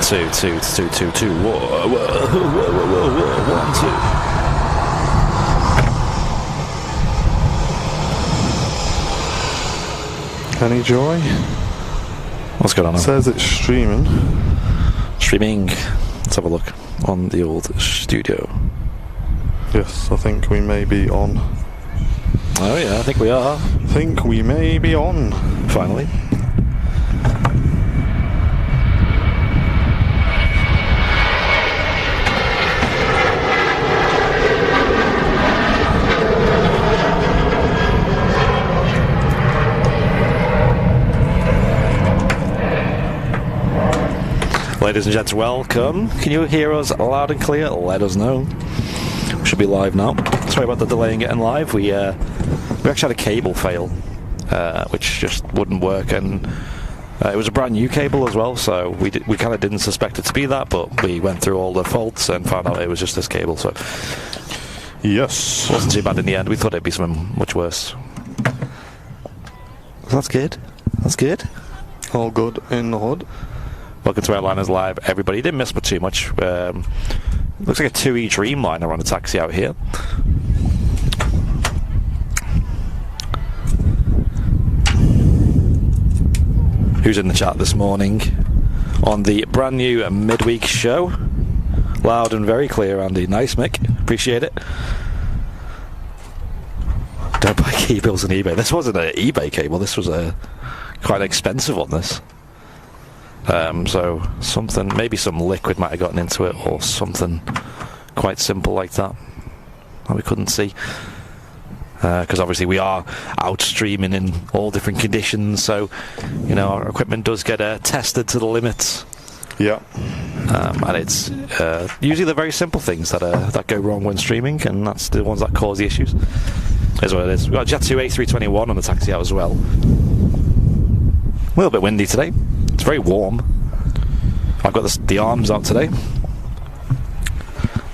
2, 2, 2, 2, 2. Whoa, whoa, whoa, whoa, whoa, 1, 2. Any joy? What's going on? It says it's streaming. Streaming. Let's have a look on the old studio. Yes, I think we may be on. Oh yeah, I think we are. I think we may be on. Finally. Ladies and gents, welcome. Can you hear us loud and clear? Let us know. We should be live now. Sorry about the delay in getting live. We actually had a cable fail, which just wouldn't work, and it was a brand new cable as well, so we kind of didn't suspect it to be that, but we went through all the faults and found out it was just this cable, so yes, it wasn't too bad in the end. We thought it'd be something much worse. That's good. That's good. All good in the hood. Welcome to Airliners Live, everybody. Didn't miss me too much. Looks like a 2E Dreamliner on a taxi out here. Who's in the chat this morning on the brand new midweek show? Loud and very clear, Andy. Nice, Mick. Appreciate it. Don't buy cables on eBay. This wasn't an eBay cable. This was a quite expensive one. This. So something, maybe some liquid might have gotten into it, or something quite simple like that we couldn't see. Because obviously we are out streaming in all different conditions, so you know our equipment does get tested to the limits. Yeah. And it's usually the very simple things that go wrong when streaming, and that's the ones that cause the issues. Is what it is. We've got a Jet2 A330 on the taxi out as well. A little bit windy today. It's very warm. I've got the arms out today.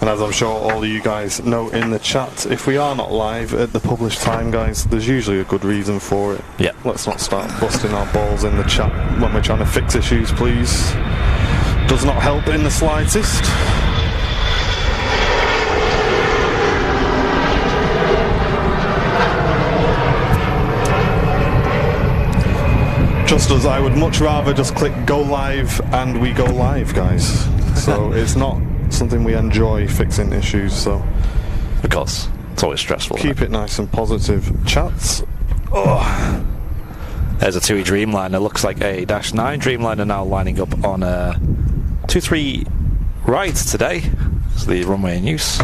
And as I'm sure all of you guys know in the chat, if we are not live at the published time, guys, there's usually a good reason for it. Yeah. Let's not start busting our balls in the chat when we're trying to fix issues, please. Does not help in the slightest. Just as I would much rather just click go live and we go live, guys. So it's not something we enjoy, fixing issues, so of course it's always stressful. Keep it nice and positive. Chats. Oh. There's a 2E Dreamliner. Looks like a -9 Dreamliner now lining up on 2-3 right today. It's the runway in use.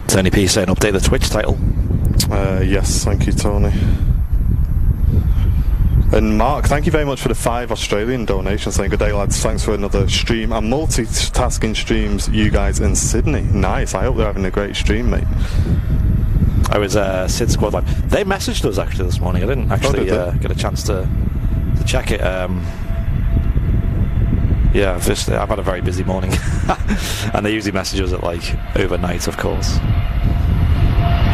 Tony P saying update the Twitch title. Yes, thank you, Tony. And Mark, thank you very much for the 5 Australian donations, saying good day lads, thanks for another stream and multitasking streams, you guys in Sydney. Nice, I hope they're having a great stream, mate. I was Sid Squad Live. They messaged us actually this morning. I didn't actually get a chance to check it. Yeah, I've had a very busy morning. And they usually message us at like overnight, of course,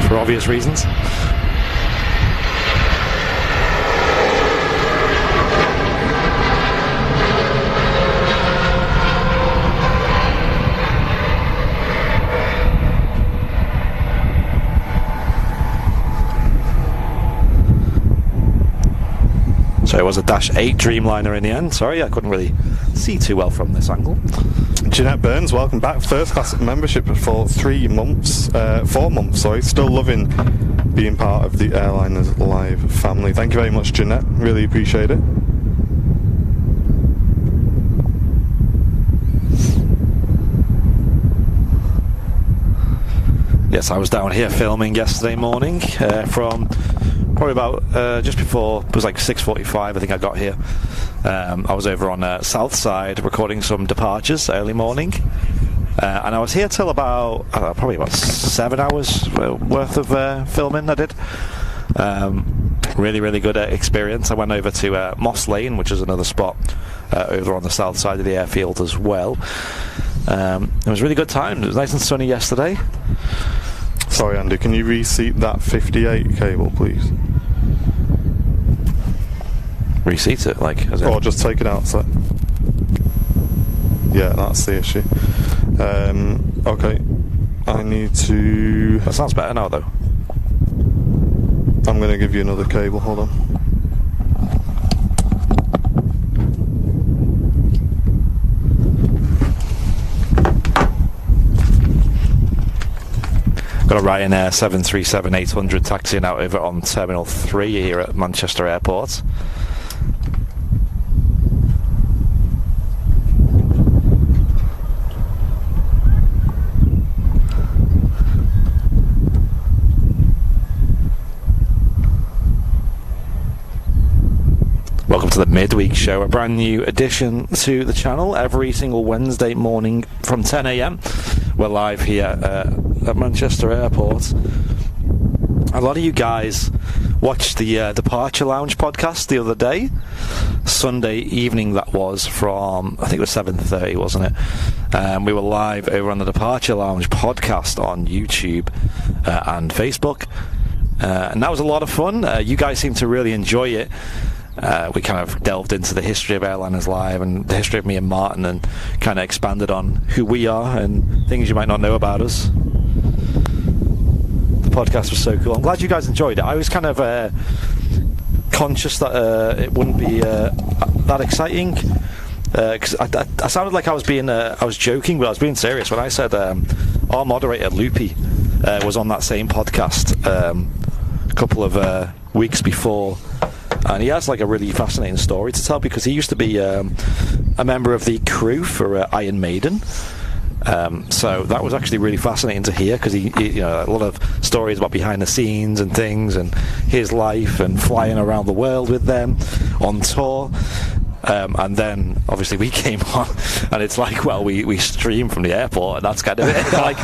for obvious reasons. So it was a -8 Dreamliner in the end. Sorry, I couldn't really see too well from this angle. Jeanette Burns, welcome back. First class membership for 4 months, sorry. Still loving being part of the Airliners Live family. Thank you very much, Jeanette. Really appreciate it. Yes, I was down here filming yesterday morning from probably about just before, it was like 6:45 I think I got here. I was over on South Side recording some departures early morning, and I was here till about probably about 7 hours worth of filming I did. Really good experience. I went over to Moss Lane, which is another spot over on the south side of the airfield as well. It was a really good time. It was nice and sunny yesterday. Sorry, Andy, can you reseat that 58 cable, please? Reseat it, like, as or just take it out. So. Yeah, that's the issue. Okay, I need to. That sounds better now, though. I'm going to give you another cable. Hold on. Got a Ryanair 737-800 taxiing out over on Terminal 3 here at Manchester Airport. Welcome to the Midweek Show, a brand new addition to the channel every single Wednesday morning from 10 a.m. We're live here at Manchester Airport. A lot of you guys watched the Departure Lounge podcast the other day, Sunday evening that was, from, I think it was 7:30, wasn't it? We were live over on the Departure Lounge podcast on YouTube and Facebook, and that was a lot of fun. You guys seem to really enjoy it. We kind of delved into the history of Airliners Live and the history of me and Martin, and kind of expanded on who we are and things you might not know about us. The podcast was so cool. I'm glad you guys enjoyed it. I was kind of conscious that it wouldn't be that exciting, because I sounded like I was joking, but I was being serious when I said our moderator Loopy was on that same podcast a couple of weeks before. And he has like a really fascinating story to tell, because he used to be a member of the crew for Iron Maiden. So that was actually really fascinating to hear, because he you know, a lot of stories about behind the scenes and things, and his life and flying around the world with them on tour. And then obviously we came on, and it's like, well, we stream from the airport, and that's kind of it. Like,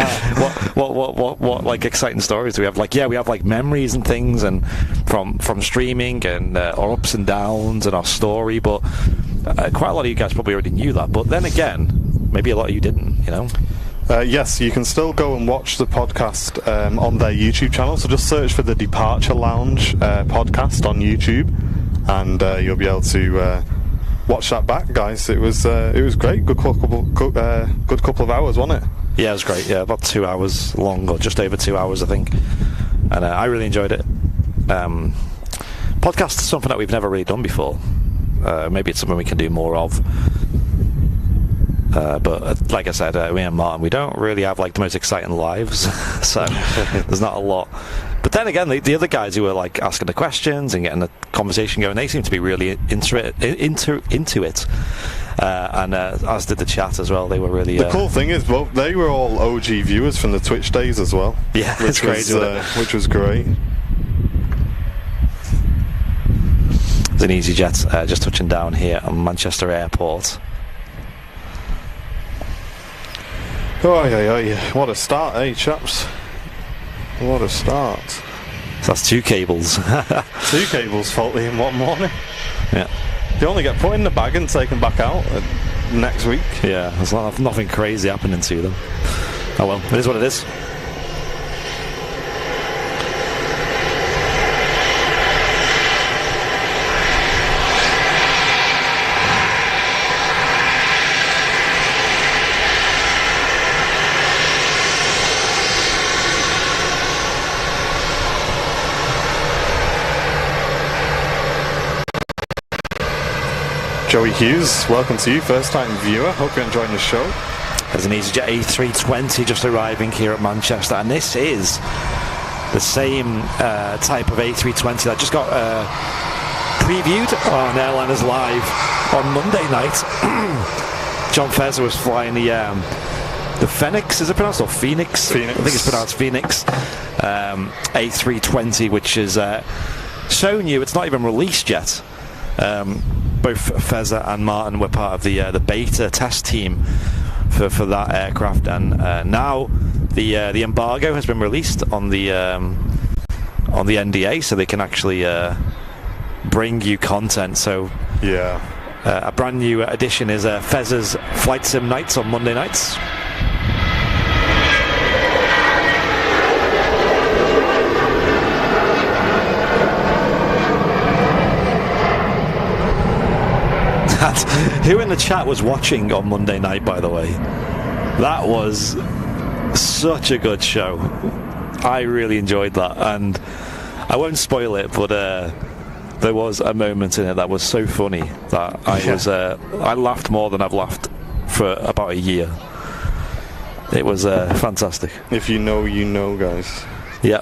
what like exciting stories do we have? Like, yeah, we have like memories and things, and from streaming, and our ups and downs and our story. But quite a lot of you guys probably already knew that. But then again, maybe a lot of you didn't. You know. Yes, you can still go and watch the podcast on their YouTube channel. So just search for the Departure Lounge podcast on YouTube, and you'll be able to. Watch that back, guys. It was great. Good couple of hours, wasn't it? Yeah, it was great. Yeah, about 2 hours long, or just over 2 hours, I think. And I really enjoyed it. Podcast is something that we've never really done before. Maybe it's something we can do more of. But like I said, me and Martin, we don't really have like the most exciting lives, so there's not a lot. But then again, the other guys who were like asking the questions and getting the conversation going, they seem to be really into it. And as did the chat as well. They were really. The cool thing is, well, they were all OG viewers from the Twitch days as well. Yeah, it's crazy. Which was great. There's an EasyJet just touching down here on Manchester Airport. Oh, what a start, eh, chaps? What a start. So that's two cables. Two cables faulty in one morning. Yeah. They only get put in the bag and taken back out next week. Yeah, there's nothing crazy happening to them. Oh well, it is what it is. Joey Hughes, welcome to you, first time viewer. Hope you're enjoying the show. There's an EasyJet A320 just arriving here at Manchester, and this is the same type of A320 that just got previewed on Airliners Live on Monday night. John Fezzer was flying the Phoenix, is it pronounced, or Phoenix? Phoenix. I think it's pronounced Phoenix. A320, which is so new, it's not even released yet. Both Fezzer and Martin were part of the beta test team for that aircraft, and now the embargo has been released on the NDA, so they can actually bring you content. So yeah, A brand new addition is Fez's Flight Sim Nights on Monday nights. Who in the chat was watching on Monday night, by the way? That was such a good show. I really enjoyed that, and I won't spoil it, but there was a moment in it that was so funny that I laughed more than I've laughed for about a year. It was fantastic. If you know, you know, guys. Yeah.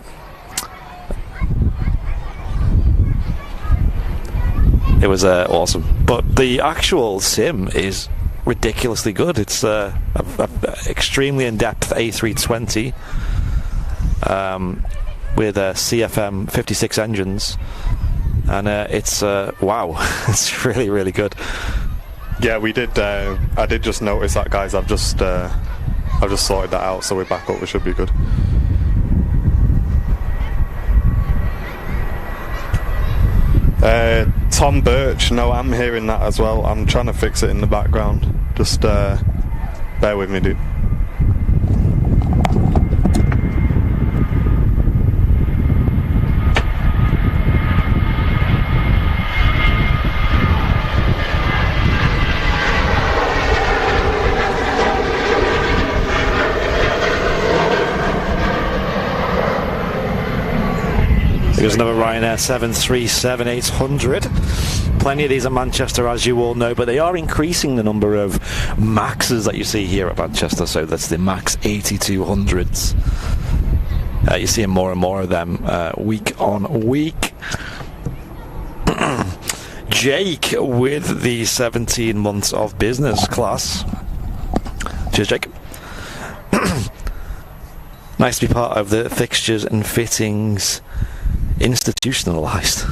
It was awesome. But the actual sim is ridiculously good. It's a extremely in-depth A320 with CFM 56 engines, and it's wow, it's really, really good. Yeah, we did. I did just notice that, guys. I've just sorted that out, so we're back up. We should be good. Tom Birch, no, I'm hearing that as well. I'm trying to fix it in the background. Just bear with me, dude. There's another Ryanair 737-800. Plenty of these at Manchester, as you all know, but they are increasing the number of Maxes that you see here at Manchester. So that's the Max 8200s. You're seeing more and more of them week on week. Jake with the 17 months of business class. Cheers, Jake. Nice to be part of the fixtures and fittings institutionalized.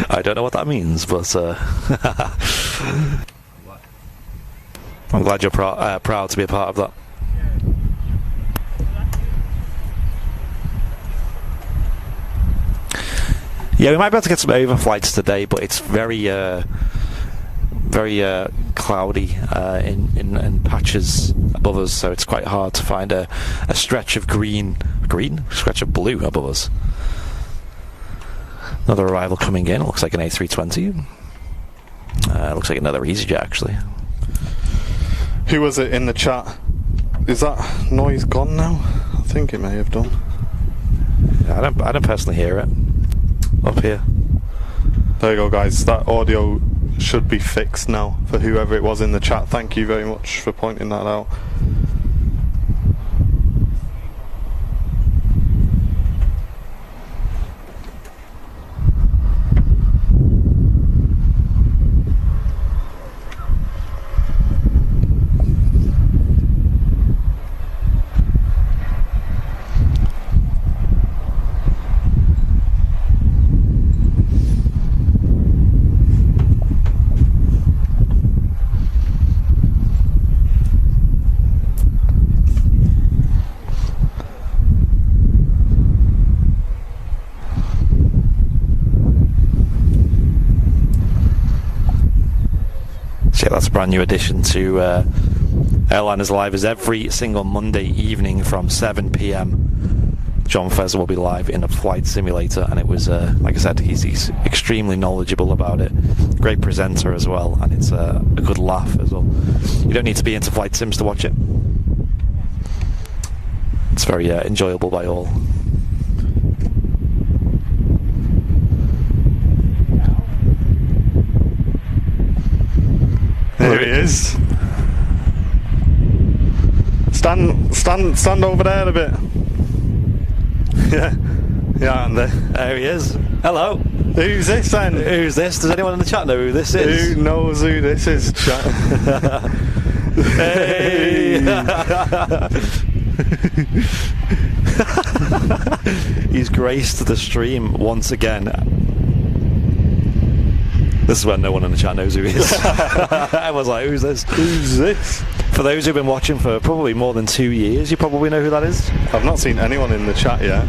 I don't know what that means, but I'm glad you're proud to be a part of that. Yeah, we might be able to get some overflights today, but it's very cloudy in patches above us, so it's quite hard to find a stretch of stretch of blue above us. Another arrival coming in. Looks like an A320. Looks like another EasyJet, actually. Who was it in the chat? Is that noise gone now? I think it may have done. Yeah, I don't personally hear it up here. There you go, guys. That audio should be fixed now for whoever it was in the chat. Thank you very much for pointing that out. So yeah, that's a brand new addition to Airliners Live, is every single Monday evening from 7 PM. John Fez will be live in a flight simulator, and it was, like I said, he's extremely knowledgeable about it. Great presenter as well, and it's a good laugh as well. You don't need to be into flight sims to watch it. It's very enjoyable by all. There he is. Stand over there a bit. Yeah, and there he is. Hello. Who's this then? Who's this? Does anyone in the chat know who this is? Who knows who this is, chat? Hey! He's graced the stream once again. This is when no one in the chat knows who he is. I was like, who's this? Who's this? For those who've been watching for probably more than 2 years, you probably know who that is. I've not seen anyone in the chat yet.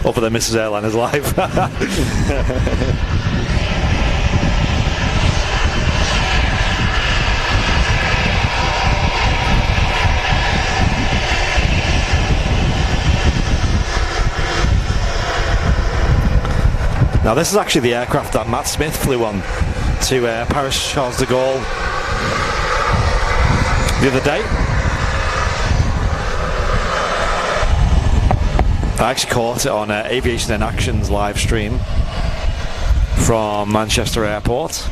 Other than Mrs. Airliners Live. Now this is actually the aircraft that Matt Smith flew on to Paris Charles de Gaulle the other day. I actually caught it on Aviation in Action's live stream from Manchester Airport.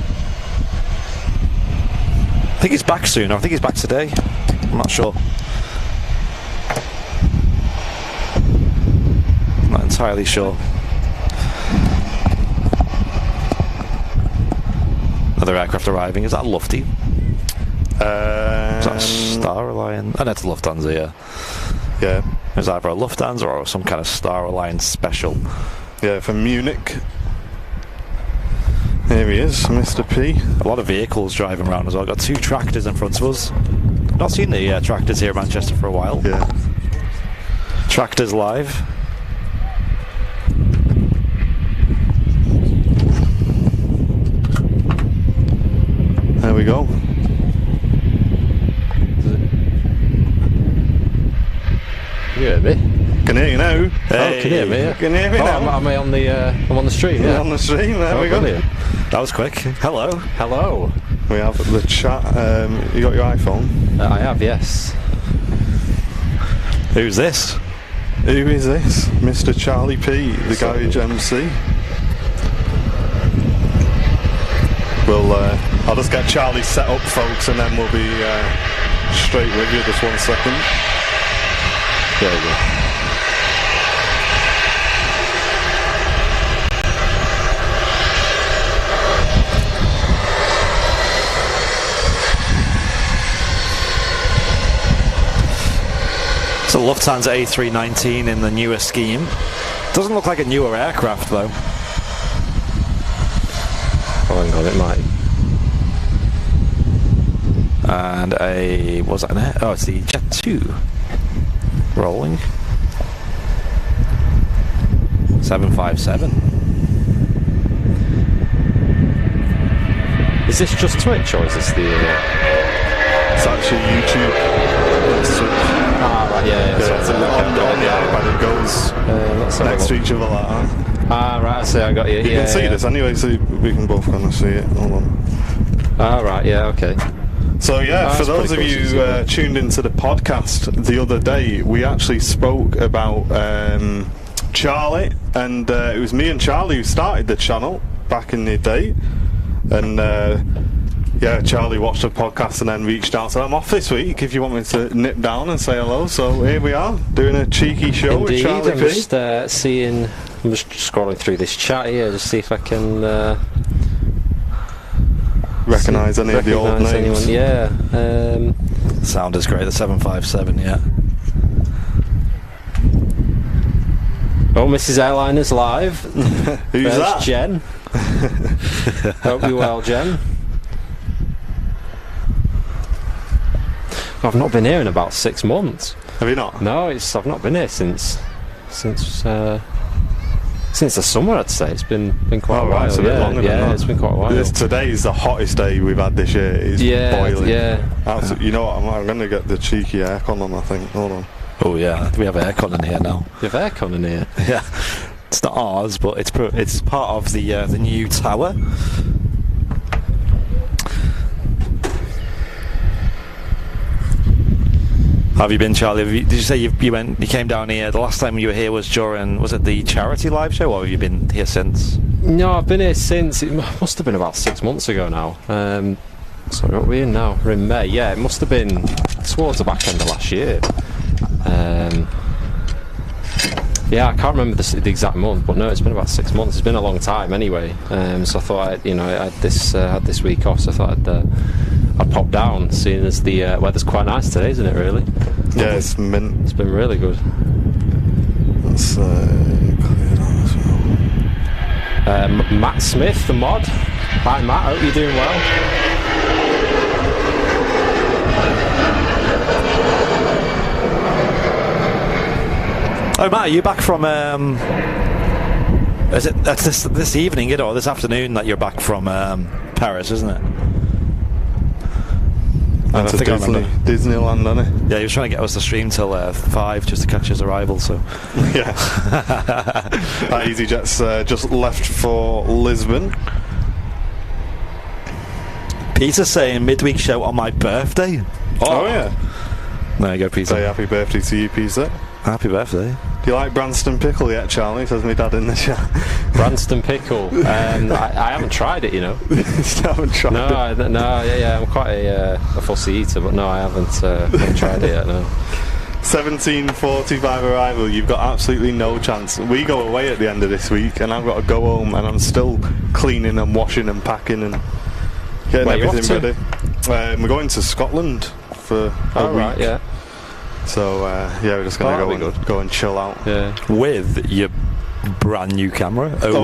I think he's back soon. I think he's back today. I'm not sure. Not entirely sure. Another aircraft arriving. Is that Lufty? Is that Star Alliance? Oh, no, it's Lufthansa, yeah. Yeah. It's either a Lufthansa or some kind of Star Alliance special. Yeah, from Munich. Here he is, Mr. P. A lot of vehicles driving around as well. Got 2 tractors in front of us. Not seen the tractors here in Manchester for a while. Yeah. Tractors live. There we go. Can you hear me? Can hear you now. Hey. Oh, can you hear me? Yeah. Can you hear me now? Am I on the? I'm on the stream. Yeah. On the stream. There we go. Brilliant. That was quick. Hello. Hello. We have the chat. You got your iPhone? I have, yes. Who's this? Who is this? Mr. Charlie P, the garage MC. We'll. I'll just get Charlie set up, folks, and then we'll be straight with you. Just 1 second. There you go. It's a Lufthansa A319 in the newer scheme. Doesn't look like a newer aircraft though. Oh, hang on, it might. And a, was that an air? Oh, it's the Jet2 rolling. 757. Is this just Twitch or is this the? It's actually YouTube. Ah, right, yeah. So it's on the iPad. It goes next to each other like that. Ah, right. I see. I got you. You can see this anyway, so we can both kind of see it. Hold on. Ah, right. Yeah. Okay. So yeah, for those of pretty you cool tuned into the podcast the other day, we actually spoke about Charlie, and it was me and Charlie who started the channel back in the day, and yeah, Charlie watched the podcast and then reached out and said, I'm off this week if you want me to nip down and say hello. So here we are, doing a cheeky show. Indeed, with Charlie I'm P. just seeing. I'm just scrolling through this chat here, just see if I can recognise any of the old names. Anyone. Yeah. Sound is great. The 757, yeah. Oh, Mrs. Airliner's live. Who's There's that? Jen. Hope you're well, Jen. I've not been here in about 6 months. Have you not? No, I've not been here since the summer. I'd say it's been quite a while. It's a bit longer than that. It's been quite a while. Today is the hottest day we've had this year. It's boiling. Yeah. Absolutely. You know what? I'm going to get the cheeky aircon on. I think. Hold on. Oh yeah, we have aircon in here now. You have aircon in here. Yeah, it's not ours, but it's part of the new tower. How have you been, Charlie? Did you say you came down here? The last time you were here was it the charity live show, or have you been here since? No, I've been here since. It must have been about 6 months ago now. Sorry, what are we in now? We're in May. Yeah, it must have been towards the back end of last year. Yeah, I can't remember the exact month, but no, it's been about 6 months. It's been a long time anyway. So I thought, I had this week off, so I thought I'd pop down, seeing as the weather's quite nice today, isn't it? Really? Yeah, it's mint. It's been really good. Let's clear that as well. Matt Smith, the mod. Hi, Matt. Hope you're doing well. Oh, Matt, are you back from? Is it that's this evening, or this afternoon that you're back from Paris, isn't it? And to Disneyland, hasn't he? Yeah, he was trying to get us to stream till 5 just to catch his arrival, so... Yeah. EasyJets just left for Lisbon. Peter's saying midweek show on my birthday. Oh yeah. There you go, Peter. Say happy birthday to you, Peter. Happy birthday. Do you like Branston pickle yet, Charlie? Says my dad in the chat. Branston pickle. I haven't tried it, you know. You haven't tried it? Yeah. I'm quite a fussy eater, but no, I haven't tried it yet. No. 17:45 arrival. You've got absolutely no chance. We go away at the end of this week, and I've got to go home, and I'm still cleaning and washing and packing and getting everything ready. We're going to Scotland for a week. Right, yeah. So we're just going to go and chill out. Yeah. With your brand new camera. Oh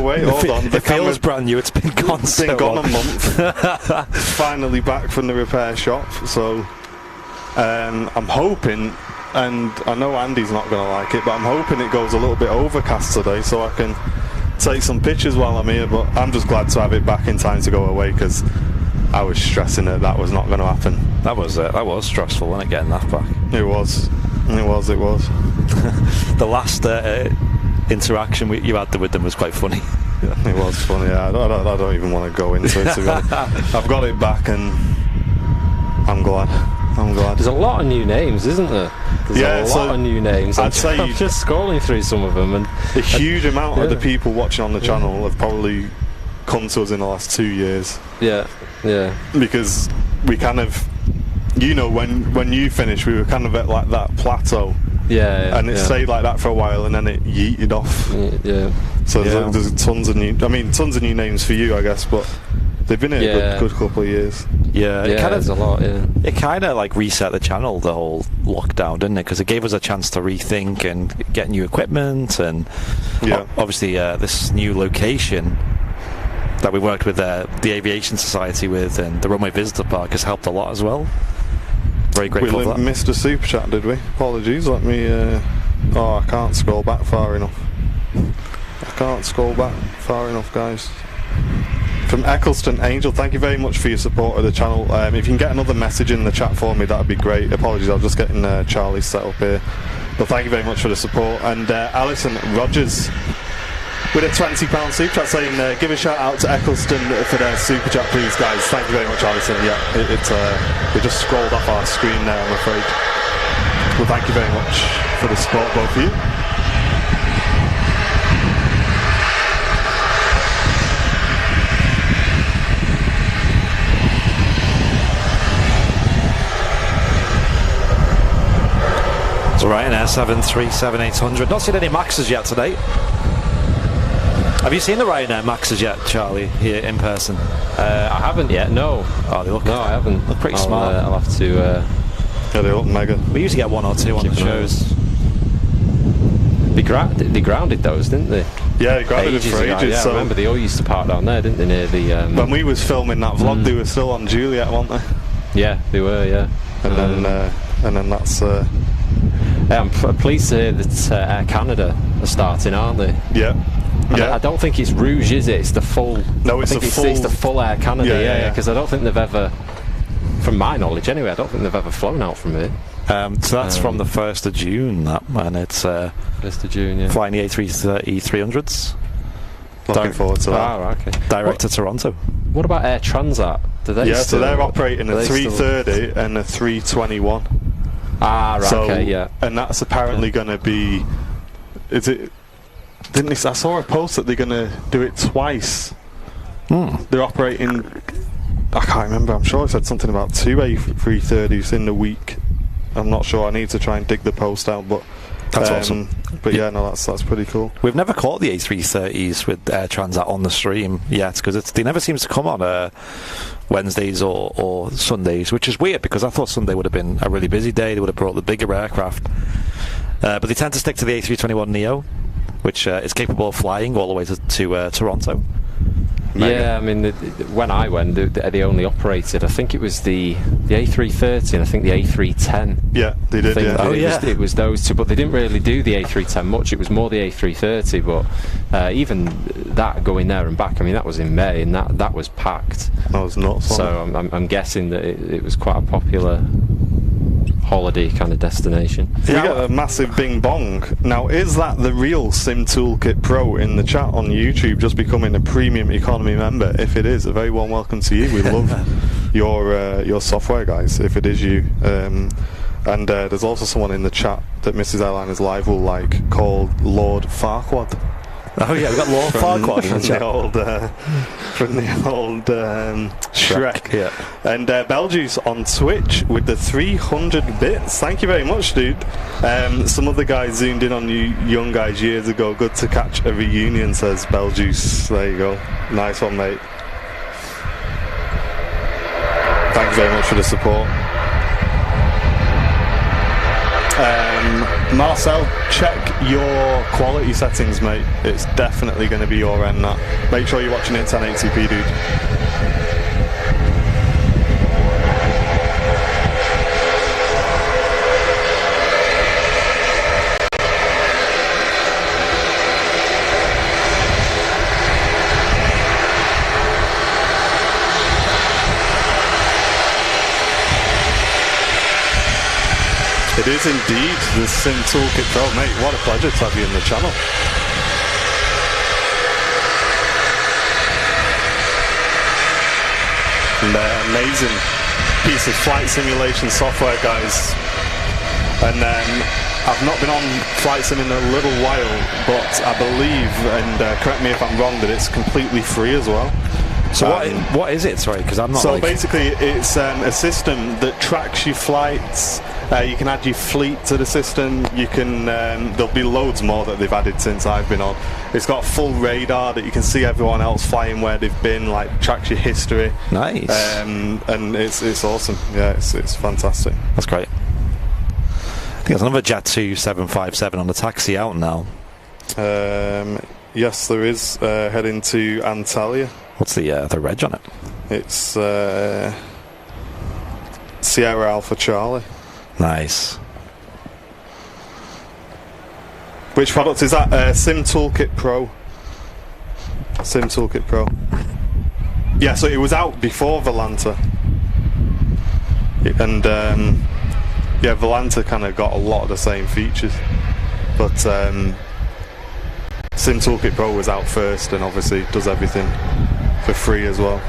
wait, hold on. The camera's brand new. It's been gone. It's been gone a month. Finally back from the repair shop. So I'm hoping, and I know Andy's not going to like it, but I'm hoping it goes a little bit overcast today, so I can take some pictures while I'm here. But I'm just glad to have it back in time to go away, because I was stressing that was not going to happen. That was stressful, wasn't it, getting that back? It was. The last interaction you had with them was quite funny. Yeah, it was funny. Yeah, I don't even want to go into it. I've got it back, and I'm glad. There's a lot of new names, isn't there? There's a lot of new names. I'd say I'm just scrolling through some of them, and a huge amount of the people watching on the channel have probably come to us in the last 2 years. Yeah. Because we kind of, when you finished, we were kind of at like that plateau. Yeah. And it stayed like that for a while, and then it yeeted off. Yeah. So there's tons of new names for you, I guess, but they've been here a good couple of years. Yeah, there's a lot. Yeah. It kind of like reset the channel, the whole lockdown, didn't it? Because it gave us a chance to rethink and get new equipment, and obviously this new location that we worked with the Aviation Society with, and the Runway Visitor Park has helped a lot as well. Very grateful for that. We missed a super chat, did we? Apologies. Let me. I can't scroll back far enough. Guys. From Eccleston Angel, thank you very much for your support of the channel. If you can get another message in the chat for me, that'd be great. Apologies, I was just getting Charlie set up here. But thank you very much for the support. And Alison Rogers with a £20 super chat saying, give a shout out to Eccleston for their super chat, please, guys. Thank you very much, Alison. Yeah, it just scrolled off our screen there, I'm afraid. Well, thank you very much for the support, both of you. So Ryanair 737-800. Not seen any Maxes yet today. Have you seen the Ryanair Maxes yet, Charlie, here in person? I haven't yet, no. Oh, they look... No, I haven't. Look pretty smart. I'll have to... Yeah, they look mega. We usually get one or two on the shows. They grounded those, didn't they? Yeah, they grounded it for ages. Yeah, I remember they all used to park down there, didn't they, near the... When we was filming that vlog, they were still on Juliet, weren't they? Yeah, they were, yeah. And then that's... I'm pleased to hear that Air Canada are starting, aren't they? Yeah. I don't think it's Rouge, is it? It's the full... No, it's the full Air Canada, yeah. Because I don't think they've ever... From my knowledge, anyway, I don't think they've ever flown out from it. So that's from the 1st of June, and it's 1st of June, yeah. Flying the A330 300s. Looking forward to that. Oh, okay. Direct to Toronto. What about Air Transat? So they're operating a 330 and a 321. Ah, right, okay, yeah. And that's apparently going to be... Is it... I saw a post that they're going to do it twice. They're operating... I can't remember. I'm sure I said something about 2 A330s in the week. I'm not sure. I need to try and dig the post out, but... That's awesome. But yeah, no, that's pretty cool. We've never caught the A330s with Air Transat on the stream yet, because they never seem to come on Wednesdays or Sundays, which is weird, because I thought Sunday would have been a really busy day. They would have brought the bigger aircraft. But they tend to stick to the A321neo, which is capable of flying all the way to Toronto. mega. Yeah, I mean, when I went, they only operated, I think it was the A330 and I think the A310. Yeah, they did. Yeah. It was those two, but they didn't really do the A310 much. It was more the A330, but even that going there and back, I mean, that was in May, and that was packed. That was nuts. So I'm guessing that it was quite a popular holiday kind of destination. We get a massive bing bong. Now, is that the real Sim Toolkit Pro in the chat on YouTube, just becoming a premium economy member? If it is, a very warm welcome to you. We love your software, guys, if it is you. And there's also someone in the chat that Mrs. Airliners Live will like, called Lord Farquaad. Oh yeah, we've got Lord Farquaad from the old Shrek. Yeah. And Belgius on Twitch with the 300 bits. Thank you very much, dude. Some other guys zoomed in on you young guys years ago. Good to catch a reunion, says Belgius. There you go. Nice one, mate. Thank you very much for the support. Marcel, check your quality settings, mate. It's definitely going to be your end, that. Make sure you're watching it 1080p, dude. It is indeed the Sim Toolkit Pro, mate. What a pleasure to have you in the channel. And amazing piece of flight simulation software, guys. And I've not been on flight sim in a little while, but I believe, and correct me if I'm wrong, that it's completely free as well. So what is it? Sorry, because I'm not. So basically, it's a system that tracks your flights. You can add your fleet to the system. You can. There'll be loads more that they've added since I've been on. It's got full radar that you can see everyone else flying where they've been. Like tracks your history. Nice. And it's awesome. Yeah, it's fantastic. That's great. I think there's another Jet2 757 on the taxi out now. Yes, there is. Heading to Antalya. What's the reg on it? It's Sierra Alpha Charlie. Nice. Which product is that? Sim Toolkit Pro. Sim Toolkit Pro. Yeah, so it was out before Volanta. And yeah, Volanta kind of got a lot of the same features. But Sim Toolkit Pro was out first, and obviously does everything for free as well.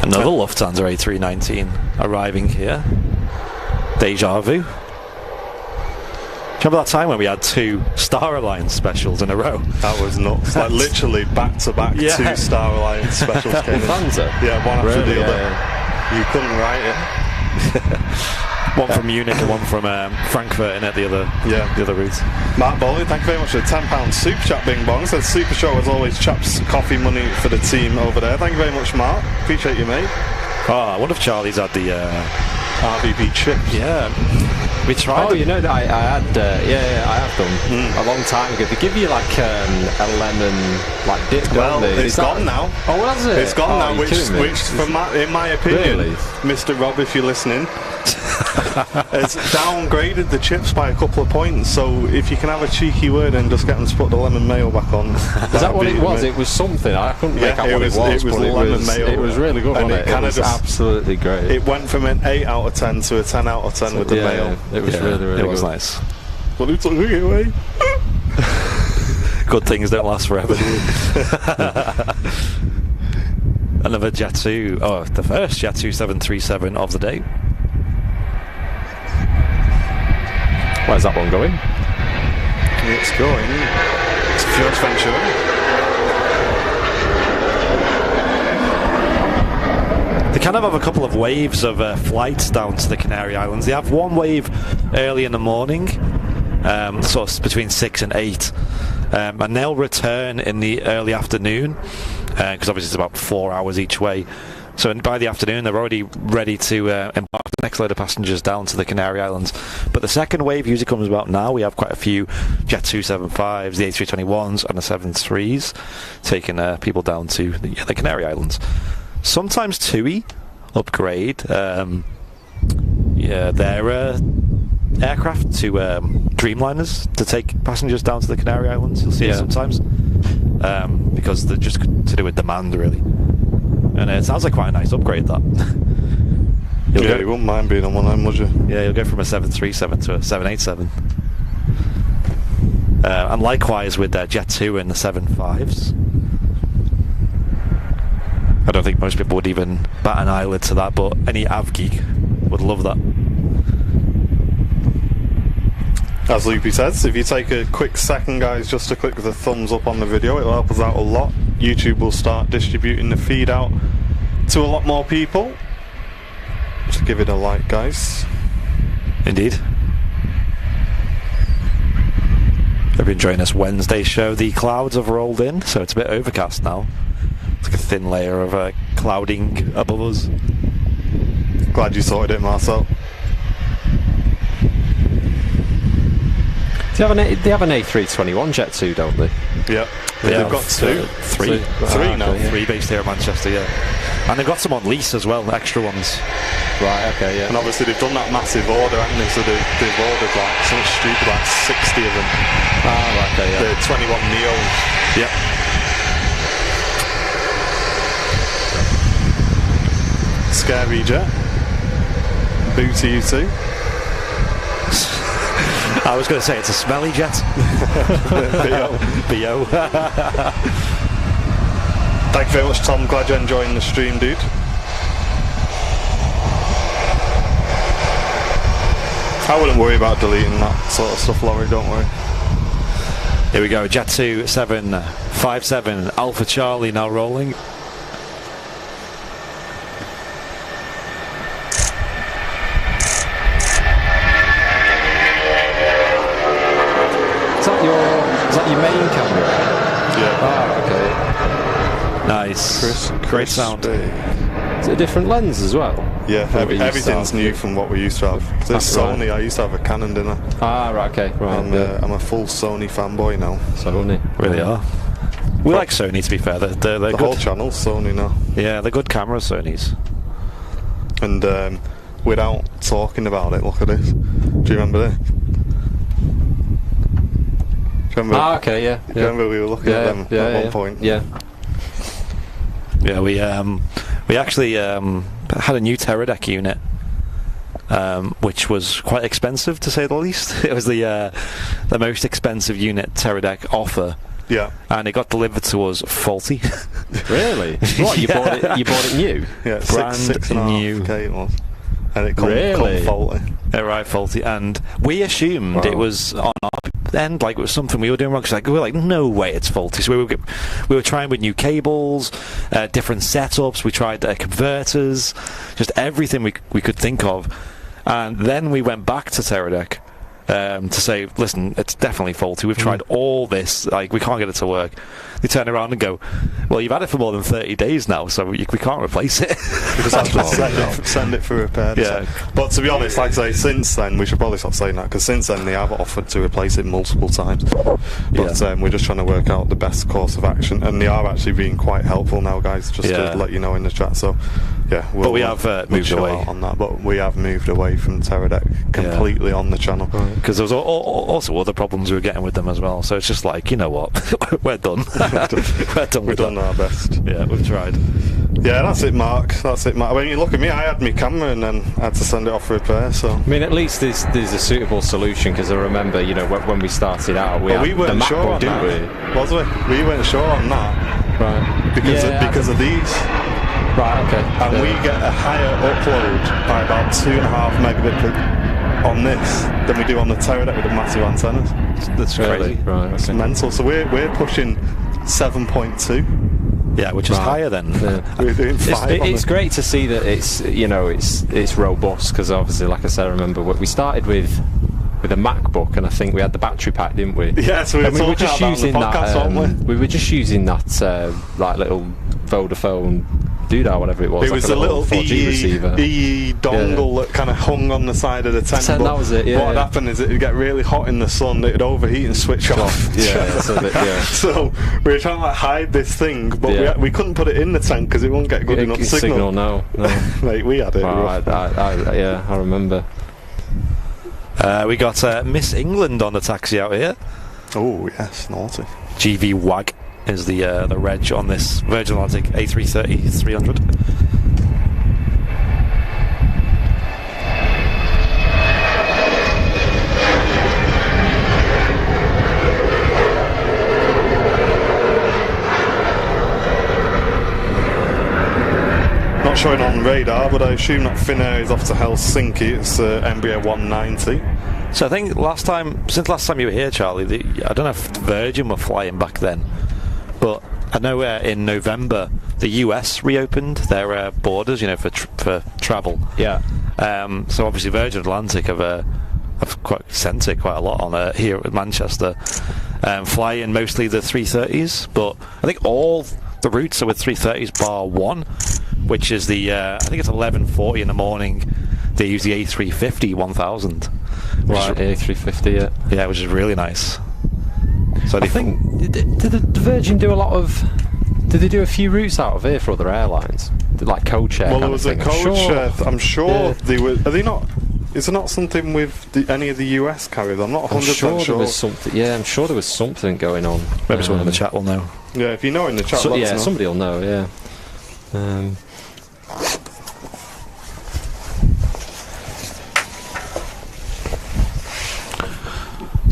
Another Lufthansa A319 arriving here. Deja vu. Do you remember that time when we had 2 Star Alliance specials in a row? That was nuts. Like literally back to back, 2 Star Alliance specials came in. Lufthansa? Yeah, one after Really? the other. Yeah. You couldn't write it. One from Munich and one from Frankfurt, and at the other routes. Mark Bowley, thank you very much for the £10 super chat, Bing Bong. Says super show as always, chaps, coffee money for the team over there. Thank you very much, Mark. Appreciate you, mate. Oh, I wonder if Charlie's had the RVP chips. Yeah, we tried. Oh, you know that I had, I have done a long time ago. They give you like a lemon like dip. Well, don't they? it's gone now. Oh, well, has it? It's gone now, which me? in my opinion, Really? Mr. Rob, if you're listening, has downgraded the chips by a couple of points. So if you can have a cheeky word and just get them to put the lemon mayo back on. Is that what it was? It was something. I couldn't make out what it was. It was lemon mayo. It was really good, and wasn't it? It was absolutely great. It went from an 8 out of 10 to a 10 out of 10 with the mayo. It was really, really It was good. nice. But it took it away. Good things don't last forever. Another Jet2. Oh, the first Jet2 737 of the day. Where's that one going? It's going to Fjords Ventura. They kind of have a couple of waves of flights down to the Canary Islands. They have one wave early in the morning, sort of between 6 and 8, and they'll return in the early afternoon, because obviously it's about 4 hours each way. So by the afternoon, they're already ready to embark the next load of passengers down to the Canary Islands. But the second wave usually comes about now. We have quite a few Jet2 A350s, the A321s, and the 73s taking people down to the Canary Islands. Sometimes TUI upgrade their aircraft to Dreamliners to take passengers down to the Canary Islands. You'll see it sometimes because they're just to do with demand, really. And it sounds like quite a nice upgrade, that. You wouldn't mind being on one of them, would you? Yeah, you'll go from a 737 to a 787. And likewise with Jet2 and the 75s. I don't think most people would even bat an eyelid to that, but any av geek would love that. As Loopy says, if you take a quick second, guys, just to click the thumbs up on the video, it'll help us out a lot. YouTube will start distributing the feed out to a lot more people. So give it a like, guys. Indeed. Hope you're enjoying this Wednesday show. The clouds have rolled in, so it's a bit overcast now. It's like a thin layer of clouding above us. Glad you sorted it, Marcel. They have an A321 Jet2, don't they? Yep. They've got three now. Okay, yeah. 3 based here in Manchester, yeah. And they've got some on lease as well, extra ones. Right, okay, yeah. And obviously they've done that massive order, haven't they? So they've ordered like something stupid, like 60 of them. Right, okay, yeah. The 21 Neos. Yep. Scary jet. Booty you too. I was going to say it's a smelly jet. B.O. Thank you very much, Tom. Glad you're enjoying the stream, dude. I wouldn't worry about deleting that sort of stuff, Laurie, don't worry. Here we go, Jet2 757 Alpha Charlie now rolling. Is that your main camera? Yeah. Okay. Nice. Great sound. Is it a different lens as well? Yeah, everything's new from what we used to have. This Sony, right. I used to have a Canon, didn't I? Right, okay. Right. I'm a full Sony fanboy now. Sony. Really are. We like Sony, to be fair. They're the good. Whole channel's Sony now. Yeah, they're good cameras, Sonys. And without talking about it, look at this. Do you remember this? Okay, yeah. Do you remember we were looking at them at one point? Yeah. Yeah, we actually had a new Teradek unit, which was quite expensive, to say the least. It was the most expensive unit Teradek offer. Yeah. And it got delivered to us faulty. Really? What, you bought it new? Yeah, brand new. $6.5K it was. And it come faulty. It arrived faulty, and we assumed it was on our end, like it was something we were doing wrong. Cause we were like, no way, it's faulty. So we were trying with new cables, different setups. We tried converters, just everything we could think of, and then we went back to Teradek to say, listen, it's definitely faulty. We've tried all this, like we can't get it to work. They turn around and go, well, you've had it for more than 30 days now, so we can't replace it. We just have to send it for repair. Yeah. But to be honest, like I say, since then, we should probably stop saying that, because since then they have offered to replace it multiple times. But we're just trying to work out the best course of action, and they are actually being quite helpful now, guys, just to let you know in the chat. So yeah, but we have moved away on that. But we have moved away from Teradek completely on the channel, because there was also other problems we were getting with them as well. So it's just like, you know what, we're done. We've done our best. Yeah, we've tried. Yeah, that's it, Mark. I mean, you look at me, I had my camera and then I had to send it off for repair, so... I mean, at least there's a suitable solution, because I remember, when we started out, we weren't sure on that, was we? We weren't sure on that. Right. Because of these. Right, okay. And we get a higher upload by about 2.5 megabit on this than we do on the Teradek with the massive antennas. That's crazy. Right, it's mental. So we're pushing 7.2. Yeah, which is higher than. We're doing 5. It's great to see that it's robust, because obviously, like I said, I remember we started with a MacBook, and I think we had the battery pack, didn't we? Yeah, so we were just using that. We were just using that like little Vodafone doodah, whatever it was. It was a little 4G receiver. EE dongle that kind of hung on the side of the tent. But that was it, yeah. What would happen is it would get really hot in the sun, it would overheat and switch off. Yeah, So we were trying to like hide this thing, but we couldn't put it in the tent because it wouldn't get good enough signal. No. Mate, we had it. I remember. We got Miss England on the taxi out here. Oh yes, naughty. GV WAG is the reg on this Virgin Atlantic A330 300. Not showing on radar, but I assume that Finnair is off to Helsinki. It's Embraer 190. So I think since last time you were here, Charlie, I don't know if Virgin were flying back then, but I know in November the US reopened their borders, for travel. Yeah. So obviously Virgin Atlantic have sent it quite a lot on here at Manchester, flying mostly the 330s, but I think all the routes are with 330s bar one, which is I think it's 11:40 in the morning. They use the A350 1000. Right, A350, yeah, which is really nice. So I think did the Virgin do a lot of? Did they do a few routes out of here for other airlines, like code share? Well, there was a code share. I'm sure they were. Are they not? Is there not something with any of the US carriers? I'm not 100% sure. There was something. Yeah, I'm sure there was something going on. Maybe someone in the chat will know. Yeah, if you know in the chat, let us know. Somebody will know. Yeah.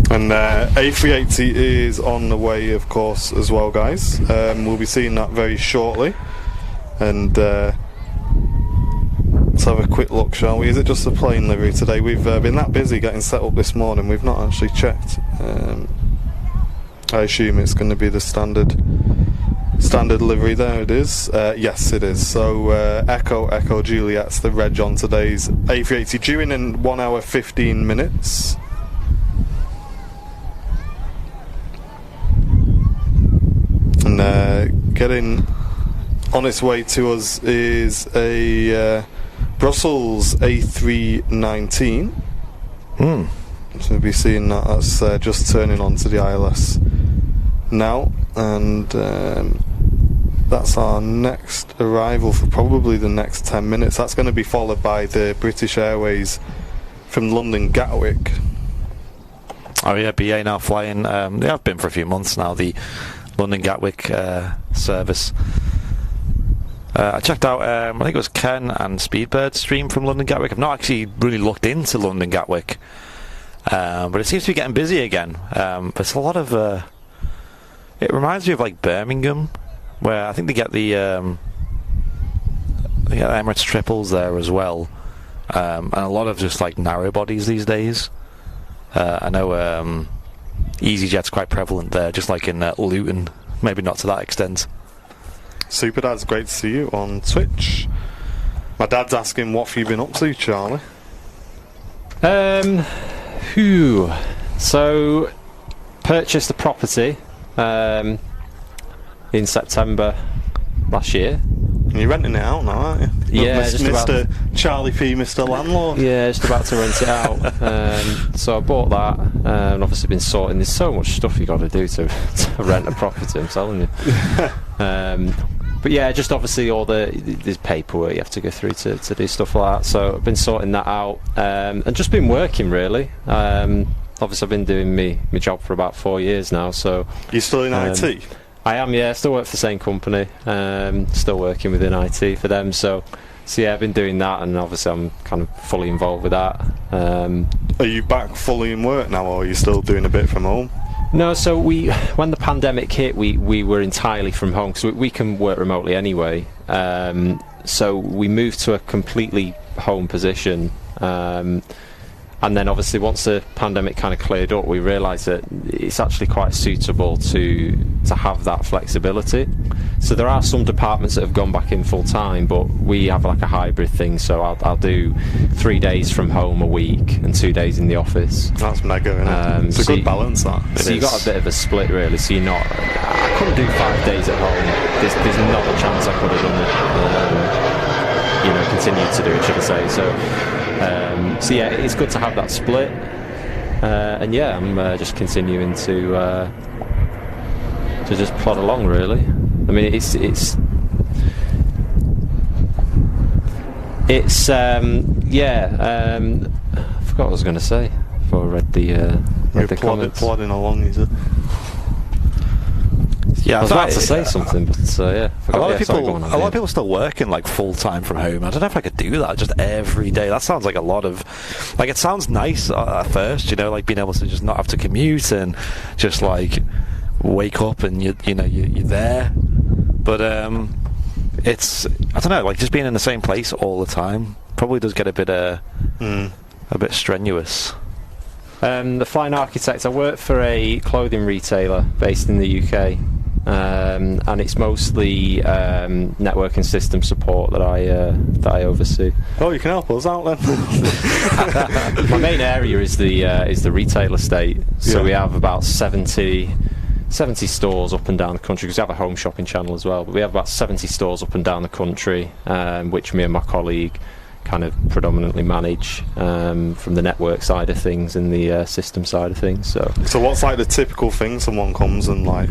And A380 is on the way, of course, as well, guys. We'll be seeing that very shortly. And let's have a quick look, shall we? Is it just a plane livery today? We've been that busy getting set up this morning, we've not actually checked. I assume it's going to be the standard livery. There it is. Yes, it is. So Echo Juliet's the reg on today's A380, due in 1 hour 15 minutes. And getting on its way to us is a Brussels A319. So we'll be seeing that. That's just turning onto the ILS now, and that's our next arrival for probably the next 10 minutes. That's going to be followed by the British Airways from London Gatwick. Oh yeah, BA now flying. They have been for a few months now, the London Gatwick service. I checked out, I think it was Ken and Speedbird stream from London Gatwick. I've not actually really looked into London Gatwick, but it seems to be getting busy again. There's a lot of it reminds me of like Birmingham, where I think they get the Emirates triples there as well, and a lot of just like narrow bodies these days. I know EasyJet's quite prevalent there, just like in Luton, maybe not to that extent. Super Dad's great to see you on Twitch. My dad's asking, what have you been up to, Charlie? So purchased a property in September last year. And you're renting it out now, aren't you? Yeah, Mr. Charlie P, Mr. Landlord. Yeah, just about to rent it out. So I bought that, and obviously been sorting. There's so much stuff you got to do to rent a property, I'm telling you. But yeah, just obviously all there's paperwork you have to go through to do stuff like that. So I've been sorting that out, and just been working really. Obviously I've been doing my job for about 4 years now. So you're still in IT? I am, yeah. Still work for the same company. Still working within IT for them. So yeah, I've been doing that, and obviously I'm kind of fully involved with that. Are you back fully in work now, or are you still doing a bit from home? No, so when the pandemic hit, we were entirely from home, because we can work remotely anyway. So we moved to a completely home position. And then obviously once the pandemic kind of cleared up, we realised that it's actually quite suitable to have that flexibility. So there are some departments that have gone back in full time, but we have like a hybrid thing. So I'll do 3 days from home a week and 2 days in the office. That's mega, isn't it? It's a good balance, that. So you got a bit of a split, really. So you're not. I couldn't do 5 days at home. There's not a chance I could have done it. Continued to do it, should I say? So yeah, it's good to have that split. And yeah, I'm just continuing to just plod along, really. I mean, it's I forgot what I was going to say before I read the comments. Plodding along, is it? Yeah, I was about to say something, but yeah. A lot of people still working like full time from home. I don't know if I could do that just every day. That sounds like a lot of, like, it sounds nice at first, like being able to just not have to commute and just like wake up and you're there. But it's, I don't know, like just being in the same place all the time probably does get a bit strenuous. The flying architect, I work for a clothing retailer based in the UK, and it's mostly network and system support that I oversee. Oh, you can help us out then. My main area is the retail estate, so we have about 70 stores up and down the country, because we have a home shopping channel as well, but we have about 70 stores up and down the country, which me and my colleague kind of predominantly manage from the network side of things and the system side of things. So what's like the typical thing someone comes and like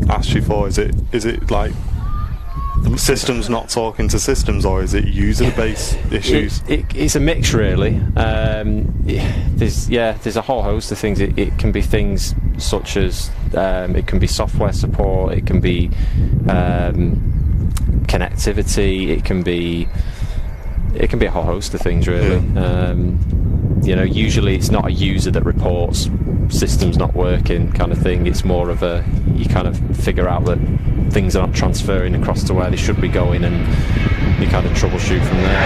asks you for? Is it like systems not talking to systems, or is it user base issues? It's a mix, really. There's a whole host of things. It can be things such as it can be software support, it can be connectivity, it can be a whole host of things, really. Usually it's not a user that reports systems not working kind of thing. It's more of you kind of figure out that things aren't transferring across to where they should be going, and you kind of troubleshoot from there.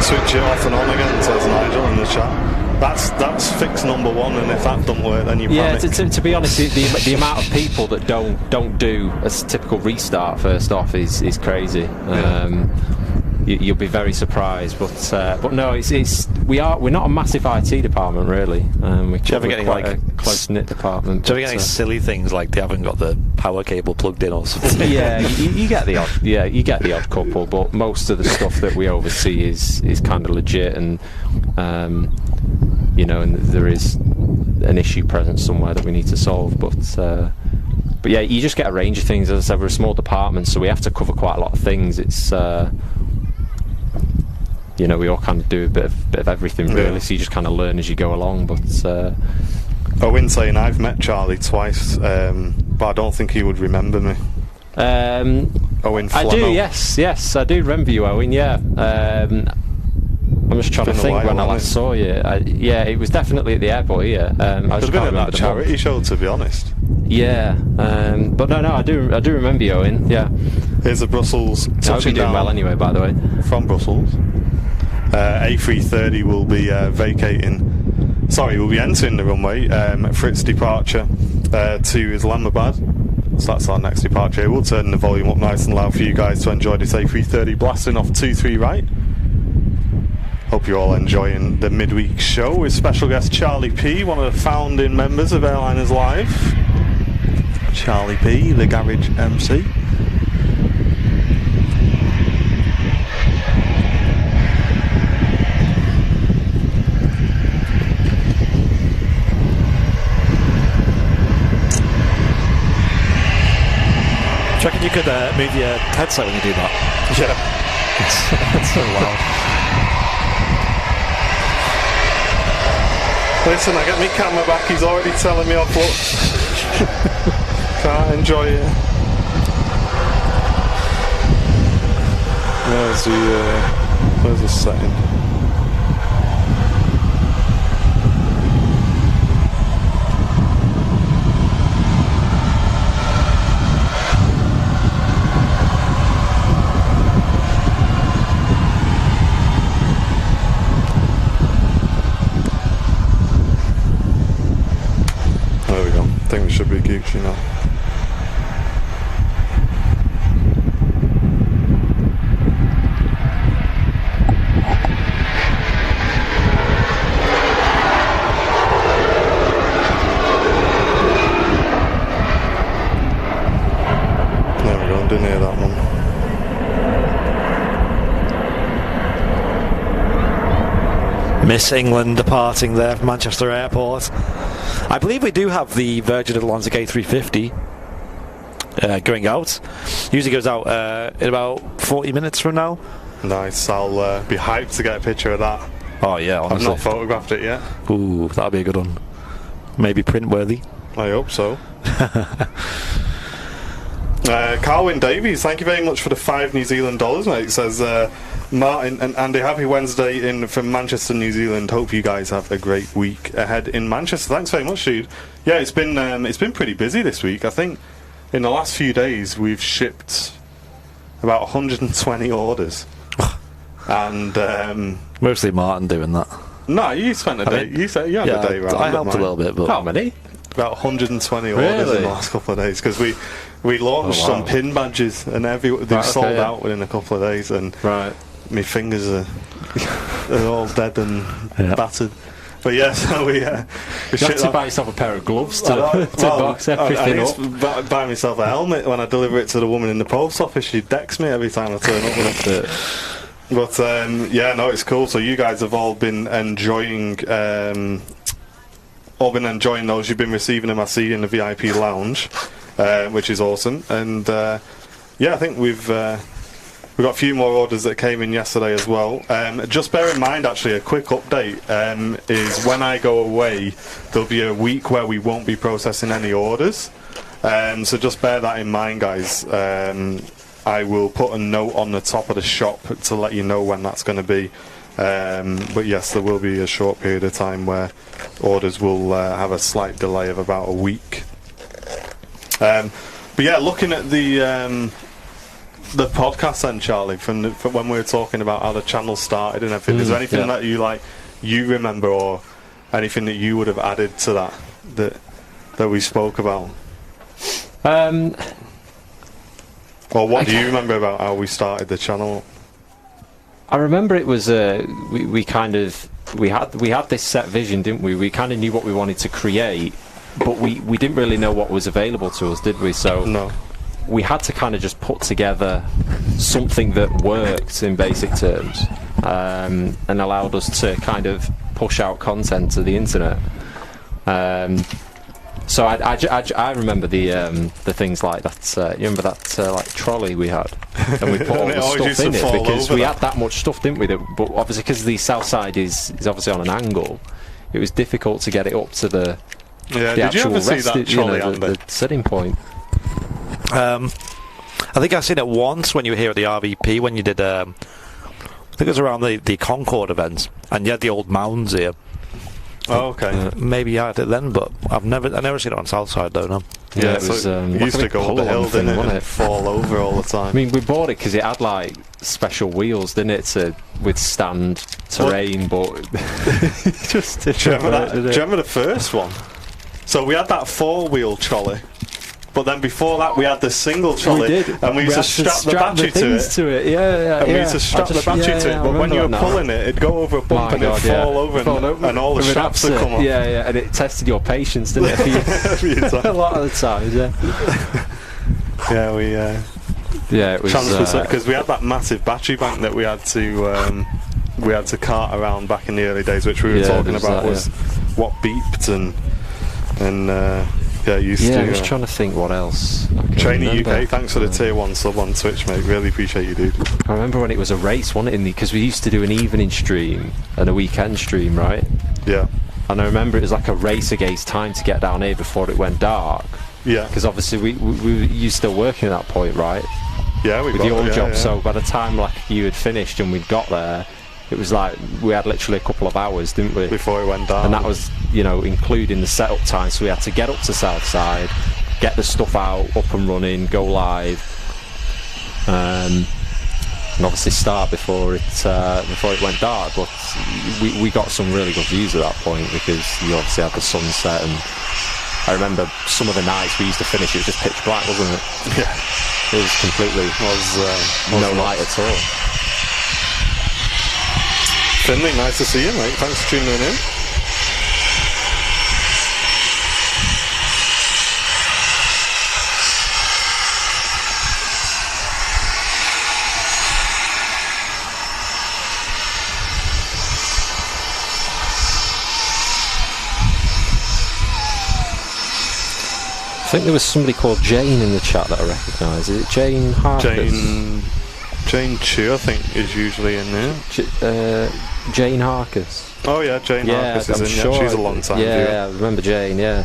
Switch it off and on again, says Nigel in the chat. That's fix number one, and if that doesn't work, then you panic. To be honest, the amount of people that don't do a typical restart first off is crazy. You'll be very surprised, but no, we're not a massive IT department, really. Do you ever get any like a close knit department? Do you ever get any silly things like they haven't got the power cable plugged in or something? Yeah, you get the odd. Yeah, you get the odd couple, but most of the stuff that we oversee is kind of legit, and and there is an issue present somewhere that we need to solve, but yeah, you just get a range of things. As I said, we're a small department, so we have to cover quite a lot of things. It's we all kind of do a bit of everything, really. So you just kind of learn as you go along. But Owen saying I've met Charlie twice, but I don't think he would remember me. Owen Flemo. I do, yes, I do remember you, Owen. Yeah. I'm just trying to think when I last saw you. It was definitely at the airport here. I could have been at that charity show, to be honest. Yeah, but no, I do remember you, Owen. Yeah. Here's a Brussels. I hope you're doing well, anyway. By the way, from Brussels, A330 will be vacating. Sorry, we'll be entering the runway for its departure to Islamabad. So that's our next departure. We'll turn the volume up nice and loud for you guys to enjoy this A330 blasting off 23 right. Hope you're all enjoying the midweek show with special guest Charlie P, one of the founding members of Airliners Live. Charlie P, the garage MC. Do you reckon you could move your headset when you do that? Yeah. It's so loud. Listen, I get my camera back, he's already telling me off, look. Can't enjoy it. Where's the setting? There we go. I think we should be Gucci now. Miss England departing there from Manchester Airport. I believe we do have the Virgin Atlantic A350 going out. Usually goes out in about 40 minutes from now. Nice. I'll be hyped to get a picture of that. Oh yeah, honestly. I've not photographed it yet. Ooh, that'll be a good one. Maybe print worthy. I hope so. Carwyn Davies, thank you very much for the $5 New Zealand, mate. Says Martin and Andy, happy Wednesday in from Manchester, New Zealand. Hope you guys have a great week ahead in Manchester. Thanks very much, dude. Yeah, it's been pretty busy this week. I think in the last few days we've shipped about 120 orders, and mostly Martin doing that. No, you spent a day. You said you had a day, right? I helped a little bit, but how many? About 120 orders in the last couple of days, because we launched some pin badges and they've sold out within a couple of days, and my fingers are all dead and battered. But yeah, so we have to buy yourself a pair of gloves to box everything up. I buy myself a helmet when I deliver it to the woman in the post office. She decks me every time I turn up with it. But yeah, no, it's cool. So you guys have all been enjoying those. You've been receiving them, I see, in the VIP lounge, which is awesome. And yeah, I think we've got a few more orders that came in yesterday as well. Just bear in mind, actually, a quick update is when I go away, there'll be a week where we won't be processing any orders. So just bear that in mind, guys. I will put a note on the top of the shop to let you know when that's going to be. But yes, there will be a short period of time where orders will have a slight delay of about a week. But yeah, looking at the podcast then, Charlie, from when we were talking about how the channel started and everything, is there anything that you remember, or anything that you would have added to that we spoke about? Or what do you remember about how we started the channel? I remember it was we had this set vision, didn't we? We kind of knew what we wanted to create, but we didn't really know what was available to us, did we? So no. We had to kind of just put together something that worked in basic terms, and allowed us to kind of push out content to the internet. So I remember the things like that. You remember that like trolley we had, and we put all the stuff in it because we had that much stuff, didn't we? But obviously, because the south side is obviously on an angle, it was difficult to get it up to the actual the setting point. I think I've seen it once when you were here at the RVP when you did. I think it was around the Concorde event, and you had the old mounds here. Oh, okay. Maybe I had it then, but I've never seen it on South Side though. No. Yeah, it was. Used to go up the hill, didn't it? Fall over all the time. I mean, we bought it because it had like special wheels, didn't it, to withstand terrain, but just do you remember the first one? So we had that 4-wheel trolley. But then before that, we had the single trolley, and we used to strap the battery to it. And we used to strap the battery to it. But when you were pulling it, it'd go over a bump and it'd fall over, and all the straps would come off. Yeah, and it tested your patience, didn't it? A lot of the times, it was because we had that massive battery bank that we had to cart around back in the early days, which we were talking about was what beeped and. I was trying to think what else. Trainee UK, thanks for the tier 1 sub on Twitch, mate. Really appreciate you, dude. I remember when it was a race, wasn't it? Because we used to do an evening stream and a weekend stream, right? Yeah. And I remember it was like a race against time to get down here before it went dark. Yeah. Because obviously you still working at that point, right? Yeah, with your job. Yeah. So by the time like you had finished and we'd got there, it was like we had literally a couple of hours, didn't we? Before it went down. And that was, including the setup time. So we had to get up to Southside, get the stuff out, up and running, go live, and obviously start before it went dark. But we got some really good views at that point because you obviously had the sunset. And I remember some of the nights we used to finish, it was just pitch black, wasn't it? Yeah. It was completely no light at all. Finley, nice to see you, mate. Thanks for tuning in. I think there was somebody called Jane in the chat that I recognise. Is it Jane Harkers? Jane Chu, I think, is usually in there. Jane Harkers. Oh yeah, Jane Harkers is in. Sure. Yeah, she's a long time. Yeah, I remember Jane. Yeah.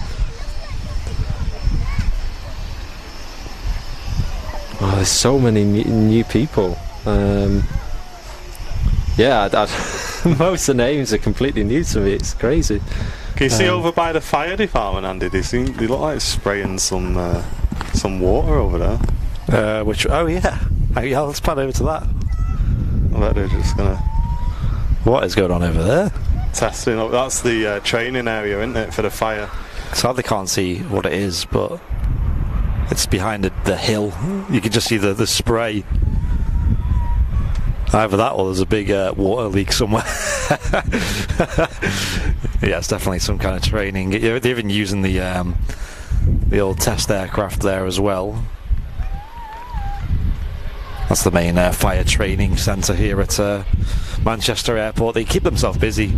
Oh, there's so many new people. Most of the names are completely new to me. It's crazy. Can you see over by the fire department, Andy? They look like spraying some water over there. Oh yeah, let's pan over to that. I bet they're just gonna. What is going on over there? Testing up. That's the training area, isn't it, for the fire? Sadly, can't see what it is, but it's behind the hill. You can just see the spray. Either that or there's a big water leak somewhere. Yeah, it's definitely some kind of training. They're even using the old test aircraft there as well. That's the main fire training centre here at Manchester Airport. They keep themselves busy,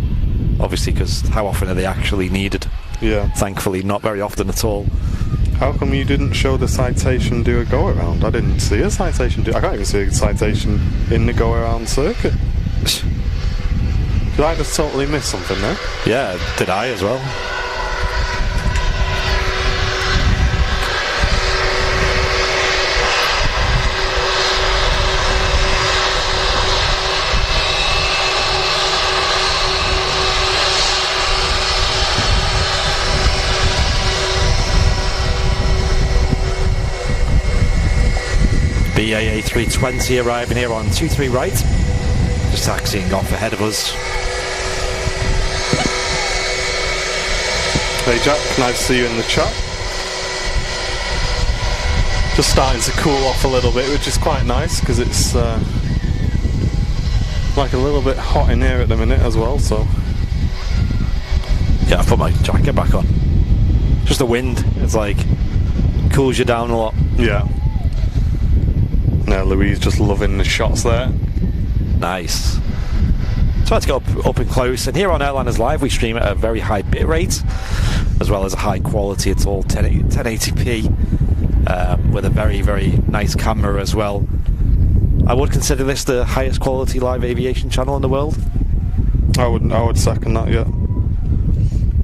obviously, because how often are they actually needed? Yeah. Thankfully, not very often at all. How come you didn't show the citation do a go around? I didn't see a citation I can't even see a citation in the go around circuit. Did I just totally miss something there? Yeah, did I as well. BA A320 arriving here on 23 right, just taxiing off ahead of us. Hey Jack, nice to see you in the chat. Just starting to cool off a little bit, which is quite nice because it's like a little bit hot in here at the minute as well. So yeah, I've put my jacket back on. Just the wind, it's like cools you down a lot. Yeah. Now Louise just loving the shots there. Nice. So let's go up and close. And here on Airliners Live, we stream at a very high bit rate, as well as a high quality. It's all 1080p with a very, very nice camera as well. I would consider this the highest quality live aviation channel in the world. I would second that. Yeah.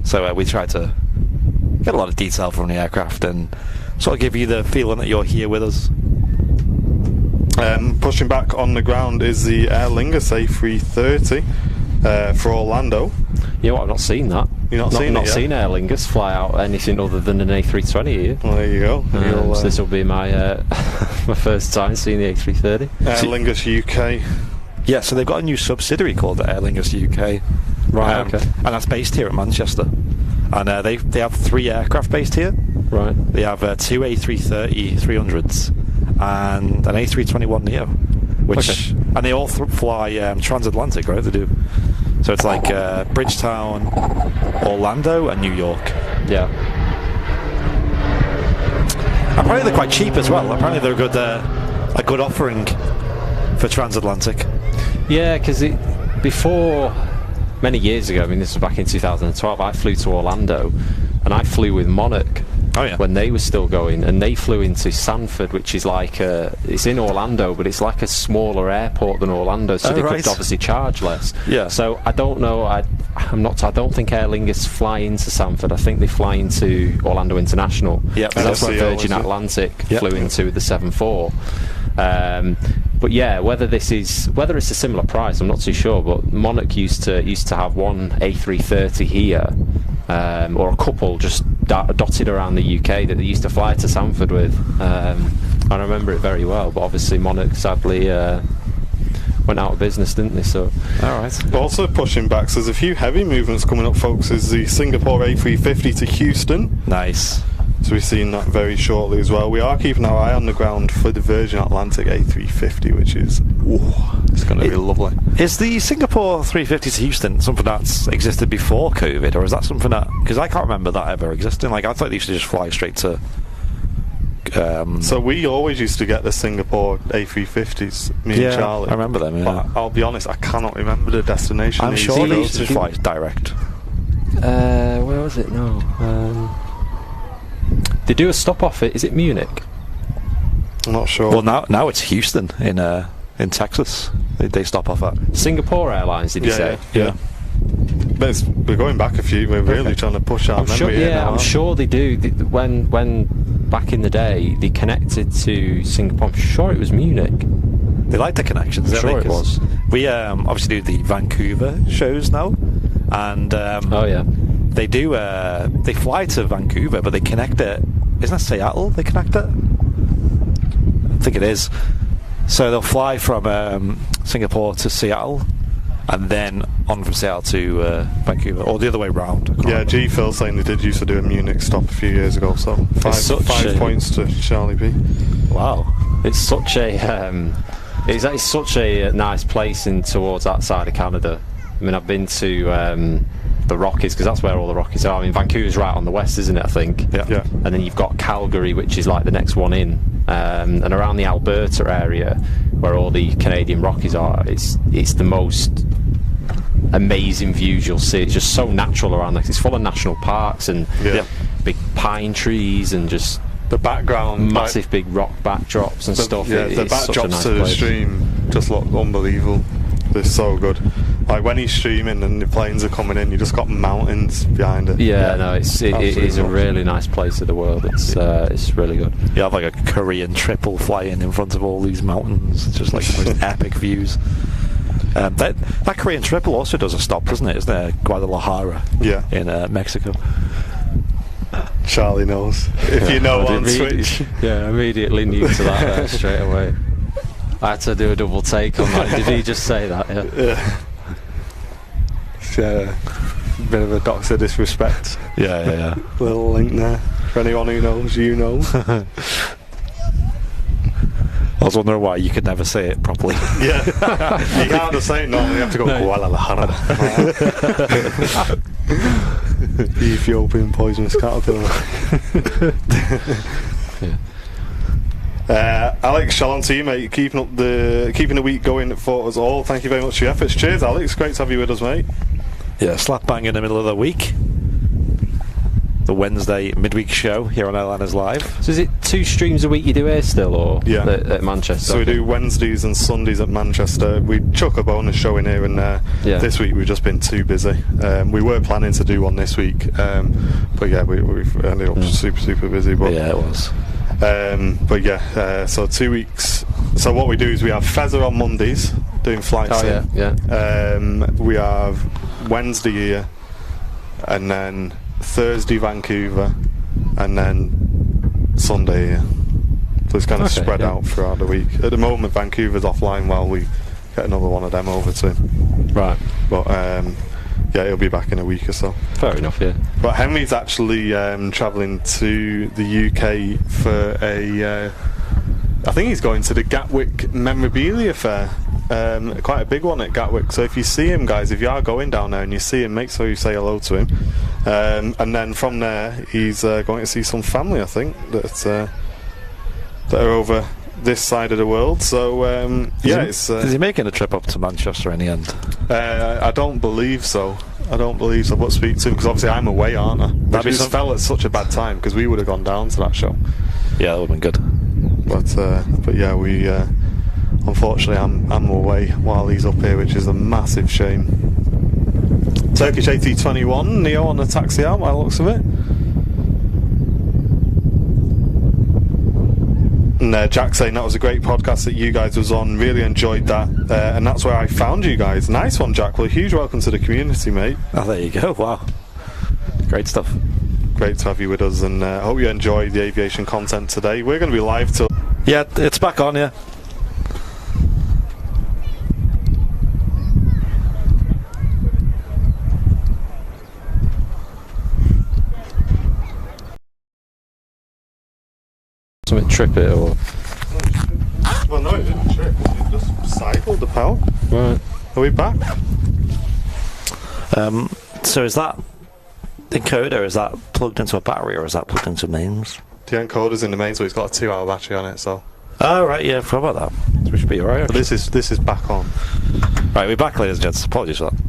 So we try to get a lot of detail from the aircraft and sort of give you the feeling that you're here with us. Pushing back on the ground is the Aer Lingus A330 for Orlando. You know what? I've not seen that. You've not seen it yet? Seen Aer Lingus fly out anything other than an A320 here. Well, there you go. So this will be my my first time seeing the A330. Aer Lingus UK. Yeah, so they've got a new subsidiary called Aer Lingus UK. Right. Okay. And that's based here at Manchester. And they have 3 aircraft based here. Right. They have 2 A330 300s and an A321neo, which and they all fly transatlantic, right? They do. So it's like Bridgetown, Orlando, and New York. Yeah. Apparently they're quite cheap as well. Apparently they're a good offering for transatlantic. Yeah, because before many years ago, I mean this was back in 2012, I flew to Orlando and I flew with Monarch. Oh, yeah. When they were still going, and they flew into Sanford, which is like it's in Orlando, but it's like a smaller airport than Orlando, so they could obviously charge less. Yeah. So I don't know. I don't think Aer Lingus fly into Sanford. I think they fly into Orlando International. Yeah, that's where Virgin Atlantic flew into with the 747. But yeah, whether it's a similar price, I'm not too sure. But Monarch used to have one A330 here, or a couple just dotted around the UK that they used to fly to Sanford with. I remember it very well. But obviously Monarch sadly went out of business, didn't they? So all right. Also pushing back, so there's a few heavy movements coming up, folks. Is the Singapore A350 to Houston. Nice. So we've seen that very shortly as well. We are keeping our eye on the ground for the Virgin Atlantic A350, which is it's going to be lovely. Is the Singapore 350 to Houston something that's existed before COVID, or is that something that, because I can't remember that ever existing? Like I thought they used to just fly straight to so we always used to get the Singapore A350s, me and Charlie. I remember them, yeah. But I'll be honest, I cannot remember the destination. I'm sure they used to just fly direct. Where was it? No. They do a stop off it. Is it Munich? I'm not sure. Well, now it's Houston in Texas. They stop off at Singapore Airlines, did you say? Yeah. But we're going back a few. We're really trying to push our memory here now. I'm sure they do. When back in the day they connected to Singapore, I'm sure it was Munich. They like the connections. I'm sure it was. We obviously do the Vancouver shows now, and oh yeah, they do. They fly to Vancouver, but they connect it. Isn't that Seattle? They connect it. I think it is. So they'll fly from Singapore to Seattle, and then on from Seattle to Vancouver, or the other way round. Yeah, G-Phil saying they did used to do a Munich stop a few years ago, so 5 points to Charlie B. Wow, it's such a it's such a nice place in towards that side of Canada. I mean, I've been to the Rockies, because that's where all the Rockies are. I mean, Vancouver's right on the west, isn't it, I think? Yeah. And then you've got Calgary, which is like the next one in, and around the Alberta area where all the Canadian Rockies are, it's the most amazing views you'll see. It's just so natural around there. It's full of national parks and big pine trees and just the background, massive big rock backdrops and stuff. Yeah, the backdrops nice to the place. stream just look unbelievable. They're so good. Like when he's streaming and the planes are coming in, you just got mountains behind it. Yeah, no, it is a really nice place of the world. It's really good. You have like a Korean triple flying in front of all these mountains. It's just like the most epic views. That Korean triple also does a stop, doesn't it? Isn't it Guadalajara? Yeah. In Mexico. Charlie knows. If you know on Switch. Yeah, immediately knew to that there straight away. I had to do a double take on that. Did he just say that? Yeah. It's a bit of a Doctor disrespect. Yeah. Little link there. For anyone who knows, you know. I was wondering why you could never say it properly. Yeah. You can't just say it normally, you have to go Guadalajara. The Ethiopian poisonous caterpillar. Alex, shalom to you, mate. Keeping the week going for us all. Thank you very much for your efforts. Cheers, Alex. Great to have you with us, mate. Yeah, slap bang in the middle of the week. The Wednesday midweek show here on Airliners Live. So is it 2 streams a week you do here still, or at Manchester? So we do Wednesdays and Sundays at Manchester. We chuck a bonus show in here and there. Yeah. This week we've just been too busy. We were planning to do one this week, but yeah, we've ended up super busy. But yeah, it was. But yeah, so 2 weeks. So what we do is we have Feather on Mondays doing flights. We have Wednesday here, and then Thursday Vancouver, and then Sunday here. So it's kind of spread out throughout the week. At the moment, Vancouver's offline while we get another one of them over to him. Right. But yeah, he'll be back in a week or so. Fair enough, yeah. But Henry's actually travelling to the UK for I think he's going to the Gatwick Memorabilia Fair. Quite a big one at Gatwick. So if you see him, guys, if you are going down there and you see him, make sure you say hello to him. And then from there, he's going to see some family, I think, that are over this side of the world. So is he making a trip up to Manchester in the end? I don't believe so. But speak to him, because obviously I'm away, aren't I? Which just fell at such a bad time, because we would have gone down to that show. Yeah, that would have been good. But yeah, we unfortunately I'm away while he's up here, which is a massive shame. Turkish A321 Neo on the taxi out by the looks of it. And Jack saying that was a great podcast that you guys was on. Really enjoyed that, and that's where I found you guys. Nice one, Jack. Well, a huge welcome to the community, mate. Oh, there you go. Wow, great stuff. Great to have you with us, and I hope you enjoyed the aviation content today. We're going to be live till... Yeah, it's back on, yeah. Something trip it, or... Well, no, it didn't trip. It just cycled the power. Right. Are we back? So is that encoder, is that plugged into a battery, or is that plugged into mains? The encoder's in the main, so it's got a 2-hour battery on it, so... Oh, right, yeah, forgot about that. So we should be alright. But this is back on. Right, we're back, ladies and gents. Apologies for that.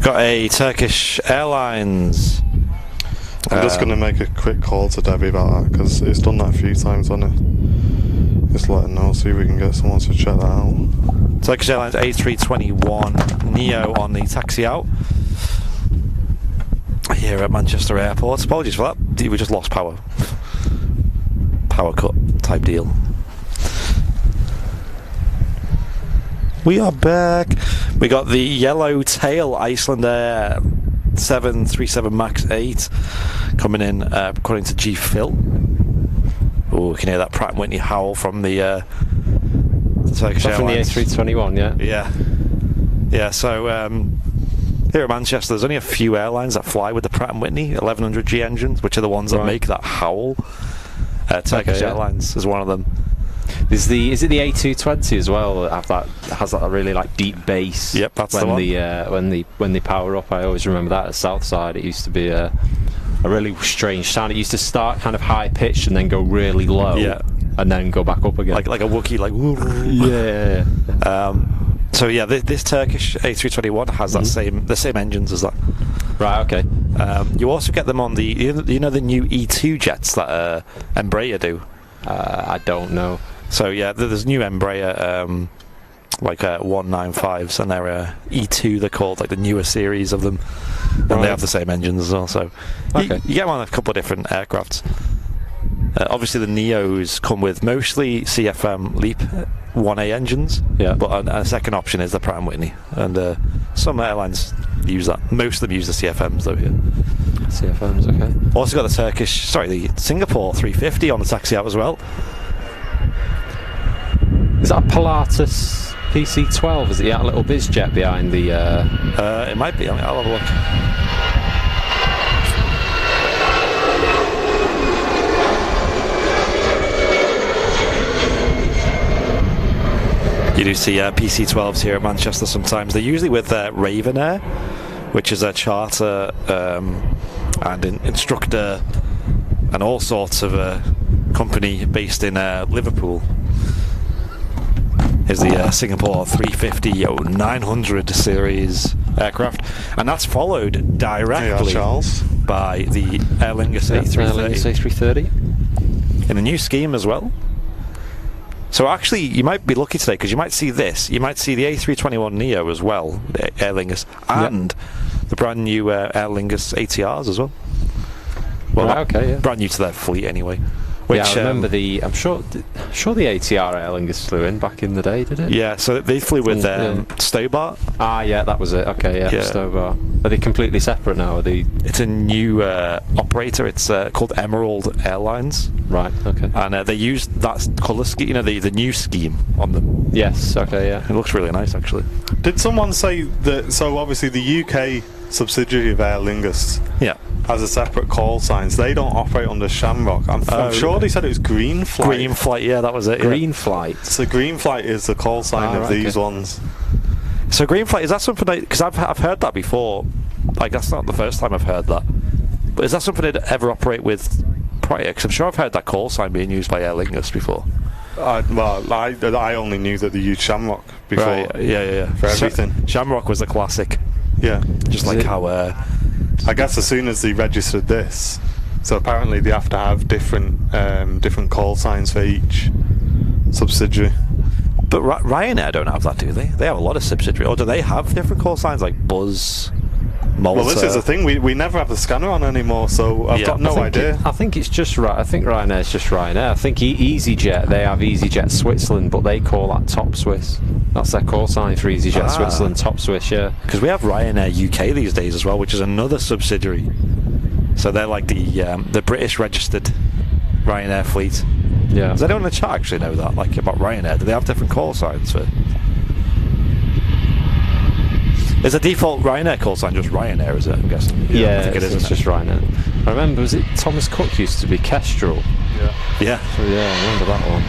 Got a Turkish Airlines. I'm just going to make a quick call to Debbie about that, because it's done that a few times on it. Just let her know, see if we can get someone to check that out. Turkish Airlines A321 Neo on the taxi out here at Manchester Airport. Apologies for that. We just lost power. Power cut type deal. We are back. We got the yellow-tail Iceland Air 737 MAX 8 coming in, according to G. Phil. Oh, we can hear that Pratt & Whitney howl from the Turkish Airlines. From the A321, yeah. Yeah. Yeah, so here at Manchester, there's only a few airlines that fly with the Pratt & Whitney 1100G engines, which are the ones that make that howl. Turkish Airlines is one of them. Is it the A220 as well that has that really like deep bass? Yep, that's when the one. When they power up. I always remember that at Southside. It used to be a really strange sound. It used to start kind of high pitched and then go really low, and then go back up again, like a Wookiee, like yeah. So yeah, this Turkish A321 has that the same engines as that. Right. Okay. You also get them on the the new E2 jets that Embraer do. I don't know. So yeah, there's new Embraer like 195s, and they're E2. They're called, like the newer series of them, and they have the same engines as well. So you get them on a couple of different aircrafts. Obviously, the Neos come with mostly CFM LEAP 1A engines, but a second option is the Pratt & Whitney, and some airlines use that. Most of them use the CFMs though here. CFMs, okay. Also got the Singapore 350 on the taxi out as well. Is that a Pilatus PC-12? Is it that little biz jet behind the... It might be. I'll have a look. You do see PC-12s here at Manchester sometimes. They're usually with Ryanair, which is a charter and instructor and all sorts of company based in Liverpool. Is the Singapore 350-900 series aircraft, and that's followed directly by the Aer Lingus A330 in a new scheme as well. So actually, you might be lucky today, because you might see this. You might see the A321 Neo as well, the Aer Lingus, and the brand new Aer Lingus ATRs as well. Well, brand new to their fleet anyway. Which, I remember I'm sure the ATR Aer Lingus flew in back in the day, did it? Yeah, so they flew with Stobart. Ah, yeah, that was it. Okay, yeah. Stobart. Are they completely separate now? Are they? It's a new operator. It's called Emerald Airlines. Right. Okay. And they used that colour scheme, the new scheme on them. Yes. Okay. Yeah. It looks really nice, actually. Did someone say that? So obviously the UK subsidiary of Aer Lingus has a separate call sign. So they don't operate under Shamrock. I'm sure they said it was Green Flight. Green Flight, yeah, that was it. Green Flight. So Green Flight is the call sign of these ones. So Green Flight, is that something? Because I've heard that before. Like, that's not the first time I've heard that. But is that something they'd ever operate with prior? Because I'm sure I've heard that call sign being used by Aer Lingus before. Well, I only knew that they used Shamrock before. Right, yeah. For everything. Shamrock was the classic. Yeah. Just like how... I guess as soon as they registered this, so apparently they have to have different call signs for each subsidiary. But Ryanair don't have that, do they? They have a lot of subsidiaries. Or do they have different call signs like Buzz, Malta? Well, this is the thing. We never have the scanner on anymore, so I've got no idea. I think it's just right. I think Ryanair's just Ryanair. I think EasyJet, they have EasyJet Switzerland, but they call that Top Swiss. That's their call sign for EasyJet Switzerland, Top Swiss, yeah. Because we have Ryanair UK these days as well, which is another subsidiary. So they're like the British registered Ryanair fleet. Yeah. Does anyone in the chat actually know that, like about Ryanair? Do they have different call signs for? Is the default Ryanair call sign just Ryanair? Is it? I'm guessing. Yeah, I think it's just Ryanair. I remember, was it Thomas Cook used to be Kestrel? Yeah. So yeah, I remember that one.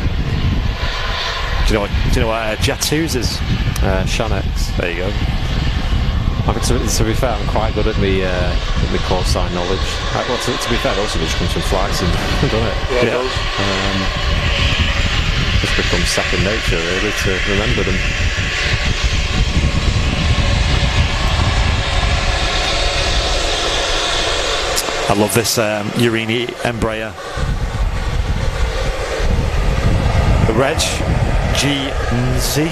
Do you know what Jet2's is? Shanex. There you go. To be fair, I'm quite good at the call sign knowledge. Well, to be fair, also just comes from flights, and doesn't it? Yeah. Just becomes second nature, really, to remember them. I love this Urini Embraer. The Reg GNC.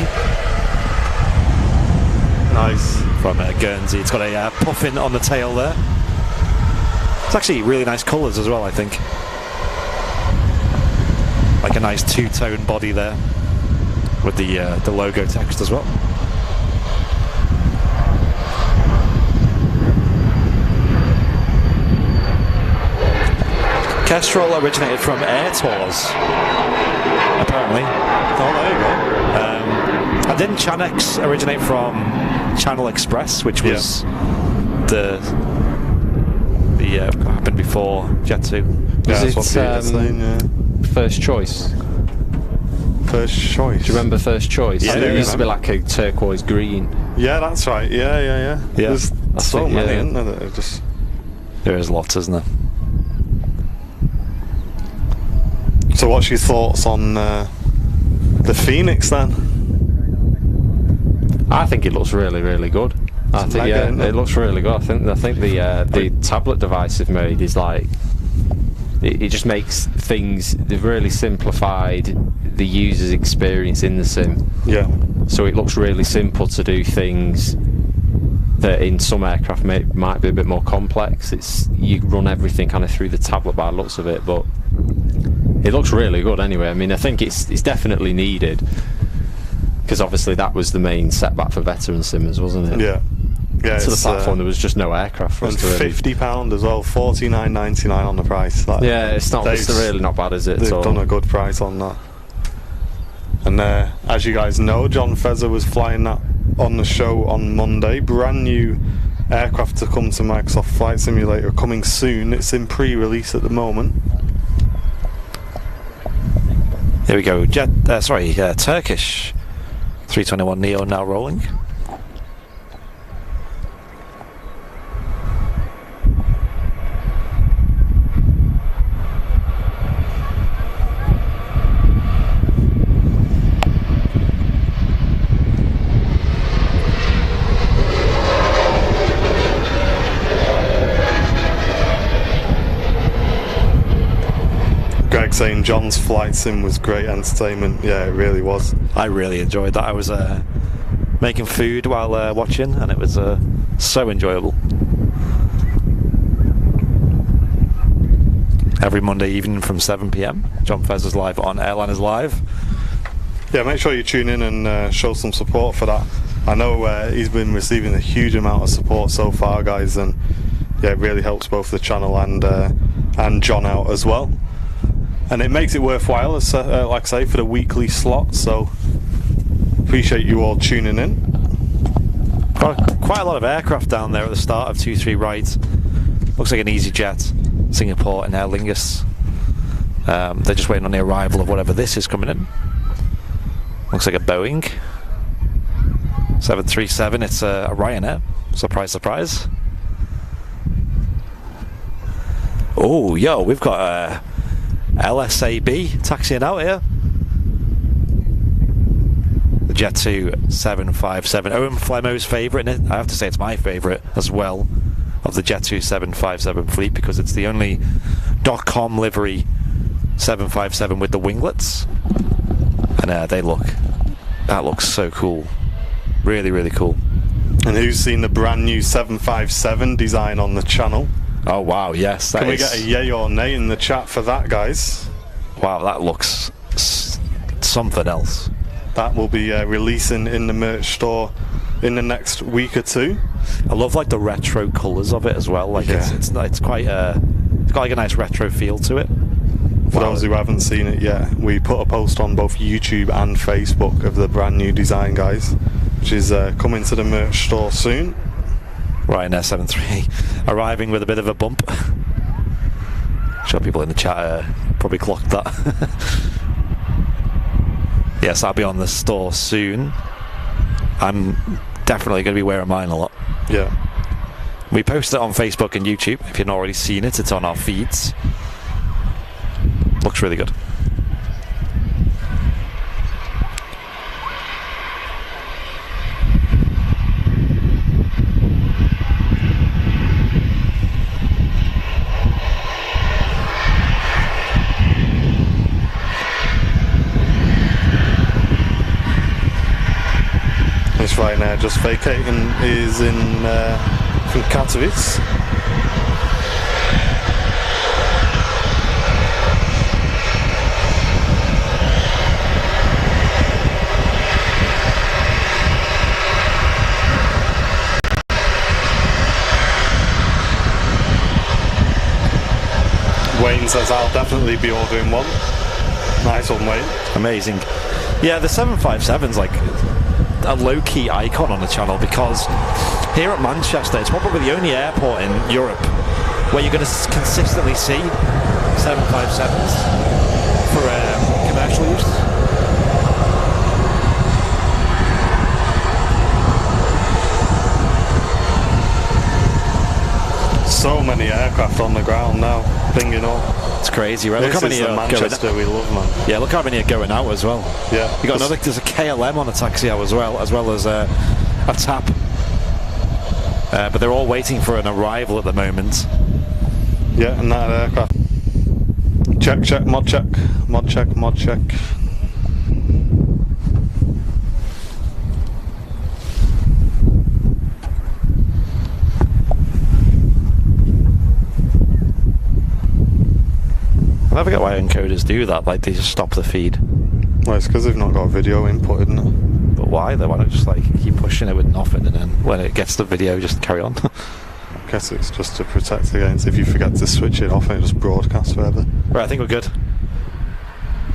Nice. From Guernsey. It's got a puffin on the tail there. It's actually really nice colours as well, I think. Like a nice two-tone body there with the logo text as well. Kestrel originated from Air Tours, apparently. Oh, there you go. And didn't Chanex originate from Channel Express, which was the what happened before Jet2? Yeah, Is that's what Peter's saying, yeah. First Choice? First Choice. Do you remember First Choice? Yeah, It used to be like a turquoise green. Yeah, that's right. Yeah. There's so many, isn't there? That are just... There is lots, isn't there? So what's your thoughts on the Phoenix then? I think it looks really, really good. I think mega, isn't it? it looks really good. I think the tablet device they've made is like it just makes things. They've really simplified the user's experience in the sim. Yeah. So it looks really simple to do things that in some aircraft might be a bit more complex. You run everything kind of through the tablet by the looks of it, but it looks really good anyway. I mean, I think it's definitely needed, because obviously that was the main setback for veteran simmers, wasn't it? Yeah. Yeah. To the platform, there was just no aircraft for us and to really... £50 as well, $49.99 on the price. Yeah, it's really not bad, is it? They've done a good price on that. And as you guys know, John Fezzer was flying that on the show on Monday. Brand new aircraft to come to Microsoft Flight Simulator, coming soon. It's in pre-release at the moment. Here we go. Turkish 321 Neo now rolling. Greg saying John's flight sim was great entertainment. Yeah, it really was. I really enjoyed that. I was making food while watching, and it was so enjoyable. Every Monday evening from 7 PM, John Fezzer's live on Airliners Live. Yeah, make sure you tune in and show some support for that. I know he's been receiving a huge amount of support so far, guys, and yeah, it really helps both the channel and John out as well. And it makes it worthwhile, as like I say, for the weekly slot. So appreciate you all tuning in. Quite a lot of aircraft down there at the start of 2-3 right. Looks like an EasyJet, Singapore and Aer Lingus. They're just waiting on the arrival of whatever this is coming in. Looks like a Boeing 737. It's a Ryanair. Surprise, surprise. Oh, yo, we've got a LSAB taxiing out here. The Jet2 757. Owen Flemo's favourite, and I have to say it's my favourite as well, of the Jet2 757 fleet, because it's the only .com livery 757 with the winglets, and that looks so cool. Really, really cool. And who's seen the brand new 757 design on the channel? Oh wow, yes. Can we get a yay or nay in the chat for that, guys? Wow, that looks something else. That will be releasing in the merch store in the next week or two. I love like the retro colours of it as well. Like it's quite it's got like a nice retro feel to it. For those who haven't seen it yet, we put a post on both YouTube and Facebook of the brand new design, guys, which is coming to the merch store soon. Ryanair 73 arriving with a bit of a bump. I'm sure people in the chat probably clocked that. Yes, I'll be on the store soon. I'm definitely going to be wearing mine a lot. Yeah. We post it on Facebook and YouTube. If you've not already seen it, it's on our feeds. Looks really good. Ryanair just vacating is in from Katowice. Wayne says I'll definitely be ordering one. Nice one, Wayne. Amazing. Yeah, the 757's like a low-key icon on the channel, because here at Manchester, it's probably the only airport in Europe where you're going to consistently see 757s for commercial use. So many aircraft on the ground now, pinging up. It's crazy, right? This look how is many the Manchester we love, man. Yeah, look how many are going out as well. Yeah. You got another. There's a KLM on a taxi out as well as a TAP. But they're all waiting for an arrival at the moment. Yeah, and that aircraft. Check, mod check, mod check, mod check. I never get why encoders do that, like they just stop the feed. Well, it's because they've not got video input, isn't it? But why? They want to just like keep pushing it with nothing, and then when it gets the video, just carry on. I guess it's just to protect against if you forget to switch it off and it just broadcasts forever. Right, I think we're good.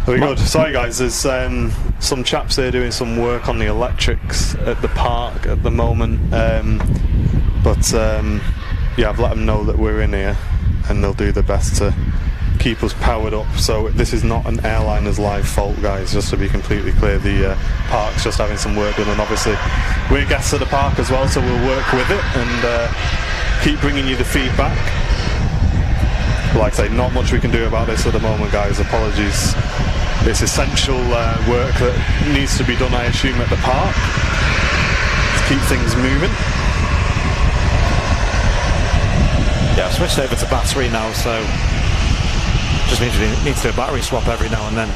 Are we good? Sorry guys, there's some chaps here doing some work on the electrics at the park at the moment. Yeah, I've let them know that we're in here and they'll do their best to keep us powered up. So this is not an Airliners Live fault, guys, just to be completely clear. The park's just having some work done, and obviously we're guests at the park as well, so we'll work with it and keep bringing you the feedback. Like I say, not much we can do about this at the moment, guys. Apologies. It's essential work that needs to be done, I assume, at the park to keep things moving. Yeah, I've switched over to battery now, so just need to do a battery swap every now and then.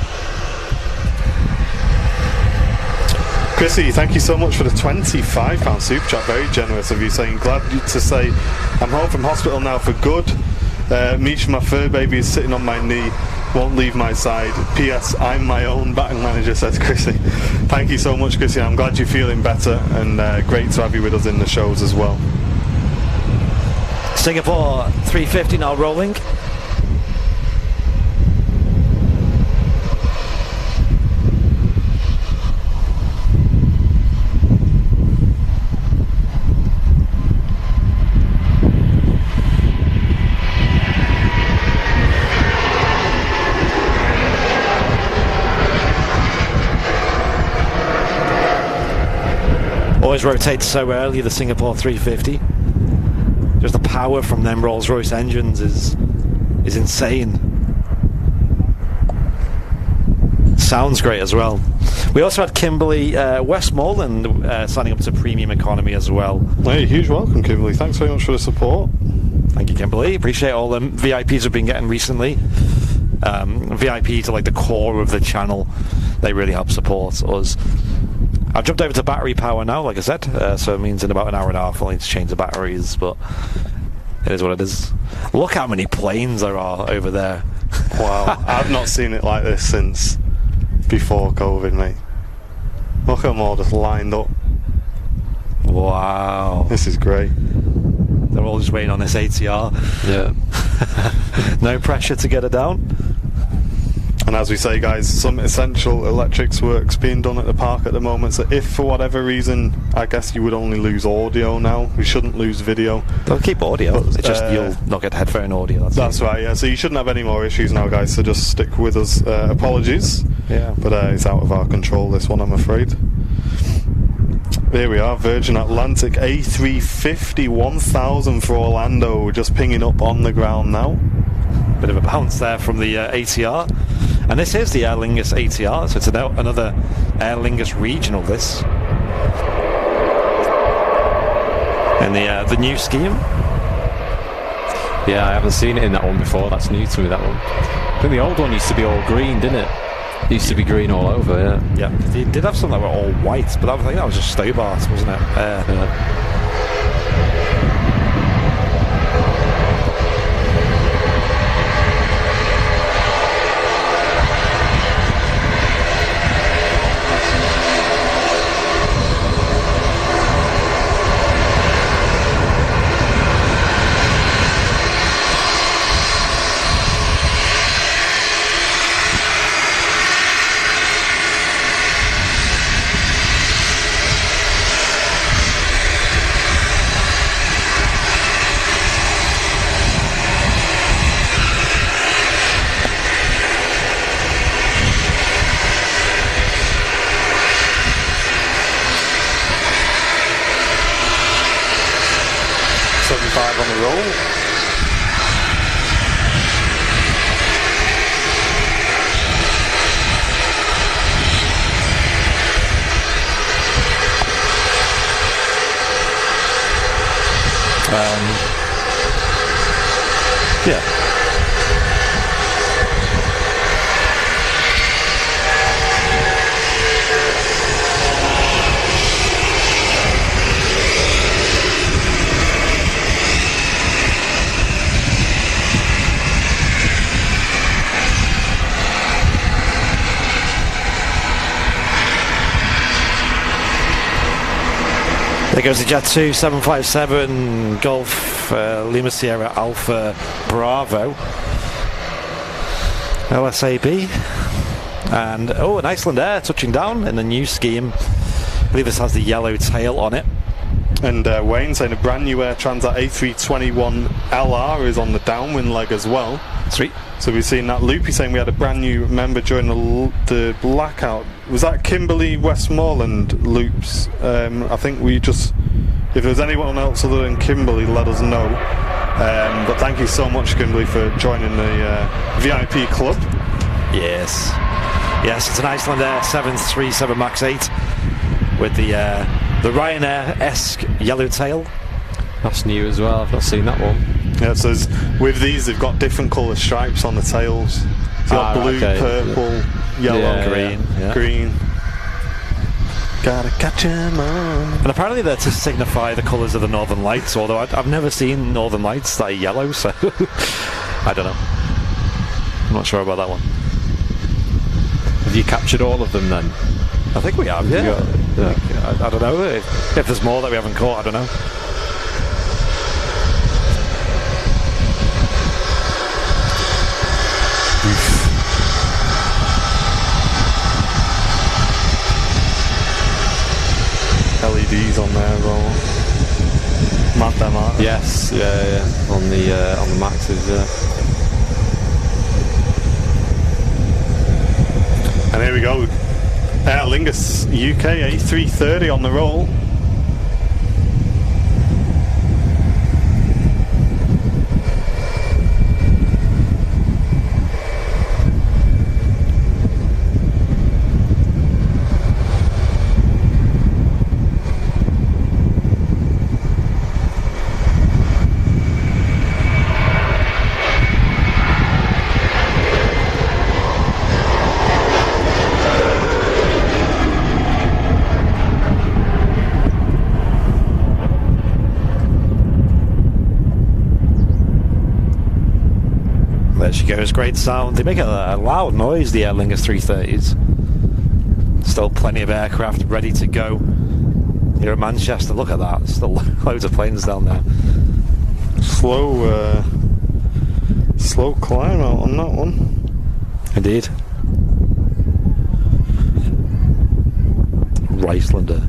Chrissy, thank you so much for the £25 super chat. Very generous of you, saying glad to say I'm home from hospital now for good. Misha, my fur baby, is sitting on my knee, won't leave my side. P.S. I'm my own batting manager, says Chrissy. Thank you so much, Chrissy. I'm glad you're feeling better, and great to have you with us in the shows as well. Singapore 350 now rolling. Always rotates so early, the Singapore 350. Just the power from them Rolls-Royce engines is insane. Sounds great as well. We also had Kimberly Westmoreland signing up to premium economy as well. Hey, huge welcome, Kimberly. Thanks very much for the support. Thank you, Kimberly. Appreciate all the VIPs we've been getting recently. VIPs are like the core of the channel. They really help support us. I've jumped over to battery power now, like I said, so it means in about an hour and a half I'll need to change the batteries, but it is what it is. Look how many planes there are over there. Wow, I've not seen it like this since before COVID, mate. Look at them all just lined up. Wow. This is great. They're all just waiting on this ATR. Yeah. No pressure to get it down. And as we say, guys, some essential electrics work's being done at the park at the moment, so if for whatever reason, I guess you would only lose audio now, we shouldn't lose video. They'll keep audio, but it's just you'll not get headphone audio. That's right, yeah, so you shouldn't have any more issues now, guys, so just stick with us. Apologies, yeah, but it's out of our control, this one, I'm afraid. Here we are, Virgin Atlantic A350 1000 for Orlando, just pinging up on the ground now. Bit of a bounce there from the ATR. And this is the Aer Lingus ATR, so it's another Aer Lingus regional, this. And the new scheme. Yeah, I haven't seen it in that one before. That's new to me, that one. I think the old one used to be all green, didn't it? Used to be green all over, yeah. Yeah, they did have some that were all white, but I think that was just Stobart, wasn't it? Yeah. On the roll. Yeah. There goes the Jet2 757 Golf Lima Sierra Alpha Bravo LSAB, and an Iceland Air touching down in the new scheme. I believe this has the yellow tail on it. And Wayne saying a brand new Air Transat A321 LR is on the downwind leg as well. Sweet. So we've seen that. Loopy saying we had a brand new member during the blackout. Was that Kimberley Westmoreland loops? I think we just, if there was anyone else other than Kimberley, let us know. But thank you so much, Kimberley, for joining the VIP club. Yes, it's an Iceland Air 737 MAX 8 with the Ryanair-esque yellow tail. That's new as well. I've not seen that one. Yeah, so with these, they've got different colour stripes on the tails. So you've got blue, okay. purple, yellow, green. Gotta catch 'em on. And apparently they're to signify the colours of the Northern Lights, although I've never seen Northern Lights that are yellow, so I don't know. I'm not sure about that one. Have you captured all of them then? I think we have, yeah. I don't know. If there's more that we haven't caught, I don't know. LEDs on there as well. Mad them out. Yes, yeah. On the Maxes, yeah. And here we go. Aer Lingus UK A330 on the roll. There she goes, great sound. They make a loud noise, the Aer Lingus 330s. Still plenty of aircraft ready to go here at Manchester. Look at that, still loads of planes down there. Slow climb out on that one. Indeed. Ricelander.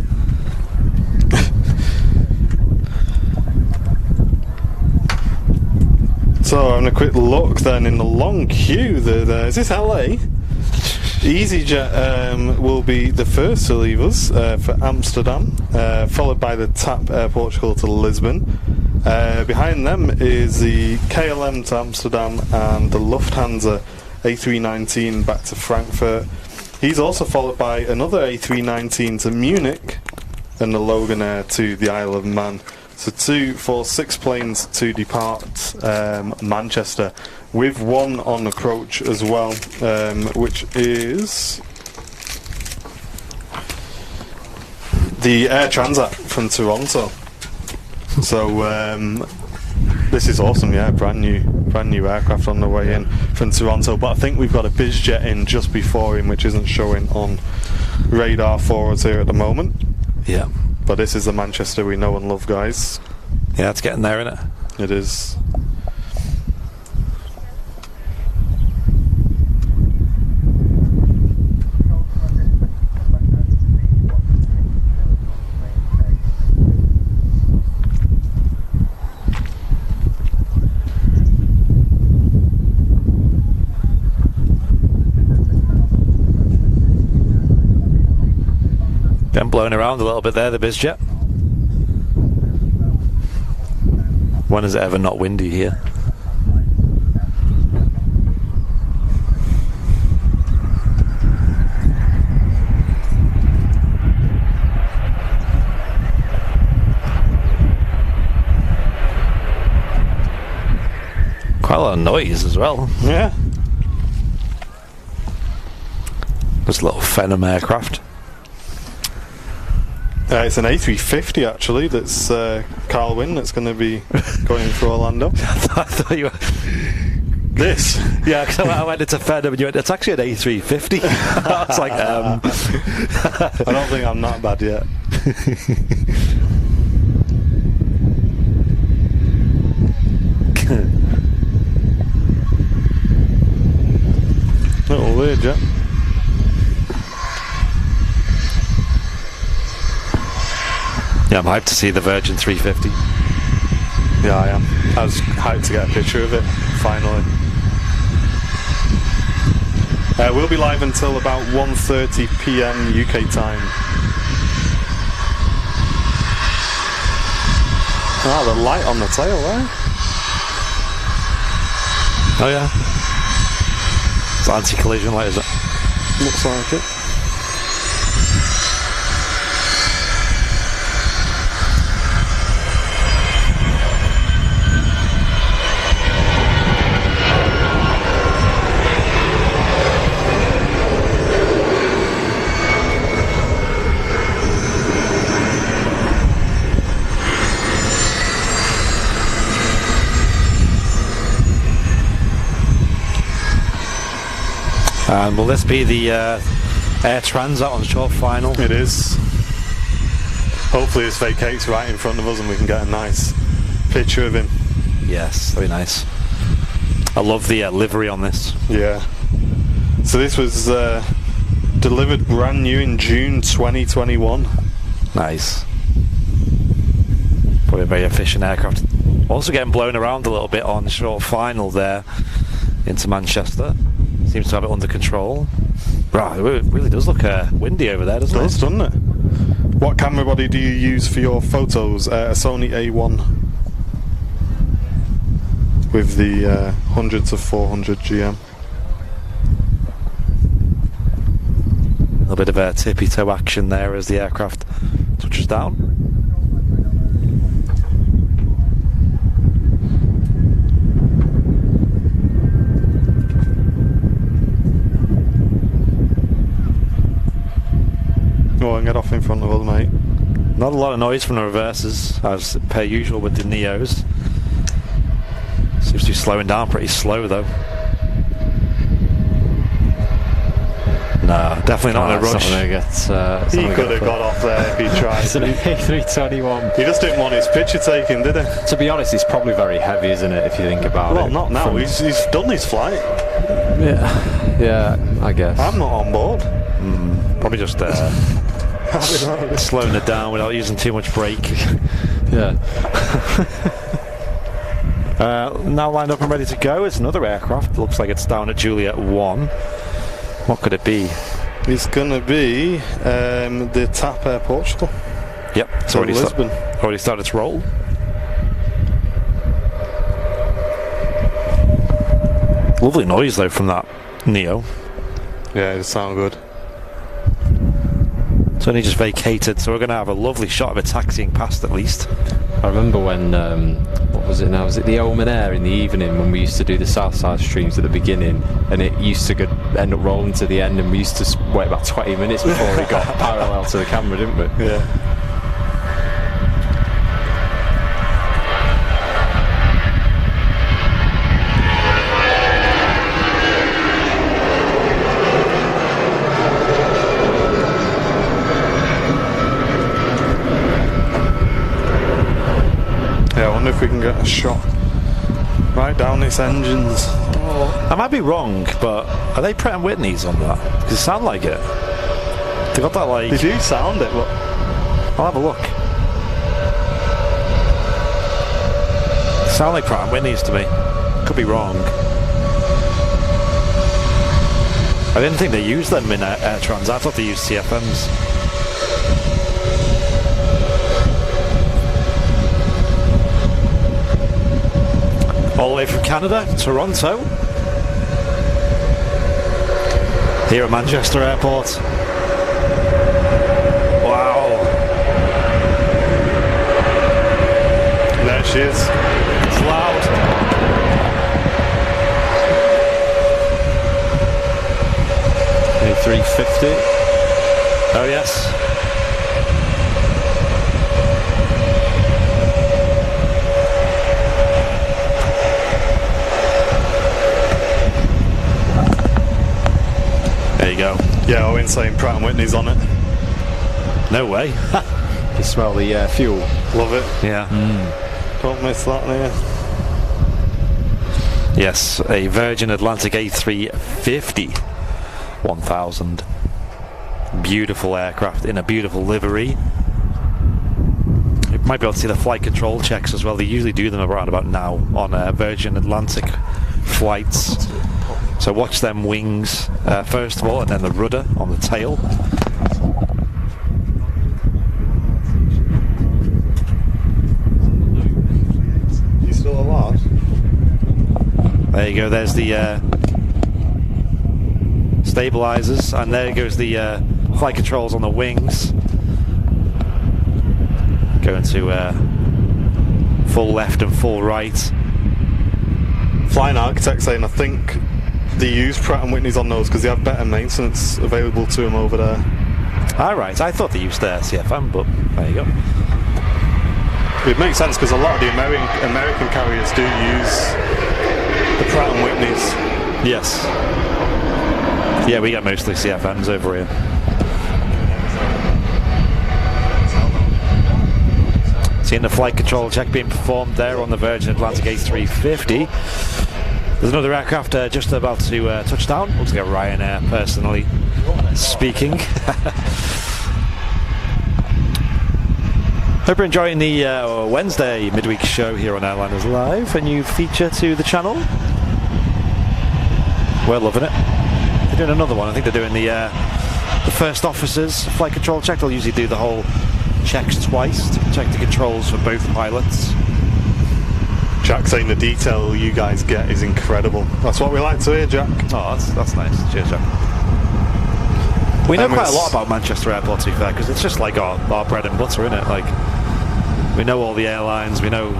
So having a quick look then in the long queue, is this LA? EasyJet will be the first to leave us for Amsterdam, followed by the TAP Air Portugal to Lisbon. Behind them is the KLM to Amsterdam and the Lufthansa A319 back to Frankfurt. He's also followed by another A319 to Munich and the Loganair to the Isle of Man. So 2 for 6 planes to depart Manchester with one on approach as well, which is the Air Transat from Toronto. So this is awesome, yeah, brand new aircraft on the way in from Toronto. But I think we've got a BizJet in just before him, which isn't showing on radar for us here at the moment. Yeah. But this is the Manchester we know and love, guys. Yeah, it's getting there, isn't it? It is. Getting blown around a little bit there, the BizJet. When is it ever not windy here? Quite a lot of noise as well. Yeah. This little Phenom aircraft. It's an A350 actually. That's Carl Wynn. That's going to be going for Orlando. I thought you were. This? Yeah, because I went into Phenom and you went, it's actually an A350. I was like, I don't think I'm that bad yet. Little weird, yeah. Yeah, I'm hyped to see the Virgin 350. Yeah, I am. I was hyped to get a picture of it, finally. We'll be live until about 1:30 PM UK time. Ah, the light on the tail there. Oh yeah. It's anti-collision light, is it? Looks like it. And will this be the Air Transat on short final? It is. Hopefully this vacates right in front of us and we can get a nice picture of him. Yes, very nice. I love the livery on this. Yeah. So this was delivered brand new in June 2021. Nice. Probably a very efficient aircraft. Also getting blown around a little bit on short final there into Manchester. Seems to have it under control. Right, it really does look windy over there, doesn't it? It does, doesn't it? What camera body do you use for your photos? A Sony A1 with the 100 to 400 GM. A little bit of a tippy toe action there as the aircraft touches down. Go and get off in front of us, mate. Not a lot of noise from the reverses, as per usual with the Neos. Seems to be slowing down pretty slow though. No, definitely not in a rush. He could have got off there if he tried. It's an A321. He just didn't want his picture taken, did he? To be honest, it's probably very heavy, isn't it, if you think about it? Well, not now. He's done his flight. Yeah, I guess. I'm not on board. Probably just slowing it down without using too much brake. Yeah. Now lined up and ready to go. It's another aircraft. Looks like it's down at Juliet 1. What could it be? It's going to be the TAP Air Portugal. Yep, it's already Lisbon. Already started its roll. Lovely noise though from that Neo. Yeah, it sounds good. It's only just vacated, so we're going to have a lovely shot of it taxiing past at least. I remember when, what was it now? Was it the Omen Air in the evening when we used to do the Southside streams at the beginning, and it used to end up rolling to the end, and we used to wait about 20 minutes before it got parallel to the camera, didn't we? Yeah. Yeah, I wonder if we can get a shot right down its engines. I might be wrong, but are they Pratt & Whitneys on that? Because it sound like it. They got that like... They do sound it, but... I'll have a look. Sound like Pratt & Whitneys to me. Could be wrong. I didn't think they used them in Air Trans. I thought they used CFMs. All the way from Canada, Toronto. Here at Manchester Airport. Wow. There she is. It's loud. A350. Oh yes. There you go. Yeah, Owen's saying Pratt & Whitney's on it. No way. You smell the fuel. Love it. Yeah. Don't miss that there. Yes, a Virgin Atlantic A350 1000. Beautiful aircraft in a beautiful livery. You might be able to see the flight control checks as well. They usually do them around about now on Virgin Atlantic flights. So watch them wings first of all, and then the rudder on the tail. You still alive? There you go, there's the stabilizers, and there goes the flight controls on the wings. Going to full left and full right. Flying Architect saying I think they use Pratt & Whitney's on those because they have better maintenance available to them over there. Alright, I thought they used their CFM, but there you go. It makes sense because a lot of the American carriers do use the Pratt & Whitney's. Yes. Yeah, we get mostly CFMs over here. Seeing the flight control check being performed there on the Virgin Atlantic A350. There's another aircraft just about to touch down. Looks like a Ryanair, personally speaking. Hope you're enjoying the Wednesday midweek show here on Airliners Live, a new feature to the channel. We're loving it. They're doing another one. I think they're doing the first officers flight control check. They'll usually do the whole checks twice to check the controls for both pilots. Jack saying the detail you guys get is incredible. That's what we like to hear, Jack. Oh, that's nice. Cheers, Jack. We know quite a lot about Manchester Airport, to be fair, because it's just like our bread and butter, isn't it? Like, we know all the airlines. We know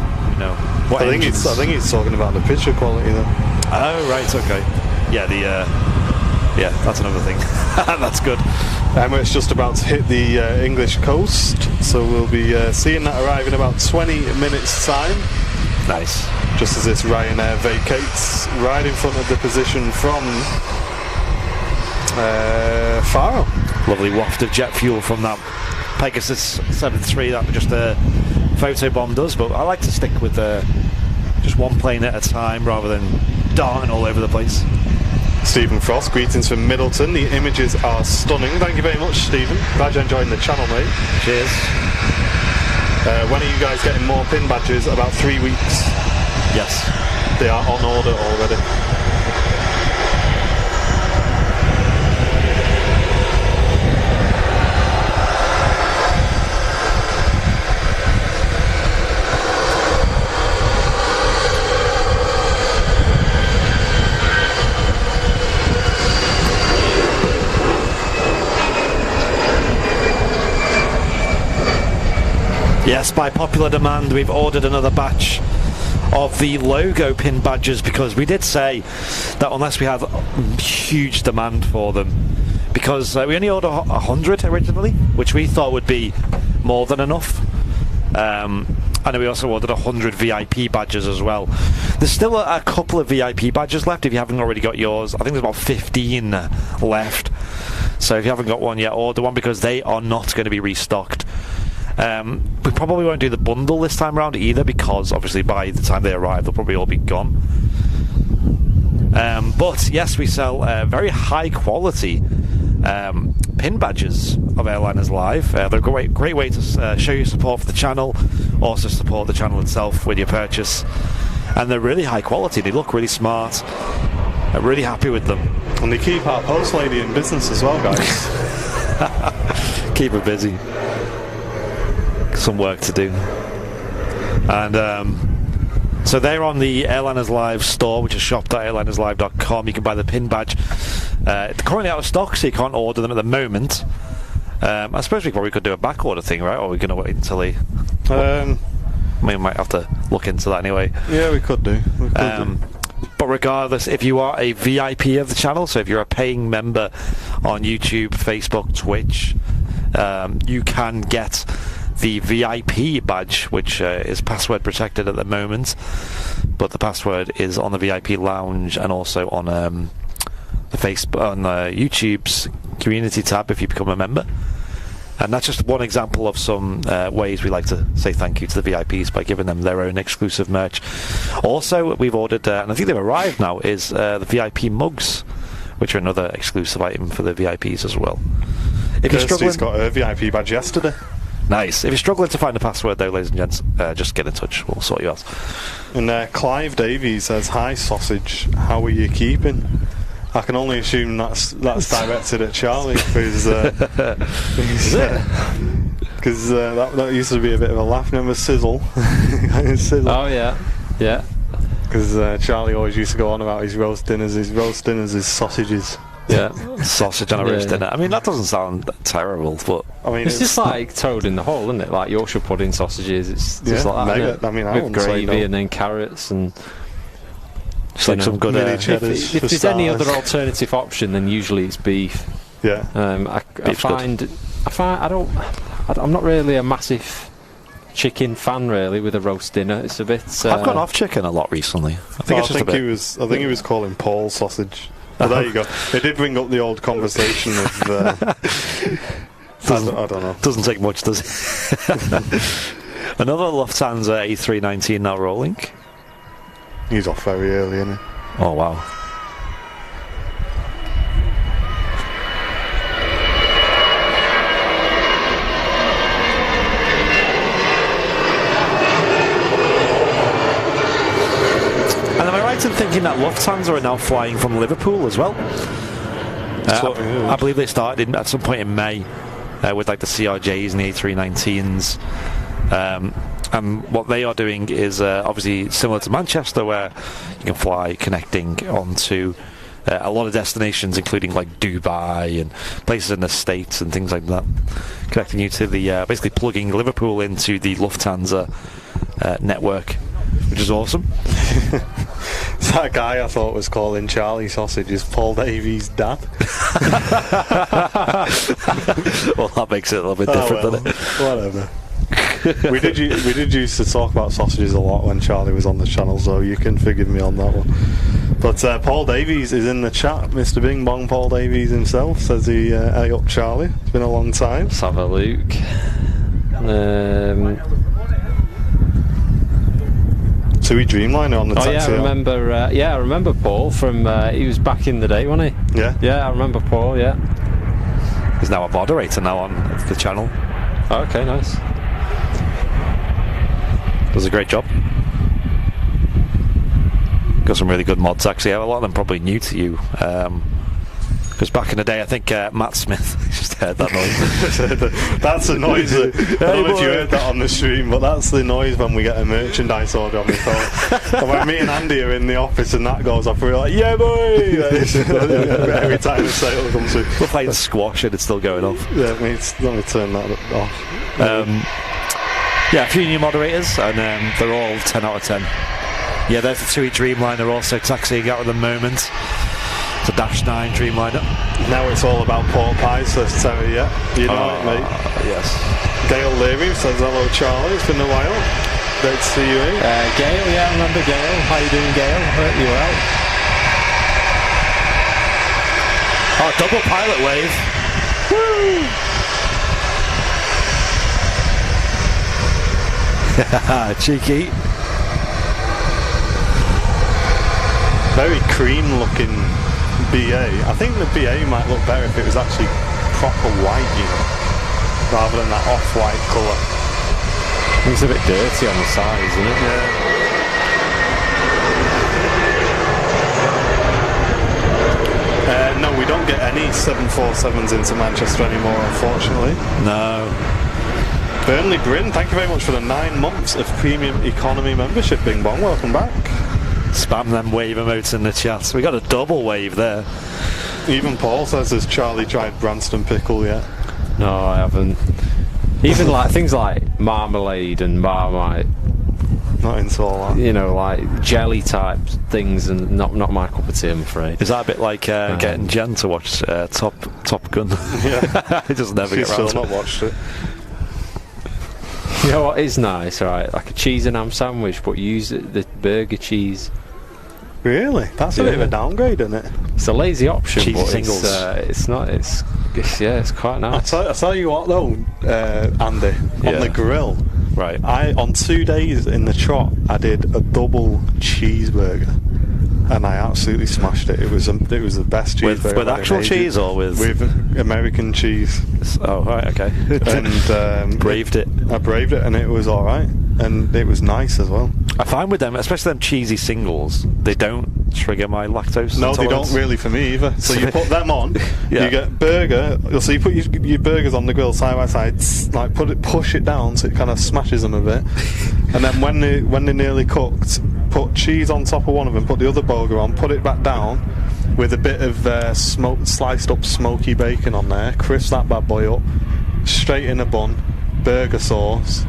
what. I think he's talking about the picture quality though. Oh right, okay. Yeah, yeah, that's another thing. That's good. Emirates just about to hit the English coast, so we'll be seeing that arrive in about 20 minutes' time. Nice. Just as this Ryanair vacates right in front of the position from Faro. Lovely waft of jet fuel from that Pegasus 73 that just photobombed us, but I like to stick with just one plane at a time rather than darting all over the place. Stephen Frost, greetings from Middleton. The images are stunning. Thank you very much, Stephen. Glad you're enjoying the channel, mate. Cheers. When are you guys getting more pin badges? About 3 weeks. Yes. They are on order already. Yes, by popular demand, we've ordered another batch of the logo pin badges, because we did say that unless we have huge demand for them, because we only ordered 100 originally, which we thought would be more than enough. And then we also ordered 100 VIP badges as well. There's still a couple of VIP badges left if you haven't already got yours. I think there's about 15 left. So if you haven't got one yet, order one, because they are not going to be restocked. We probably won't do the bundle this time around either, because obviously by the time they arrive they'll probably all be gone. But yes, we sell very high quality pin badges of Airliners Live. They're a great way to show your support for the channel, also support the channel itself with your purchase, and they're really high quality. They look really smart. I'm really happy with them, and they keep our post lady in business as well, guys. Keep her busy. Some work to do. And so they're on the Airliners Live store, which is shop.airlinerslive.com. You can buy the pin badge. It's currently out of stock, so you can't order them at the moment. I suppose we probably could do a back order thing, right? Or we're going to wait until they... we might have to look into that anyway. Yeah, we could do. But regardless, if you are a VIP of the channel, so if you're a paying member on YouTube, Facebook, Twitch, you can get the VIP badge, which is password protected at the moment, but the password is on the VIP lounge and also on the Facebook, on YouTube's community tab if you become a member. And that's just one example of some ways we like to say thank you to the VIPs by giving them their own exclusive merch. Also, we've ordered, and I think they've arrived now, is the VIP mugs, which are another exclusive item for the VIPs as well. If you're struggling, Kirsty's got her VIP badge yesterday. Nice. If you're struggling to find a password though, ladies and gents, just get in touch. We'll sort you out. And Clive Davies says, "Hi sausage, how are you keeping?" I can only assume that's directed at Charlie, because that used to be a bit of a laugh. Remember Sizzle? Sizzle. Oh yeah, yeah. Because Charlie always used to go on about his roast dinners, his sausages. Yeah, sausage on a roast dinner. I mean, that doesn't sound terrible, but I mean, it's just like Toad in the Hole, isn't it? Like Yorkshire pudding sausages. It's just like that. Isn't it? I mean, with gravy and then carrots and. It's like some good mini cheddars. If there's any other alternative option, then usually it's beef. Yeah. I'm not really a massive chicken fan really with a roast dinner. It's a bit. I've gone off chicken a lot recently. I think he was calling Paul sausage. But there you go. It did bring up the old conversation of. I don't know. Doesn't take much, does it? Another Lufthansa A380 now rolling. He's off very early, isn't he? Oh wow. And am I right in thinking that Lufthansa are now flying from Liverpool as well? I believe they started at some point in May with like the CRJs and the A319s. And what they are doing is obviously similar to Manchester, where you can fly connecting onto a lot of destinations, including like Dubai and places in the States and things like that, connecting you to the basically plugging Liverpool into the Lufthansa network, which is awesome. That guy I thought was calling Charlie sausage is Paul Davies' dad. Well, that makes it a little bit different, doesn't it? Whatever. we did used to talk about sausages a lot when Charlie was on the channel, so you can forgive me on that one. But Paul Davies is in the chat. Mr. Bing Bong Paul Davies himself says he hey up Charlie. It's been a long time. Let's have a look. So we Dreamliner on the taxi. I remember Paul from. He was back in the day, wasn't he? Yeah. Yeah, I remember Paul. Yeah. He's now a moderator now on the channel. Oh, okay, nice. Does a great job. Got some really good mods actually. A lot of them probably new to you. Because back in the day, I think Matt Smith just heard that noise. That's the noise. I don't know if you heard that on the stream, but that's the noise when we get a merchandise order on the phone. And when me and Andy are in the office and that goes off, we're like, yeah, boy! Every time the sale comes through. We're playing squash and it's still going off. Yeah, let me turn that off. Yeah, a few new moderators, and they're all 10 out of 10. Yeah, there's the TUI Dreamliner also taxiing out at the moment. It's a -9 Dreamliner. Now it's all about pork pies, so Terry, yeah? You know it, mate. Yes. Gail Leary says hello, Charlie. It's been a while. Great to see you, eh? Gail, yeah, I remember Gail. How you doing, Gail? Hope you well. Oh, double pilot wave. Woo! Cheeky. Very cream looking BA. I think the BA might look better if it was actually proper white, you know, rather than that off-white colour. It's a bit dirty on the side, isn't it? Yeah. No, we don't get any 747s into Manchester anymore, unfortunately. No. Burnley Bryn, thank you very much for the 9 months of premium economy membership. Bing Bong, welcome back. Spam them wave emotes in the chat. We got a double wave there. Even Paul says, has Charlie tried Branston pickle yet? No, I haven't. Even like things like marmalade and Marmite. Not into all that. You know, like jelly type things, and not my cup of tea, I'm afraid. Is that a bit like getting Jen to watch Top Gun? Yeah. I just never get around to it. She's still not watched it. You know what is nice, right? Like a cheese and ham sandwich, but use the burger cheese. Really? That's a bit of a downgrade, isn't it? It's a lazy option, Cheesy but singles. it's not. It's quite nice. I tell you what though, Andy, on the grill, Right. on 2 days in the trot, I did a double cheeseburger, and I absolutely smashed it. It was the best cheeseburger. With actual cheese or with American cheese? Oh, right, okay. And braved it. I braved it, and it was all right, and it was nice as well. I find with them, especially them cheesy singles, they don't trigger my lactose No, intolerance. they don't really for me either. So you put them on, Yeah. you get burger. So you put your burgers on the grill side by side, like push it down so it kind of smashes them a bit, and then when they're nearly cooked, put cheese on top of one of them, put the other burger on, put it back down with a bit of sliced up smoky bacon on there, crisp that bad boy up, straight in a bun, burger sauce,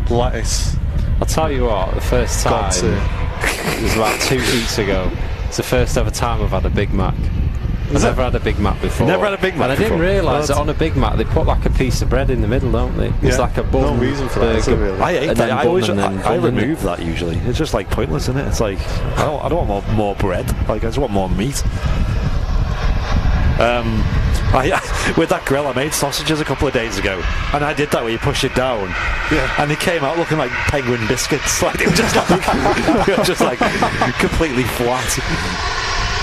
lettuce. I'll tell you what, the first time, it was about 2 weeks ago, it's the first ever time I've had a Big Mac. I've never had a Big Mac before. Never had a Big Mac And I didn't before? realise that on a Big Mac they put like a piece of bread in the middle, don't they? It's Yeah. like a bun. No reason for that, is burger, there really? I hate and that. then I bun always and then I bun, isn't remove that usually. It's just like pointless, isn't it? It's like I don't want more bread. Like I just want more meat. With that grill, I made sausages a couple of days ago, and I did that where you push it down, and they came out looking like penguin biscuits. Like they were just like, they were just like completely flat,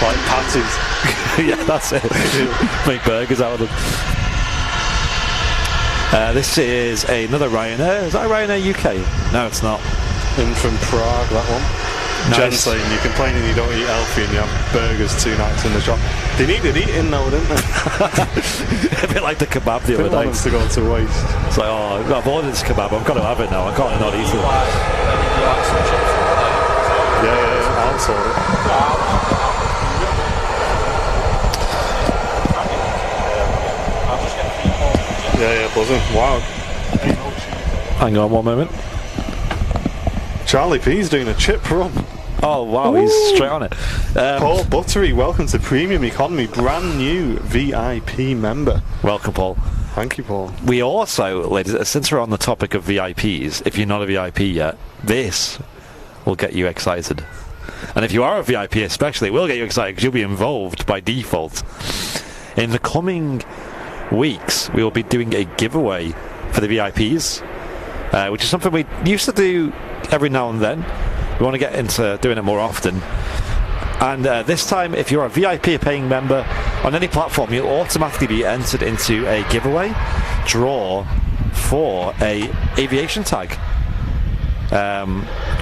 Like patties. yeah, that's it. Make burgers out of them. This is another Ryanair. Is that a Ryanair UK? No, it's not. In from Prague, that one. Nice. Jen saying you're complaining you don't eat healthy and you have burgers 2 nights in the shop. They needed eating though, didn't they? A bit like the kebab the other Didn't want night. them to go to waste. It's like, oh, I've ordered this kebab. I've got to have it now. I can't not eat it. Yeah, I'll sort it. Yeah, buzzing. Wow. Hang on 1 moment. Charlie P's doing a chip run. Oh wow, he's straight on it. Paul Buttery, welcome to Premium Economy, brand new VIP member. Welcome, Paul. Thank you, Paul. We also, ladies, since we're on the topic of VIPs, if you're not a VIP yet, this will get you excited. And if you are a VIP especially, it will get you excited because you'll be involved by default. In the coming weeks, we will be doing a giveaway for the VIPs, which is something we used to do every now and then. We want to get into doing it more often. And this time, if you're a VIP paying member on any platform, you'll automatically be entered into a giveaway draw for a aviation tag,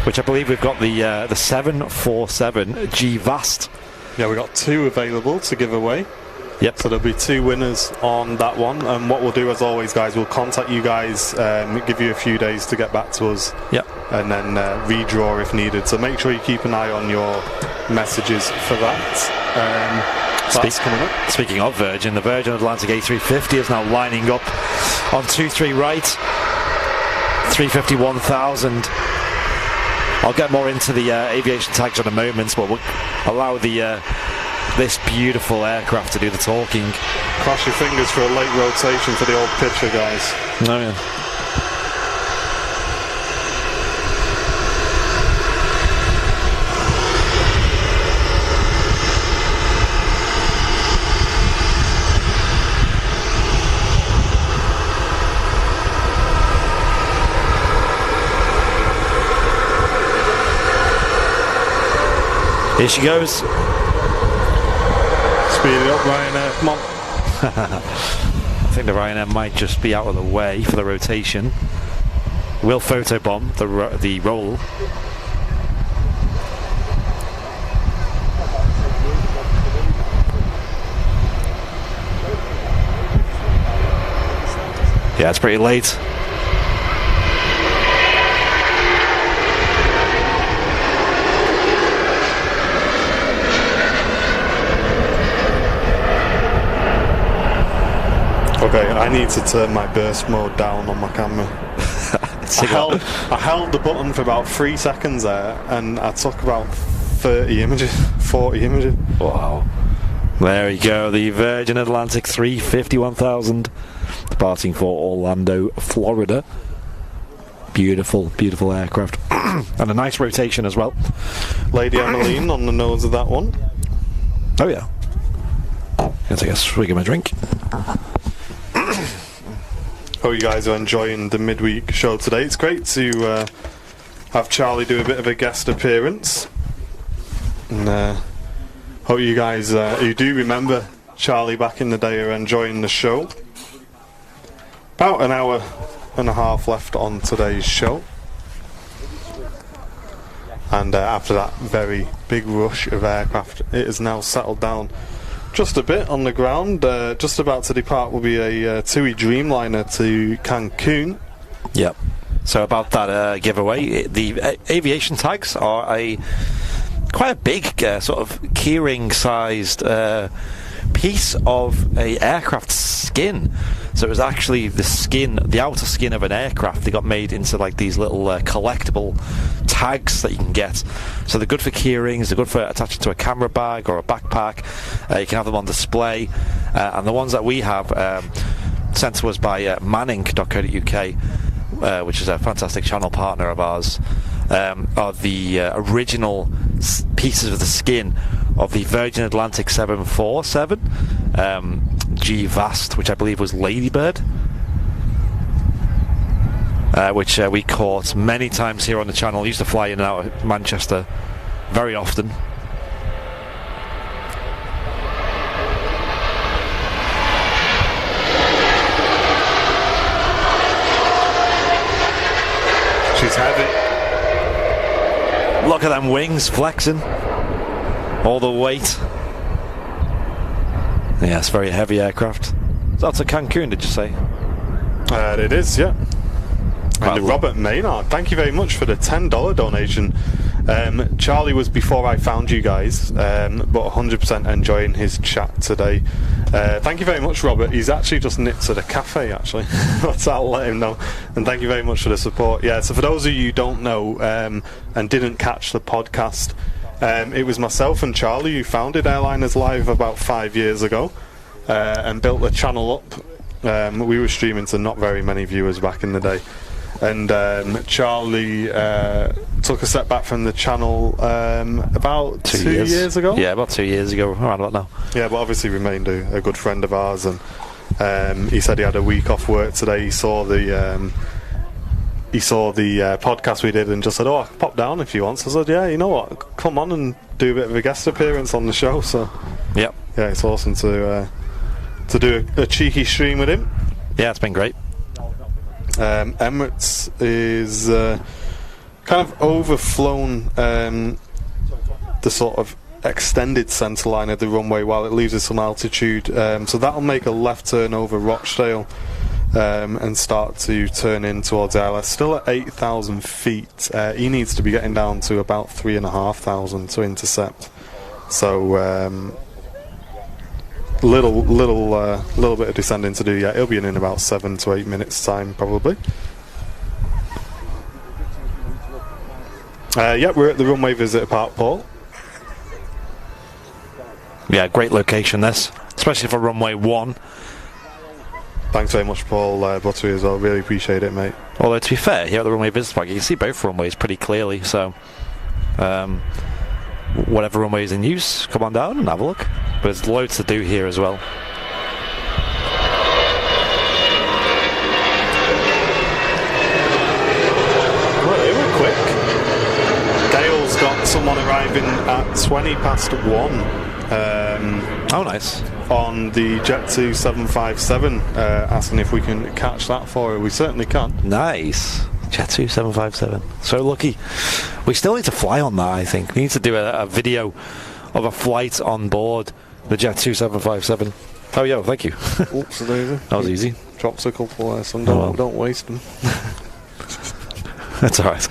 which I believe we've got the 747 G Vast. Yeah, we got 2 available to give away. Yep. So there'll be 2 winners on that one, and what we'll do as always, guys, we'll contact you guys, give you a few days to get back to us. Yep. And then redraw if needed. So make sure you keep an eye on your messages for that. That's coming up. Speaking of Virgin, the Virgin Atlantic A350 is now lining up on 23 right. 350-1000. I'll get more into the aviation tags in a moment, but we'll allow the this beautiful aircraft to do the talking. Cross your fingers for a late rotation for the old picture, guys. Oh yeah. Here she goes. Speed it up, Ryanair. Come on. I think the Ryanair might just be out of the way for the rotation. We'll photobomb the roll. Yeah, it's pretty late. Okay, I need to turn my burst mode down on my camera. I held the button for about 3 seconds there, and I took about 40 images. Wow. There we go, the Virgin Atlantic 350-1000 departing for Orlando, Florida. Beautiful, beautiful aircraft. And a nice rotation as well. Lady Emmeline on the nose of that one. Oh yeah. Gonna take a swig of my drink. Hope you guys are enjoying the midweek show today. It's great to have Charlie do a bit of a guest appearance. And hope you guys who do remember Charlie back in the day are enjoying the show. About an hour and a half left on today's show. And after that very big rush of aircraft, it has now settled down just a bit on the ground. Just about to depart will be a TUI Dreamliner to Cancun. Yep. So about that giveaway, the aviation tags are quite a big sort of keyring-sized piece of a aircraft skin. So it was actually the skin, the outer skin of an aircraft. They got made into like these little collectible tags that you can get. So they're good for key rings, they're good for attaching to a camera bag or a backpack. You can have them on display. And the ones that we have sent to us by manning.co.uk, which is a fantastic channel partner of ours, are the original pieces of the skin of the Virgin Atlantic 747 G Vast, which I believe was Ladybird, which we caught many times here on the channel. Used to fly in and out of Manchester very often. She's heavy. Look at them wings flexing. All the weight. Yeah, it's a very heavy aircraft. That's a Cancun, did you say? It is, yeah. And Robert Maynard, thank you very much for the $10 donation. Charlie was before I found you guys, but 100% enjoying his chat today. Thank you very much, Robert. He's actually just nipped to the cafe, actually. I'll let him know. And thank you very much for the support. Yeah, so for those of you who don't know and didn't catch the podcast, it was myself and Charlie who founded Airliners Live about 5 years ago and built the channel up. We were streaming to not very many viewers back in the day. And Charlie took a step back from the channel about 2 years ago. Yeah, about 2 years ago, around about now. Yeah, but obviously remained a good friend of ours. And he said he had a week off work today. He saw the podcast we did and just said, "Oh, I can pop down if you want." So I said, "Yeah, you know what? Come on and do a bit of a guest appearance on the show." So yep. Yeah, it's awesome to do a cheeky stream with him. Yeah, it's been great. Emirates is kind of overflown the sort of extended centre line of the runway while it leaves us some altitude, so that'll make a left turn over Rochdale and start to turn in towards ILS. Still at 8,000 feet. He needs to be getting down to about 3,500 to intercept. So little bit of descending to do yet. He'll be in about 7 to 8 minutes time probably. Yeah, we're at the Runway Visitor Park, Paul. Yeah, great location this, especially for runway 1. Thanks very much, Paul Buttery, as well. Really appreciate it, mate. Although, to be fair, here at the Runway Visitor Park, you can see both runways pretty clearly, so whatever runway is in use, come on down and have a look. But there's loads to do here as well. Well, they were quick. Dale's got someone arriving at 20 past 1. Oh, nice. On the Jet2 757, asking if we can catch that for her. We certainly can. Nice. Jet2 757. So lucky. We still need to fly on that, I think. We need to do a video of a flight on board the Jet2 757. Oh, yeah, thank you. Oops, that was easy. Drops a couple there, some don't waste them. That's alright.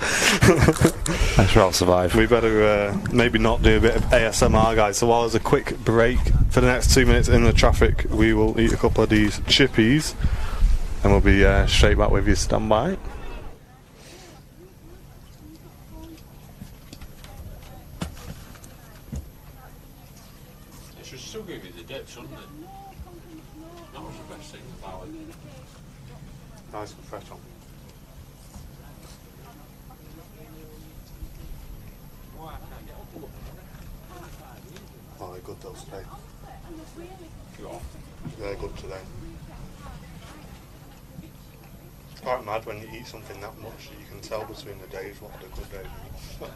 I'm sure I'll survive. We better maybe not do a bit of ASMR, guys. So while there's a quick break for the next 2 minutes in the traffic, we will eat a couple of these chippies and we'll be straight back with you. Stand by. It should still give you the dip, shouldn't it? That was the best thing about it. Nice and fresh on. Oh, they're good those today. They're good today. It's quite mad when you eat something that much that you can tell between the days what the good days are.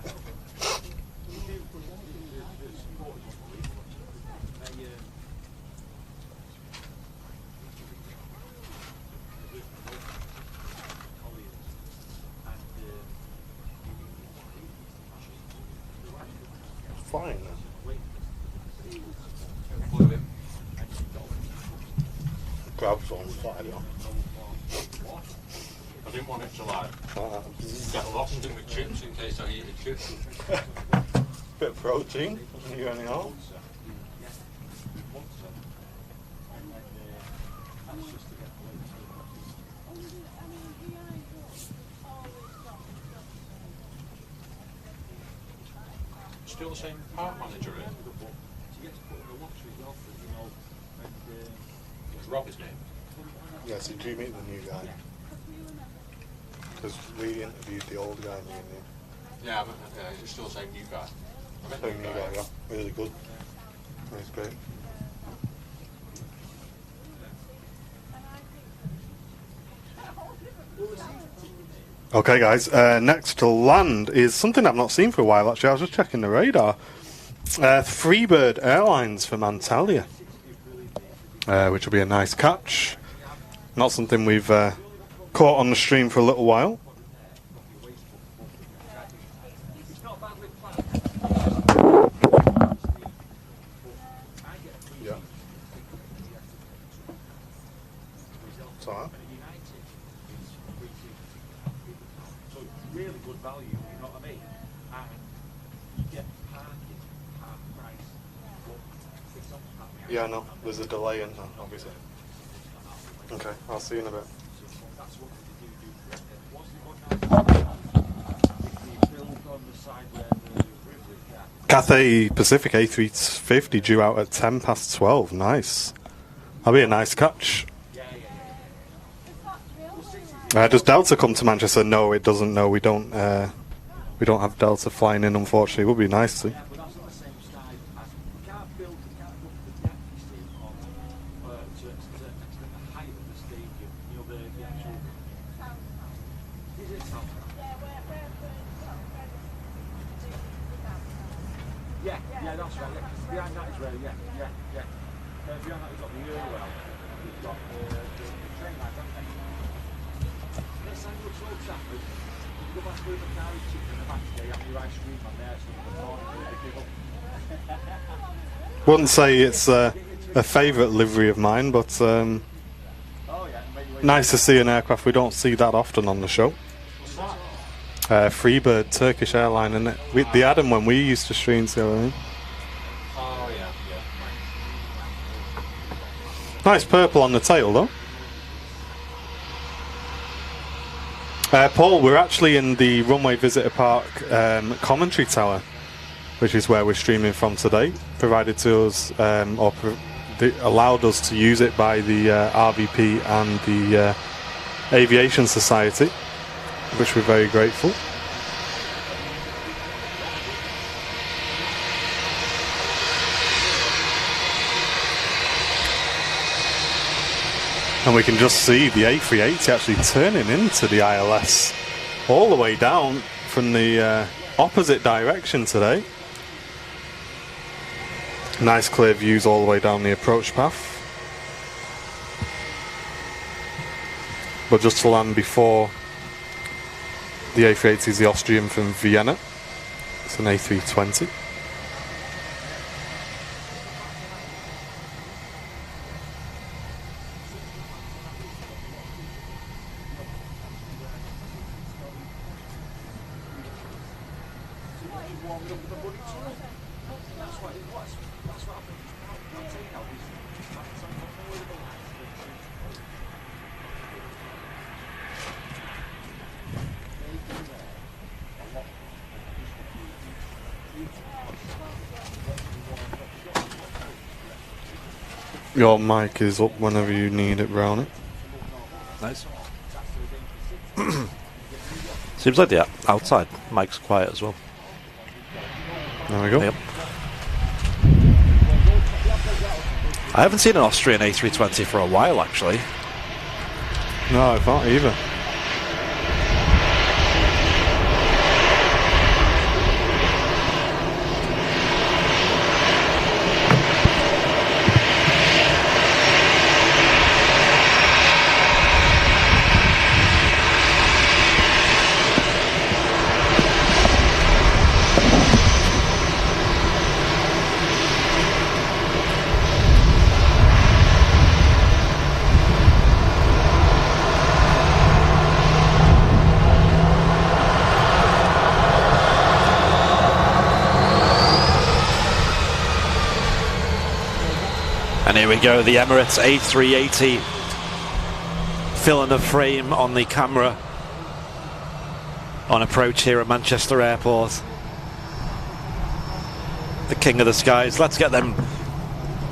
Fine. Grabs on fire. I didn't want it to get lost in the chips in case I eat the chips. Bit of protein, doesn't you any harm? Still the same park manager in? What's Robbie's name? Yeah, so did you meet the new guy? Because we interviewed the old guy, me and you. Yeah, but it's still the same new guy. I met the Same new guy, yeah. Really good. That's great. Okay, guys, next to land is something I've not seen for a while, actually. I was just checking the radar. Freebird Airlines from Antalya, which will be a nice catch. Not something we've caught on the stream for a little while. Yeah. It's alright. Really good value, you know what I mean? And you get parking, half price. But it's not Yeah, no, there's a delay in that, obviously. Okay, I'll see you in a bit. that's what they do. What's the one if they build on the side where the river is there? Cathay Pacific A350 due out at 10 past 12. Nice. That'll be a nice catch. Does Delta come to Manchester? No, it doesn't. No, we don't have Delta flying in, unfortunately. It would be nice to. But that's not the same side as you can't build the deck you see on to the height of the stadium, you know, the actual is it south? Yeah, that's right. Yeah. Behind that is where, yeah. Behind that you've got the Earwell, you've got the train line, haven't you? Next time you look so Trafford, you go back through the carriage chicken in the back there, you have your ice cream on there, so the morning they give up. Wouldn't say it's a favourite livery of mine, but nice to see an aircraft we don't see that often on the show. Freebird, Turkish airline, and they had them when we used to stream, see what I mean? Oh, yeah. Nice purple on the tail, though. Paul, we're actually in the Runway Visitor Park commentary tower, which is where we're streaming from today, provided to us, allowed us to use it by the RVP and the Aviation Society, which we're very grateful. And we can just see the A380 actually turning into the ILS all the way down from the opposite direction today. Nice clear views all the way down the approach path. But just to land before the A380 is the Austrian from Vienna. It's an A320. Your mic is up whenever you need it, Brownie. Nice. Seems like the outside mic's quiet as well. There we go. Yep. I haven't seen an Austrian A320 for a while, actually. No, I've not either. And here we go, the Emirates A380 filling the frame on the camera on approach here at Manchester Airport. The king of the skies. Let's get them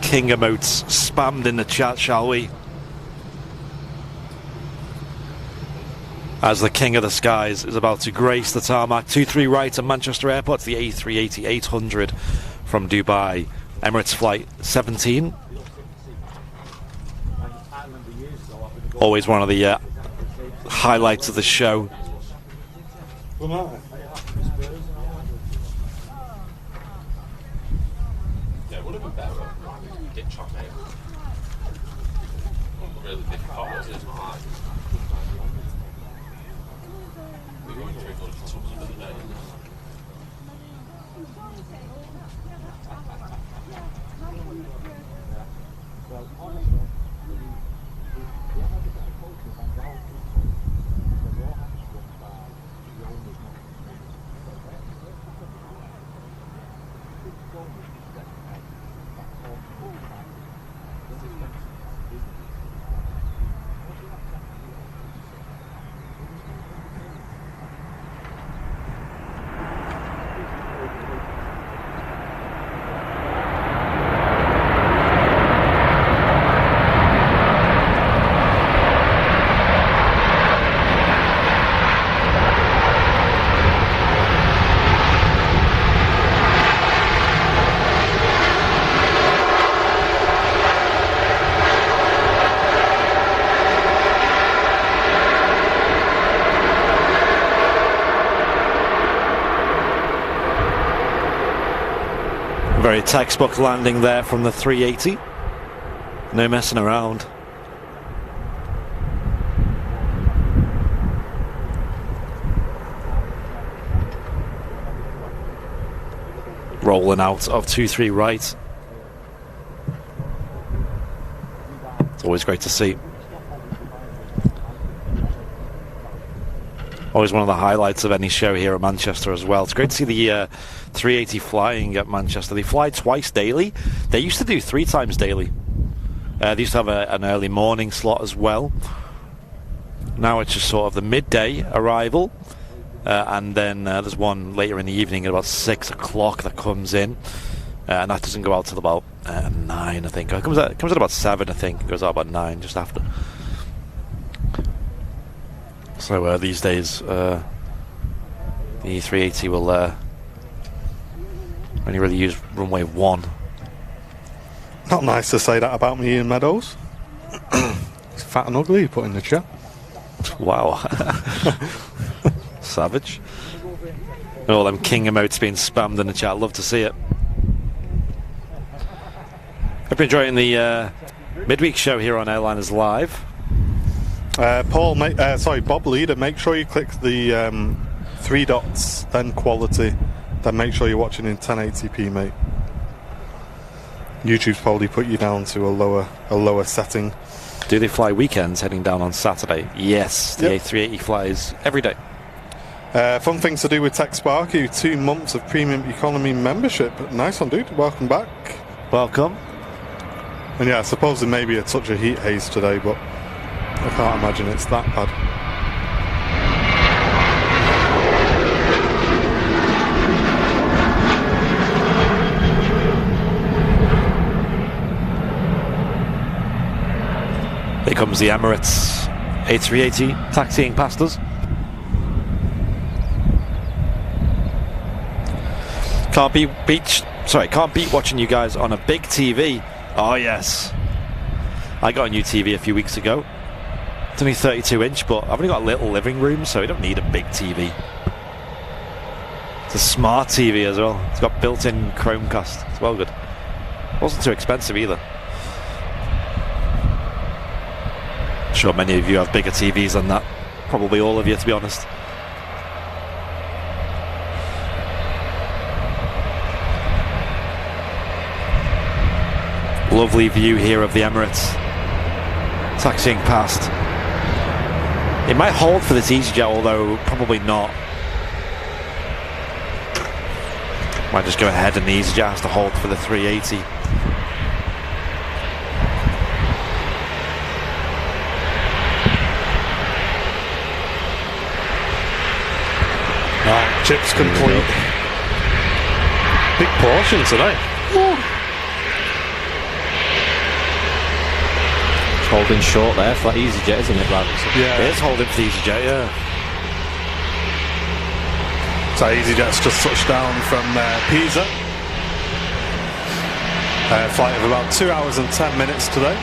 king emotes spammed in the chat, shall we? As the king of the skies is about to grace the tarmac. 2-3 right at Manchester Airport, the A380-800 from Dubai. Emirates flight 17. Always one of the highlights of the show. Yeah, it would have been better if we did chop it. Really big pot, was it? It's not hard. We're going through good tubs for the day. Very textbook landing there from the 380. No messing around. Rolling out of 2-3 right. It's always great to see. Always one of the highlights of any show here at Manchester as well. It's great to see the 380 flying at Manchester. They fly twice daily. They used to do 3 times daily. They used to have an early morning slot as well. now it's just sort of the midday arrival, and then there's one later in the evening at about 6 o'clock that comes in, and that doesn't go out till about 9, I think. It comes at about 7, I think. It goes out about 9 just after. So these days the A380 will only really use runway 1. Not nice to say that about me, Ian Meadows. He's fat and ugly, you put in the chat. Wow. Savage. All them king emotes being spammed in the chat. Love to see it. Hope you're enjoying the midweek show here on Airliners Live. Bob Leader, make sure you click the 3 dots, then quality, then make sure you're watching in 1080p, mate. YouTube's probably put you down to a lower setting. Do they fly weekends heading down on Saturday? Yes, the A380 flies every day. Fun things to do with Tech Sparky, 2 months of premium economy membership. Nice one, dude. Welcome back. Welcome. And yeah, I suppose there may be a touch of heat haze today, but I can't imagine it's that bad. Here comes the Emirates A380 taxiing past us. Can't beat watching you guys on a big TV. Oh yes, I got a new TV a few weeks ago. It's only 32-inch, but I've only got a little living room, so you don't need a big TV. It's a smart TV as well. It's got built-in Chromecast. It's well good. It wasn't too expensive either. I'm sure many of you have bigger TVs than that. Probably all of you, to be honest. Lovely view here of the Emirates taxiing past. It might hold for this EasyJet, although probably not. Might just go ahead and the EasyJet has to hold for the 380. Chips complete. Big portion today. It's holding short there for that EasyJet, isn't it, Brad? Yeah. It is holding for the EasyJet, yeah. So EasyJet's just touched down from Pisa. Flight of about 2 hours and 10 minutes today.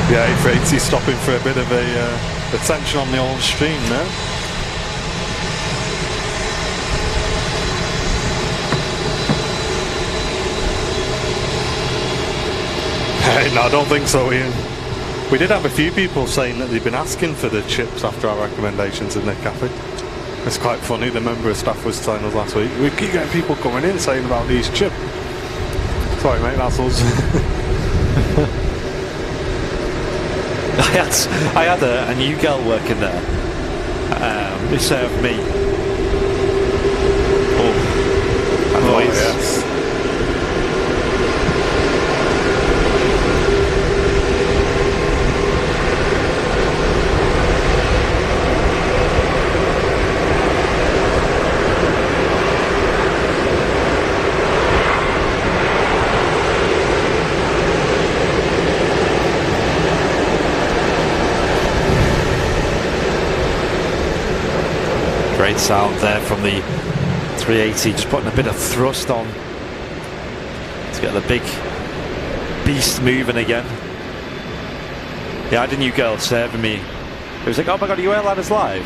Yeah, A380 stopping for a bit of a tension on the old stream now. No, I don't think so, Ian. We did have a few people saying that they've been asking for the chips after our recommendations in the cafe. It's quite funny, the member of staff was telling us last week, we keep getting people coming in saying about these chips. Sorry mate, that's us. I had a new girl working there who served me. Oh, that noise. Yes. Great sound there from the 380, just putting a bit of thrust on to get the big beast moving again. Yeah, I had a new girl serving me He was like, "Oh my god, are you Airliners Live?"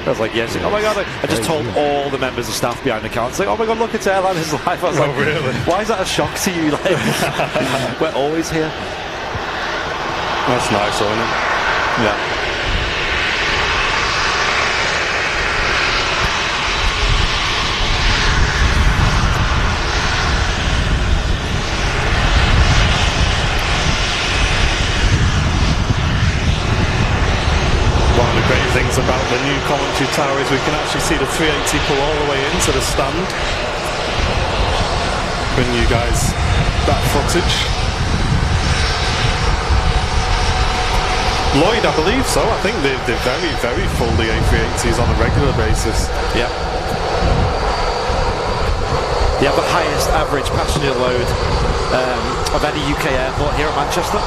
I was like, "Yes." Oh my god! I just told all the members of staff behind the counter, like, "Oh my god, look, it's Airliners Live." I was like, really? "Why is that a shock to you?" Like, we're always here. That's nice, isn't it? Yeah. One of the great things about the new commentary tower is we can actually see the 380 pull all the way into the stand. Bring you guys that footage. Lloyd, I believe so. I think they're very, very full, the A380s, on a regular basis. Yeah. They have the highest average passenger load of any UK airport here at Manchester.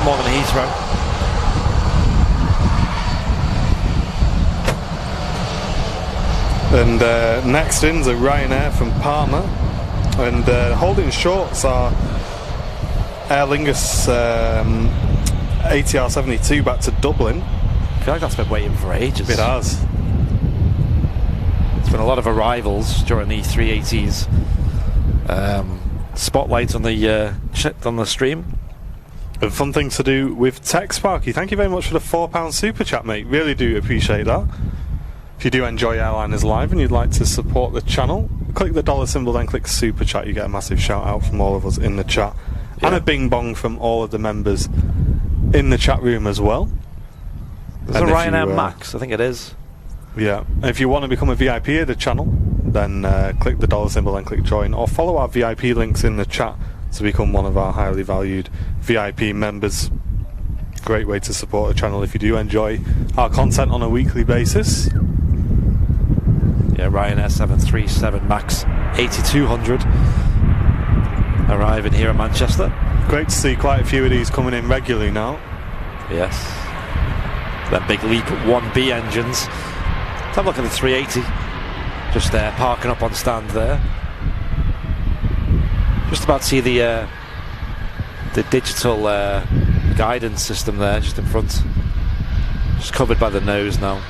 More than Heathrow. And next in's a Ryanair from Parma, and holding shorts are Aer Lingus ATR 72 back to Dublin. I feel like that's been waiting for ages. It has. There's been a lot of arrivals during the 380s. Spotlight on the stream. And fun thing to do with Tech Sparky. Thank you very much for the £4 super chat, mate. Really do appreciate that. If you do enjoy Airliners Live and you'd like to support the channel, click the dollar symbol, then click super chat. You get a massive shout out from all of us in the chat, and a bing bong from all of the members in the chat room as well. There's a Ryanair Max, I think it is. Yeah, and if you want to become a VIP of the channel, then click the dollar symbol, then click join, or follow our VIP links in the chat to become one of our highly valued VIP members. Great way to support the channel if you do enjoy our content on a weekly basis. Yeah, Ryanair 737 Max 8200 arriving here at Manchester. Great to see quite a few of these coming in regularly now. Yes. Then big Leap 1B engines. Let's have a look at the 380. Just there, parking up on stand there. Just about to see the digital guidance system there, just in front. Just covered by the nose now.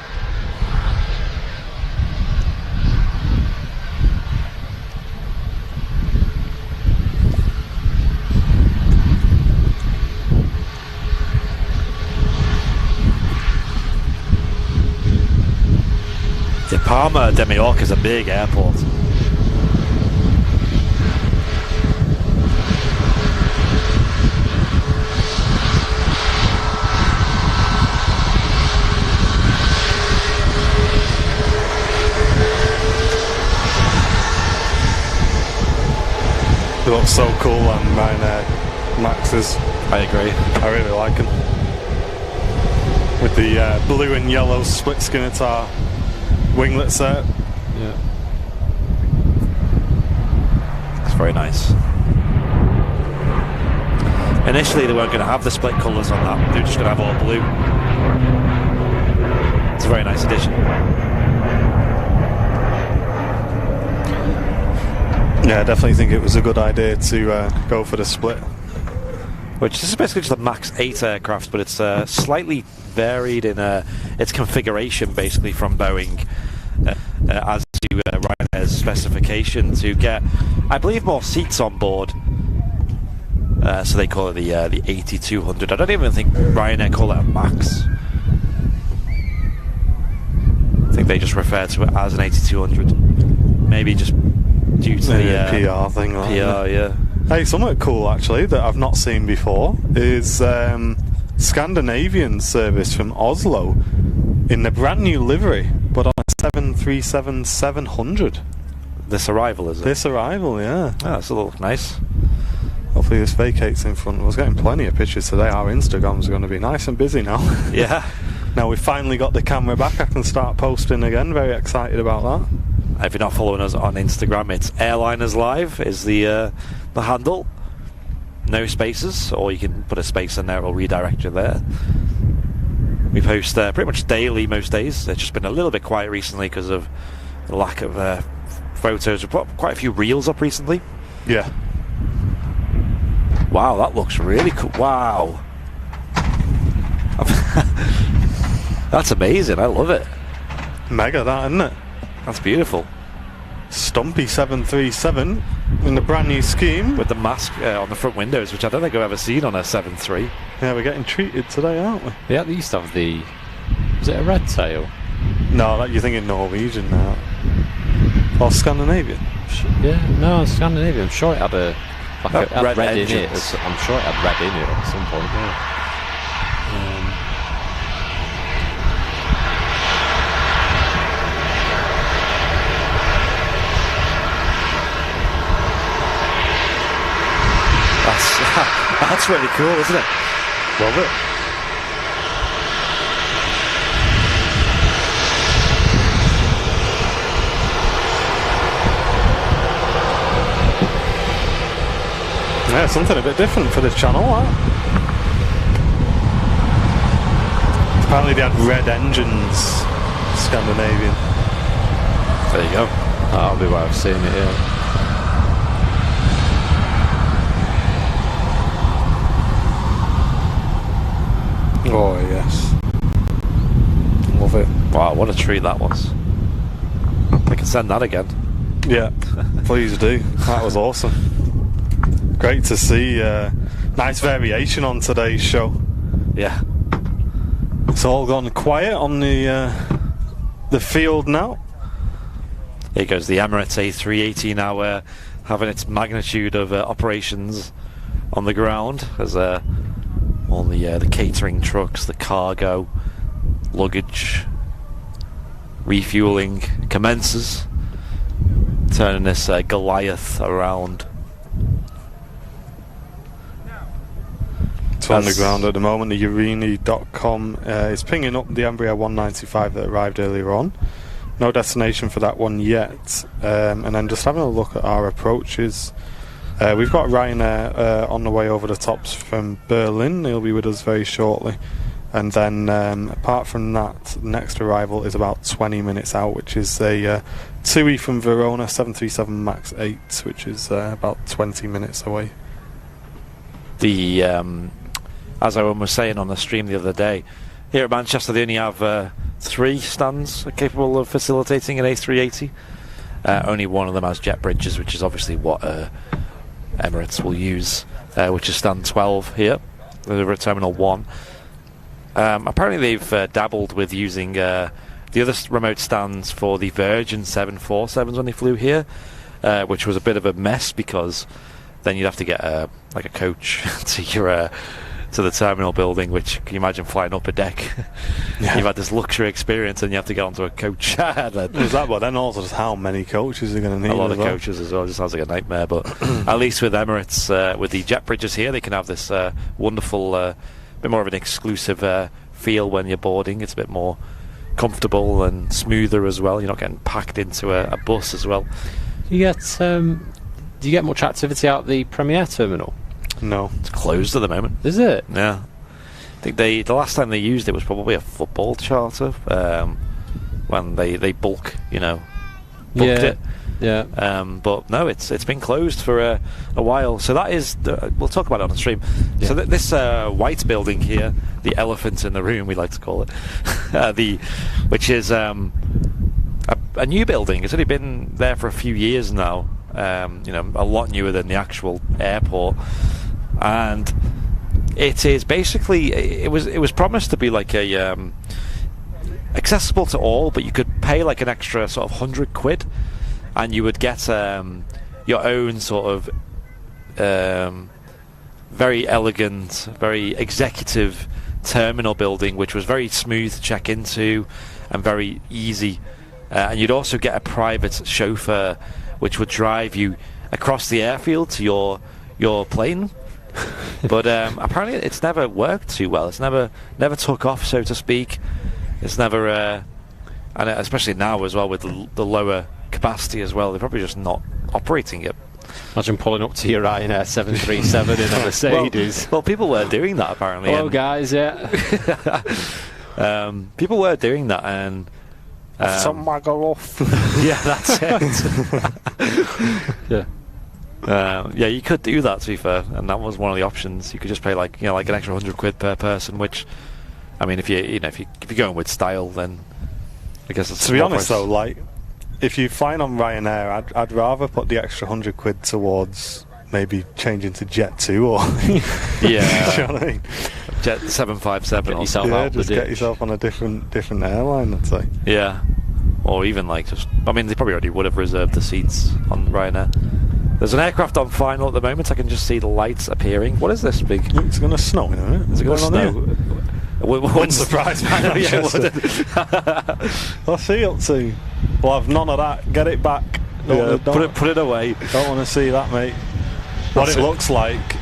Yeah, Palma de Mallorca is a big airport. They look so cool on Ryanair Maxes. I agree. I really like them. With the blue and yellow split Skimitar winglet set. Yeah. It's very nice. Initially they weren't going to have the split colours on that. They were just going to have all blue. It's a very nice addition. Yeah, I definitely think it was a good idea to go for the split. Which this is basically just a Max 8 aircraft, but it's slightly varied in its configuration, basically from Boeing, as to Ryanair's specification to get, I believe, more seats on board. So they call it the 8200. I don't even think Ryanair call it a Max. I think they just refer to it as an 8200. Maybe just due to the PR thing. PR, yeah. Hey, something cool actually that I've not seen before is Scandinavian service from Oslo in the brand new livery, but on a 737-700. This arrival, is it? This arrival, yeah. Oh, that's a little nice. Hopefully this vacates in front. I was getting plenty of pictures today. Our Instagrams are going to be nice and busy now. Yeah. Now we've finally got the camera back, I can start posting again. Very excited about that. If you're not following us on Instagram, it's Airliners Live is the handle. No spaces, or you can put a space in there, it'll redirect you there. We post pretty much daily most days. It's just been a little bit quiet recently because of the lack of photos. We've put quite a few reels up recently. Yeah. Wow, that looks really cool. Wow. That's amazing. I love it. Mega, that, isn't it? That's beautiful. Stumpy 737 in the brand new scheme. With the mask on the front windows, which I don't think I've ever seen on a 7.3. Yeah, we're getting treated today, aren't we? Yeah, they used to have the... Was it a red tail? No, that you're thinking Norwegian now. Or Scandinavian. Yeah, no, Scandinavian. I'm sure it had a... Like Oh, it had red red in it. engines. I'm sure it had red in it at some point, yeah. That's really cool, isn't it? Love it. Yeah, something a bit different for this channel, that. Apparently they had red engines, Scandinavian. There you go. That'll be why I've seen it, yeah. Oh, yes. Love it. Wow, what a treat that was. I can send that again. Yeah, please do. That was awesome. Great to see. Nice variation on today's show. Yeah. It's all gone quiet on the field now. Here goes the Emirates A380 now having its magnitude of operations on the ground as all the catering trucks, the cargo, luggage, refueling commences, turning this Goliath around. It's on the ground at the moment. The Urini.com is pinging up the Embraer 195 that arrived earlier on. No destination for that one yet. And then just having a look at our approaches. We've got Ryanair on the way over the tops from Berlin. He'll be with us very shortly. And then apart from that, next arrival is about 20 minutes out, which is a TUI from Verona 737 MAX 8, which is about 20 minutes away. The as I was saying on the stream the other day, here at Manchester they only have 3 stands capable of facilitating an A380. Only one of them has jet bridges, which is obviously what Emirates will use, which is stand 12 here over at Terminal 1. Apparently they've dabbled with using the other remote stands for the Virgin 747s when they flew here, which was a bit of a mess because then you'd have to get like a coach to your to the terminal building, which can you imagine flying up a deck? Yeah. You've had this luxury experience and you have to get onto a coach. Is that what? Then also just how many coaches are going to need? A lot of well? coaches as well. Just sounds like a nightmare. But at least with Emirates, with the jet bridges here, they can have this wonderful, bit more of an exclusive feel when you're boarding. It's a bit more comfortable and smoother as well. You're not getting packed into a bus as well. Do you get much activity out the Premier terminal? No. It's closed at the moment. Is it? Yeah. I think the last time they used it was probably a football charter when they booked it. Yeah. But no, it's been closed for a while. So that is we'll talk about it on the stream. Yeah. So this white building here, the elephant in the room, we like to call it, which is a new building. It's only been there for a few years now. A lot newer than the actual airport, and it is basically it was promised to be like a accessible to all, but you could pay like an extra sort of £100 and you would get your own sort of very elegant, very executive terminal building, which was very smooth to check into and very easy, and you'd also get a private chauffeur which would drive you across the airfield to your plane. But apparently it's never worked too well. It's never took off, so to speak. It's never, and especially now as well with the lower capacity as well, they're probably just not operating it. Imagine pulling up to your Ryanair 737 in a Mercedes. Well, people were doing that apparently. Hello guys, yeah. People were doing that, and Some waggle off. yeah, that's it. Yeah. You could do that, to be fair, and that was one of the options. You could just pay like an extra £100 per person, which I mean, if you're going with style, then I guess it's To be honest, though, like if you're flying on Ryanair, I'd rather put the extra £100 towards maybe changing to Jet2 or yeah, do you know what I mean? Jet 757 or yourself Yeah, out just the get ditch. yourself on a different airline, I'd say. yeah, or even like just. I mean, they probably already would have reserved the seats on Ryanair. There's an aircraft on final at the moment. I can just see the lights appearing. What is this big? It's going to snow in a minute. Is it going to snow? Wouldn't surprise me. Yeah, it wouldn't. What's he up to? We'll have none of that. Get it back. Put it away. Don't want to see that, mate. What it looks like,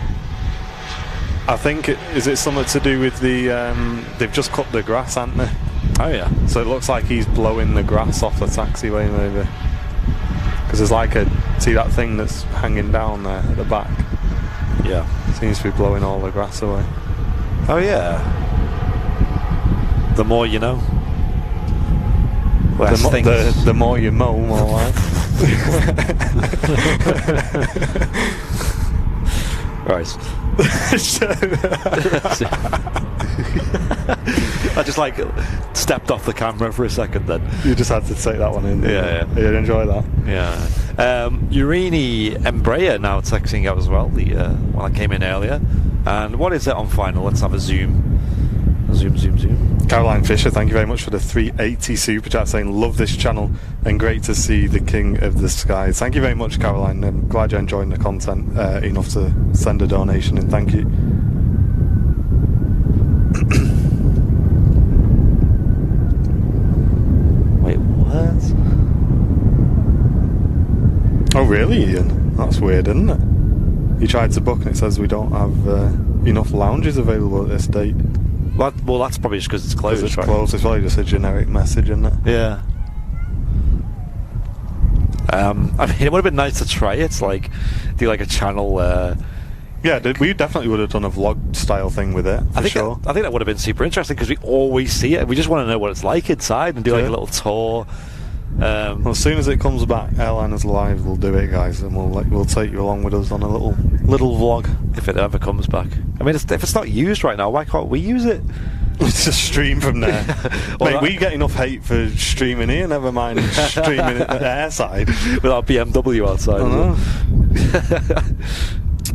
I think is it something to do with the they've just cut the grass, haven't they? Oh yeah. So it looks like he's blowing the grass off the taxiway, maybe. Because there's like see that thing that's hanging down there at the back. Yeah. Seems to be blowing all the grass away. Oh yeah. The more you know. Less things. The more you mow, more life. Right. I just like stepped off the camera for a second then. You just had to take that one in. Yeah. You'd enjoy that. Yeah. Urini Embraer now texting out as well, the one that came in earlier. And what is it on final? Let's have a zoom. Zoom. Caroline Fisher, thank you very much for the 380 super chat, saying love this channel and great to see the king of the skies. Thank you very much, Caroline. I'm glad you're enjoying the content enough to send a donation in. Thank you. Wait, what? Oh really, Ian? That's weird, isn't it? You tried to book and it says we don't have enough lounges available at this date. Well, that's probably just because it's closed. It's right? closed. It's probably just a generic message, isn't it? Yeah. I mean, it would have been nice to try it, like do like a channel. Yeah, we definitely would have done a vlog style thing with it. I think that would have been super interesting because we always see it. We just want to know what it's like inside and do like a little tour. Well, as soon as it comes back, Airliners Live will do it, guys, and we'll take you along with us on a little vlog. If it ever comes back. I mean, if it's not used right now, why can't we use it? Just stream from there. Mate, we get enough hate for streaming here, never mind streaming at the airside. With our BMW outside.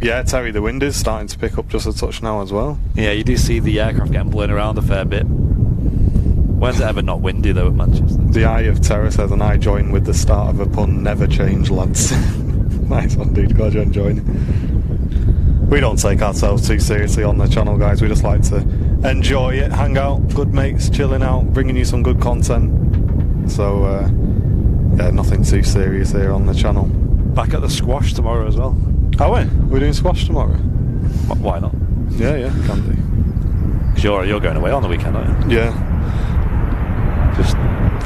Yeah, Terry, the wind is starting to pick up just a touch now as well. Yeah, you do see the aircraft getting blown around a fair bit. When's it ever not windy though at Manchester? The Eye of Terror says, and I join with the start of a pun, never change, lads. Nice one, dude. Glad you're enjoying it. We don't take ourselves too seriously on the channel, guys. We just like to enjoy it, hang out, good mates, chilling out, bringing you some good content. So, yeah, nothing too serious here on the channel. Back at the squash tomorrow as well. Are we? We're doing squash tomorrow? Why not? Yeah, can do. Because you're going away on the weekend, aren't you? Yeah. I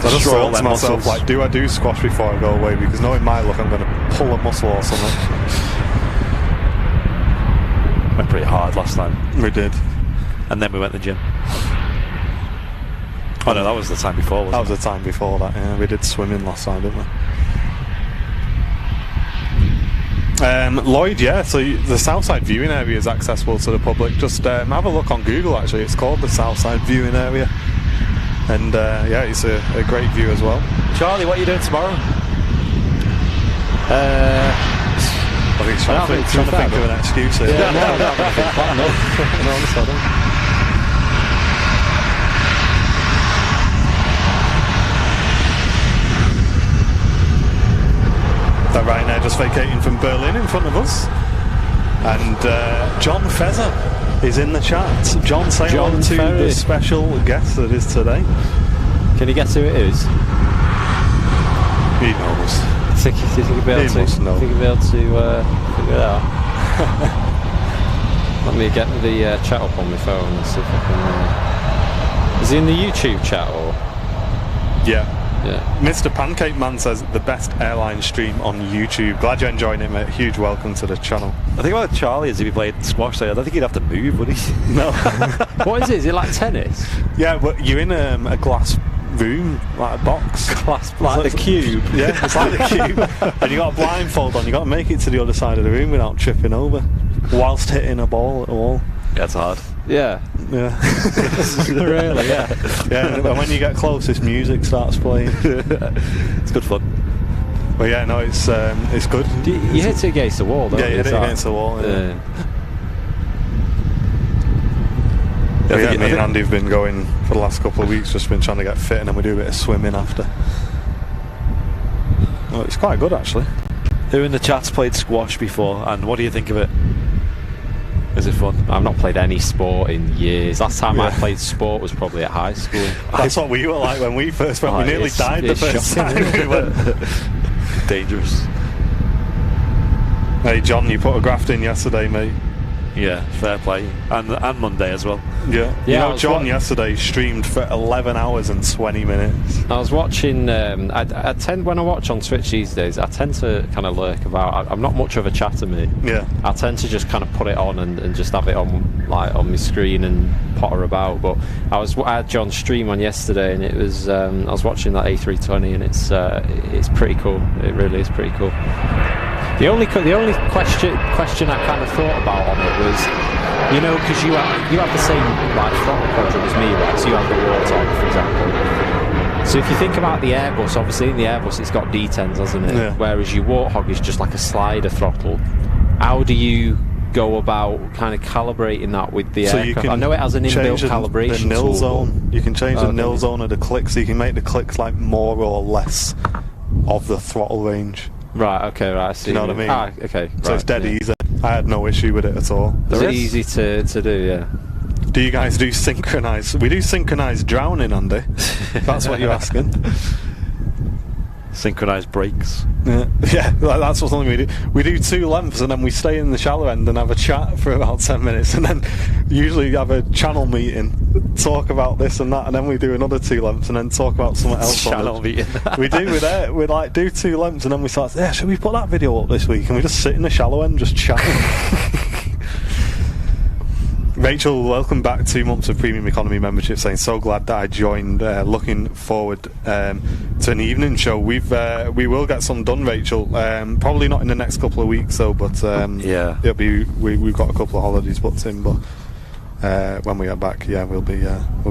just thought to myself, like, do I do squash before I go away? Because knowing my luck, I'm going to pull a muscle or something. Went pretty hard last time. We did. And then we went to the gym. Oh no, that was the time before, wasn't That was the time before that, yeah. We did swimming last time, didn't we? Lloyd, yeah, so the Southside viewing area is accessible to the public. Just have a look on Google, actually. It's called the Southside viewing area. And yeah, it's a great view as well. Charlie, what are you doing tomorrow? I think he's trying to think of an excuse here. Yeah, no, That Ryanair just vacating from Berlin in front of us. And John Fezzer is in the chat. John, say hello to the special guest that is today. Can you guess who it is? He knows. Think you'll be able to figure it out? Let me get the chat up on my phone and see if I can. Is he in the YouTube chat or? Yeah. Yeah. Mr. Pancake Man says the best airline stream on YouTube. Glad you're enjoying it, mate. Huge welcome to the channel. I think about Charlie is if he played squash there, I don't think he'd have to move, would he? No. What is it? Is it like tennis? Yeah, but you're in a glass room, like a box. Like the cube. Yeah, it's like the cube. And you got a blindfold on. You got to make it to the other side of the room without tripping over, whilst hitting a ball at the wall. Yeah, it's hard. Yeah. Yeah. Really, yeah. Yeah, and when you get close, this music starts playing. It's good fun. But yeah, no, it's good. You hit it against the wall, don't Yeah, you hit it against the wall. Yeah. But yeah, me and Andy have been going for the last couple of weeks, just been trying to get fit, and then we do a bit of swimming after. Well, it's quite good actually. Who in the chat's played squash before, and what do you think of it? Is it fun? I've not played any sport in years. Last time I played sport was probably at high school. That's what we were like when we first went. We nearly died the first time we went. Dangerous. Hey John, you put a graft in yesterday, mate. Yeah, fair play. And Monday as well. Yeah. You know, John yesterday streamed for 11 hours and 20 minutes. I was watching, I tend, when I watch on Twitch these days, I tend to kind of lurk about. I'm not much of a chatter, mate. Yeah. I tend to just kind of put it on and just have it on, like, on my screen and potter about. But I had John's stream on yesterday, and it was, I was watching that A320, and it's pretty cool. It really is pretty cool. The only question I kind of thought about on it was, you know, because you have the same like throttle quadrant as me, right? So you have the Warthog, for example. So if you think about the Airbus, obviously in the Airbus it's got D10s, hasn't it? Yeah. Whereas your Warthog is just like a slider throttle. How do you go about kind of calibrating that with the aircraft? I know it has an inbuilt calibration the nil tool, zone. You can change the nil zone of the click, so you can make the clicks like more or less of the throttle range. Right, okay, right, I see. You know what I mean? Ah, okay. So it's dead easy. I had no issue with it at all. Is it easy to do, yeah? Do you guys do synchronised? We do synchronised drowning, Andy. That's what you're asking. Synchronised brakes. Yeah, that's what something we do. We do 2 lengths and then we stay in the shallow end and have a chat for about 10 minutes, and then usually have a channel meeting, talk about this and that, and then we do another 2 lengths and then talk about something else. Channel meeting. We like do 2 lengths and then we start. Yeah, should we put that video up this week? And we just sit in the shallow end, just chatting. Rachel, welcome back. 2 months of premium economy membership, saying so glad that I joined. Looking forward to an evening show. We will get some done, Rachel. Probably not in the next couple of weeks though, but yeah, it'll be. We've got a couple of holidays booked in, but when we get back, yeah, we'll be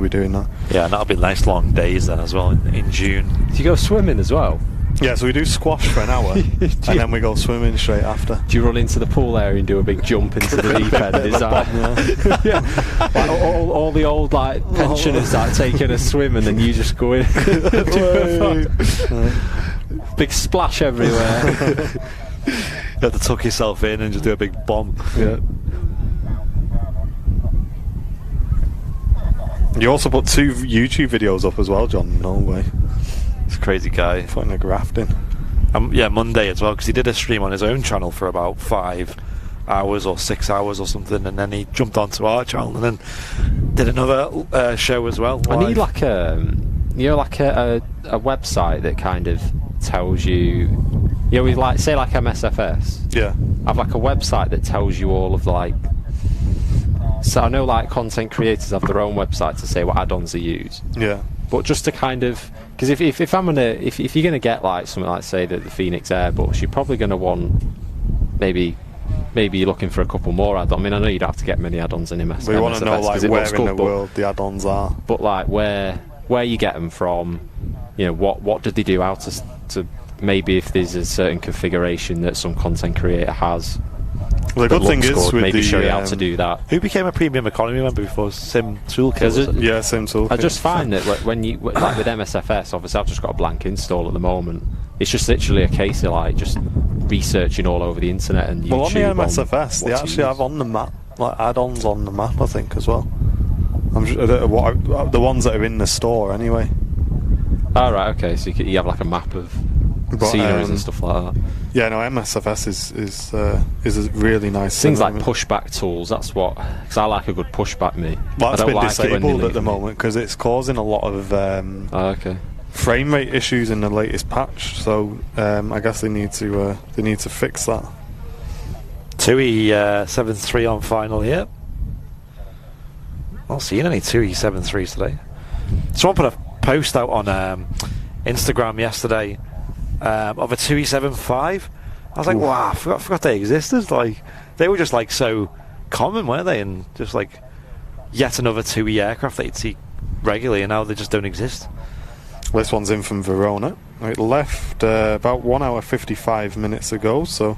doing that. Yeah, and that'll be nice long days then as well in June. Do you go swimming as well? Yeah, so we do squash for an hour and then we go swimming straight after. Do you run into the pool area and do a big jump into the deep end? Is that yeah. Like all the old like pensioners like taking a swim and then you just go in. Big splash everywhere. You have to tuck yourself in and just do a big bomb. Yeah. You also put 2 YouTube videos up as well, John. No way. It's a crazy guy. Putting a graft in. Yeah, Monday as well, because he did a stream on his own channel for about 5 hours or 6 hours or something, and then he jumped onto our channel and then did another show as well. I need like a website that kind of tells you, we like say like MSFS. Yeah. I have like a website that tells you all of like. So I know like content creators have their own website to say what add-ons they use. Yeah. But just to kind of, because if you're gonna get like something like say the Phoenix Airbus, you're probably gonna want maybe you're looking for a couple more add-ons. I mean, I know you don't have to get many add-ons in MSFS. We want to know like where in the good, world the add-ons are. But like where you get them from, what did they do? How to maybe if there's a certain configuration that some content creator has. Well, the good thing is with maybe the, show you how to do that. Who became a premium economy member before? Sim Toolkit. Yeah, Sim Toolkit. I just find that when you like with MSFS, obviously I've just got a blank install at the moment. It's just literally a case of like just researching all over the internet and YouTube. Well, on the MSFS, they actually have on the map like add-ons on the map, I think, as well. The ones that are in the store anyway. Oh right, okay. So you have like a map of sceneries and stuff like that. Yeah, no, MSFS is a really nice things like pushback tools. That's what, because I like a good pushback. Me, well, that's I don't been like disabled at the moment because it's causing a lot of frame rate issues in the latest patch. So I guess they need to fix that. TUI 7.3 on final here. Not seeing any TUI 7.3s today. Someone put a post out on Instagram yesterday of a TUI 7.5. I was like, wow, I forgot they existed. Like, they were just like so common, weren't they? And just like yet another 2E aircraft that you'd see regularly, and now they just don't exist. This one's in from Verona. It left about 1 hour 55 minutes ago, so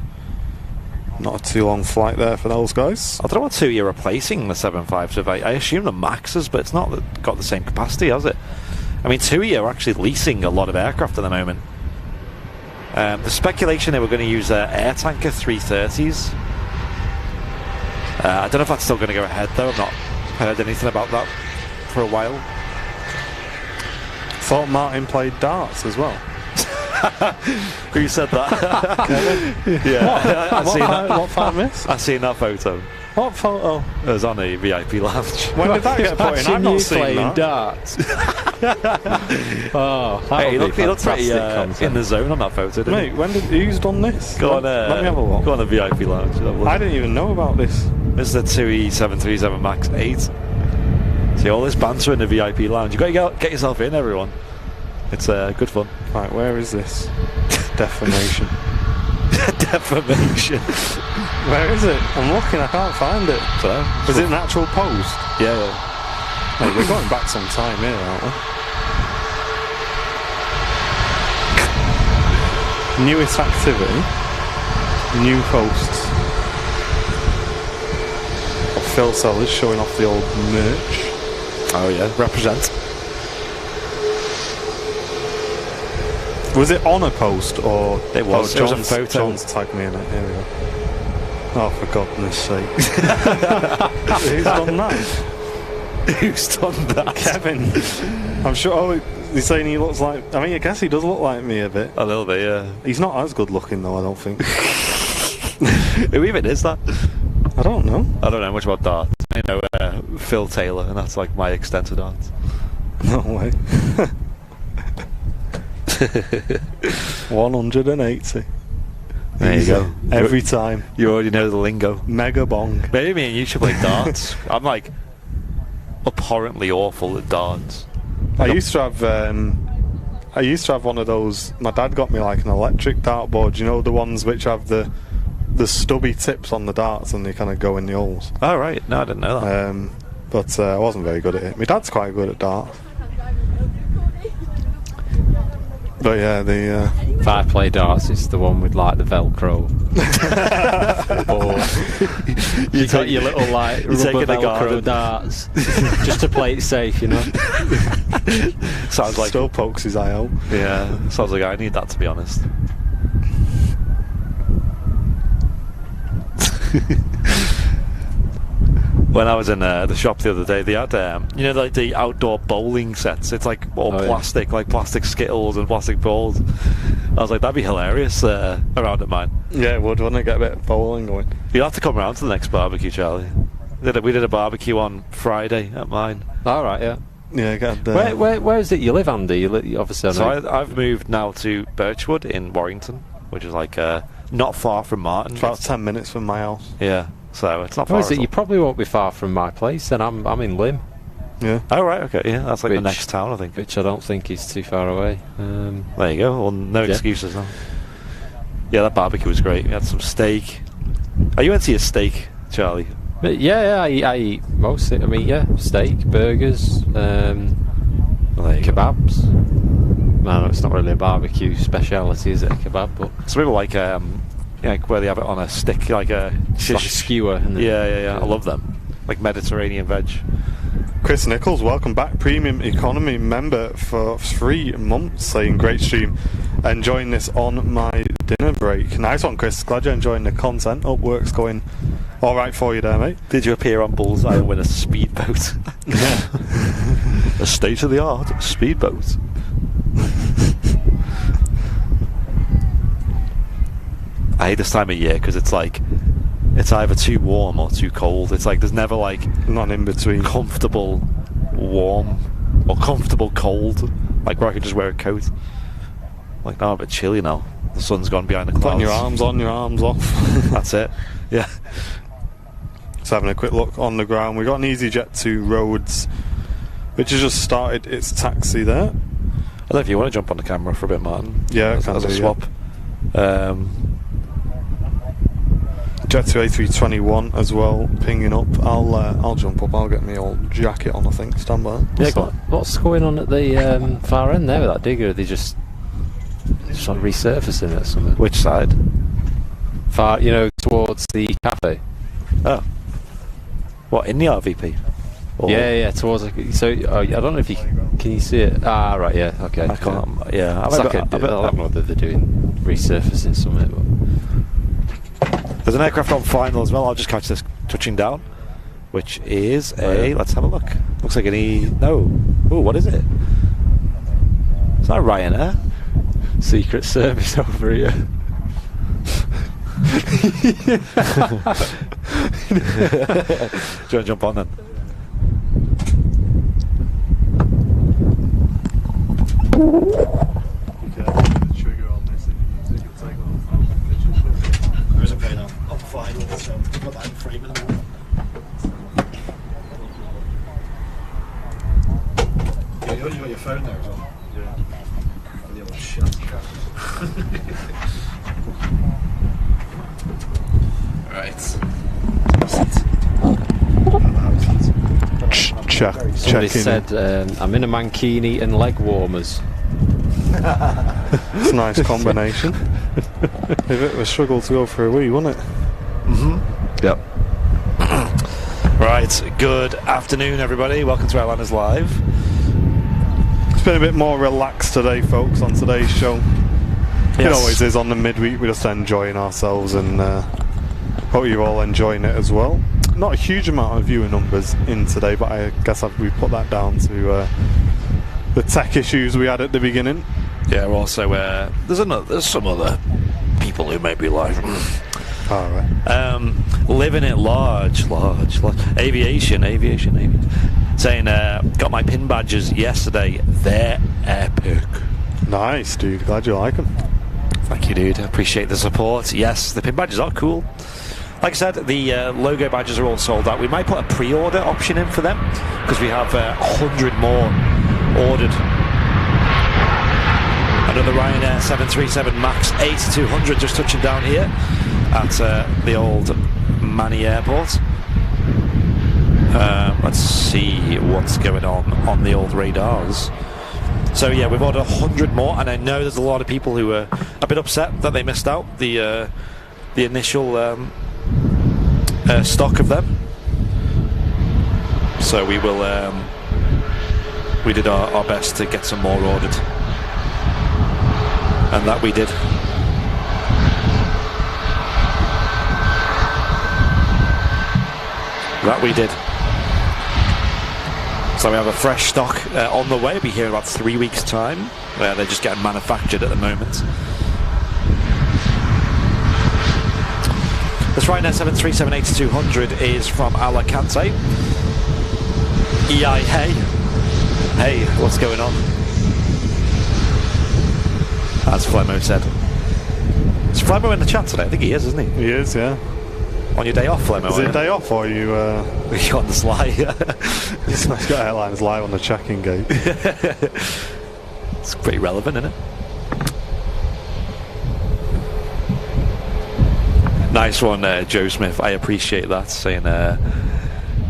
not a too long flight there for those guys. I don't know what 2E are replacing the 757. I assume the Maxes, but it's not got the same capacity, has it? I mean, 2E are actually leasing a lot of aircraft at the moment. The speculation they were going to use air tanker 330s. I don't know if that's still going to go ahead, though. I've not heard anything about that for a while. Thought Martin played darts as well. Who said that? Kevin? Yeah, What fan miss? I've seen that photo. What photo? It was on the VIP lounge. When did that get put in? I've not seen playing that. darts. Oh, Hey, he looked pretty in the zone on that photo, didn't Mate, who's done this? Go on, let me have a look. Go on the VIP lounge. I didn't even know about this. This is the 2E 737 MAX 8. See all this banter in the VIP lounge. You've got to get yourself in, everyone. It's good fun. Right, where is this? Defamation. Defamation. Where is it? I'm looking, I can't find it. So, Is it an actual post? yeah. Mate, we're going back some time here, aren't we? Newest activity. New posts. Phil Sellers showing off the old merch. Oh yeah, represent. Was it on a post or It was. Oh, It was a John's, photo. John's tagged me in it. Here we go. Oh, for goodness sake! Who's done that? Who's done that? Kevin. I'm sure. Oh, he's saying he looks like. I mean, I guess he does look like me a bit. A little bit, yeah. He's not as good looking though. I don't think. Who even is that? I don't know. I don't know much about darts. I know Phil Taylor, and that's like my extent of darts. No way. 180. There you go. Every time. You already know the lingo. Mega bong. Maybe me and you should play darts. I'm like abhorrently awful at darts. I used to have one of those. My dad got me like an electric dartboard. You know, the ones which have the stubby tips on the darts and they kind of go in the holes. Oh right, no, I didn't know that. But I wasn't very good at it. My dad's quite good at darts. But yeah, If I play darts, it's the one with like the Velcro. Or you got your little like rubber Velcro darts, just to play it safe, you know. Sounds like still pokes his eye out. Yeah, sounds like I need that, to be honest. When I was in the shop the other day, they had you know, like the outdoor bowling sets. It's like all plastic, like plastic skittles and plastic balls. I was like, that'd be hilarious around at mine. Yeah, it would, wouldn't it? Get a bit of bowling going. You'll have to come around to the next barbecue, Charlie. We did a barbecue on Friday at mine. All right, yeah. Yeah, get Where is it you live, Andy? Obviously, I've moved now to Birchwood in Warrington, which is like not far from Martin. It's about 10 minutes from my house. Yeah, so it's not far. Where is it? at all. You probably won't be far from my place. Then I'm in Lim, Yeah. Oh right, okay, yeah, that's like the next town, I think. which I don't think is too far away. There you go. Well, no Yeah. excuses now. Yeah, that barbecue was great. We had some steak. Are you into your steak, Charlie? But yeah, I eat most. I mean, yeah, steak, burgers, Well, there you go. kebabs. No, it's not really a barbecue speciality, is it? A kebab, but Some people like like where they have it on a stick, like a it's like a skewer. Isn't it? Yeah. I love them. Like Mediterranean veg. Chris Nichols, welcome back. Premium economy member for 3 months, saying great stream. Enjoying this on my dinner break. Nice one, Chris. Glad you're enjoying the content. Hope work's going all right for you there, mate. Did you appear on Bullseye and win a speedboat? Yeah. A state-of-the-art speedboat. I hate this time of year because it's like it's either too warm or too cold. It's like there's never like Not in between. comfortable warm or comfortable cold, like where I can just wear a coat. Like now I'm a bit chilly now. The sun's gone behind the clouds. Putting your arms on, your arms off. That's it. Yeah. Just having a quick look on the ground. We've got an EasyJet to Rhodes, which has just started its taxi there. I don't know if you want to jump on the camera for a bit, Martin. Yeah, as can a do, swap. Jet2 A321 as well, pinging up. I'll jump up. I'll get my old jacket on. I think. Stand by. Yeah, what's going on at the far end there with that digger? Are they just on resurfacing it or something? Which side? Far, towards the cafe. Oh. What, in the RVP? Or Yeah, towards. So I don't know if you can you see it. Ah, right, yeah, okay. I can't. Yeah, It's like I don't know whether they're doing resurfacing something. But. There's an aircraft on final as well. I'll just catch this touching down, which is let's have a look. Looks like no. Oh, what is it? Is that Ryanair? Secret Service over here. Do you want to jump on then? There is a plane on final, so put that in frame in a moment. Yeah, you got your phone there as well. Yeah. The old shit. Right. Check. Somebody said I'm in a mankini and leg warmers. It's a nice combination. If it was a struggle to go for a wee, wouldn't it? Yep. Right, good afternoon everybody, welcome to Airliners Live. It's been a bit more relaxed today, folks, on today's show. It always is on the midweek. We're just enjoying ourselves, and hope you're all enjoying it as well. Not a huge amount of viewer numbers in today, but I guess we put that down to the tech issues we had at the beginning. Yeah, also there's some other people who may be live. Alright. Living it large. Aviation. Saying, got my pin badges yesterday. They're epic. Nice, dude. Glad you like them. Thank you, dude. I appreciate the support. Yes, the pin badges are cool. Like I said, the logo badges are all sold out. We might put a pre-order option in for them because we have 100 more ordered. Another Ryanair 737 MAX 8200 just touching down here at the old Manny Airport. Let's see what's going on the old radars. So yeah, we've ordered 100 more, and I know there's a lot of people who are a bit upset that they missed out the initial stock of them. So we will we did our best to get some more ordered, and that we did. So we have a fresh stock on the way. It'll be here in about 3 weeks' time. They're just getting manufactured at the moment. This Ryanair 737-8200 is from Alicante. EI, hey, what's going on? As Flemo said. Is Flemo in the chat today? I think he is, isn't he? He is, yeah. On your day off, Flemo? Is it a day off, or are you... You're on the sly. It's got Airliners Live on the check-in gate. It's pretty relevant, isn't it? Nice one, Joe Smith. I appreciate that. Saying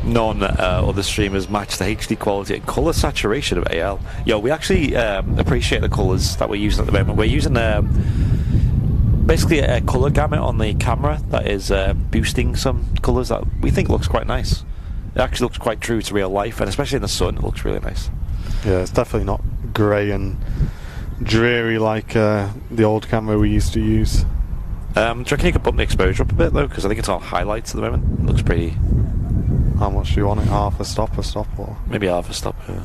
none other streamers match the HD quality and colour saturation of AL. Yo, we actually appreciate the colours that we're using at the moment. We're using basically a colour gamut on the camera that is boosting some colours that we think looks quite nice. It actually looks quite true to real life, and especially in the sun, it looks really nice. Yeah, it's definitely not grey and dreary like the old camera we used to use. Do you reckon you could bump the exposure up a bit though? Because I think it's on highlights at the moment. It looks pretty... How much do you want it? Half a stop, or...? Maybe half a stop, yeah.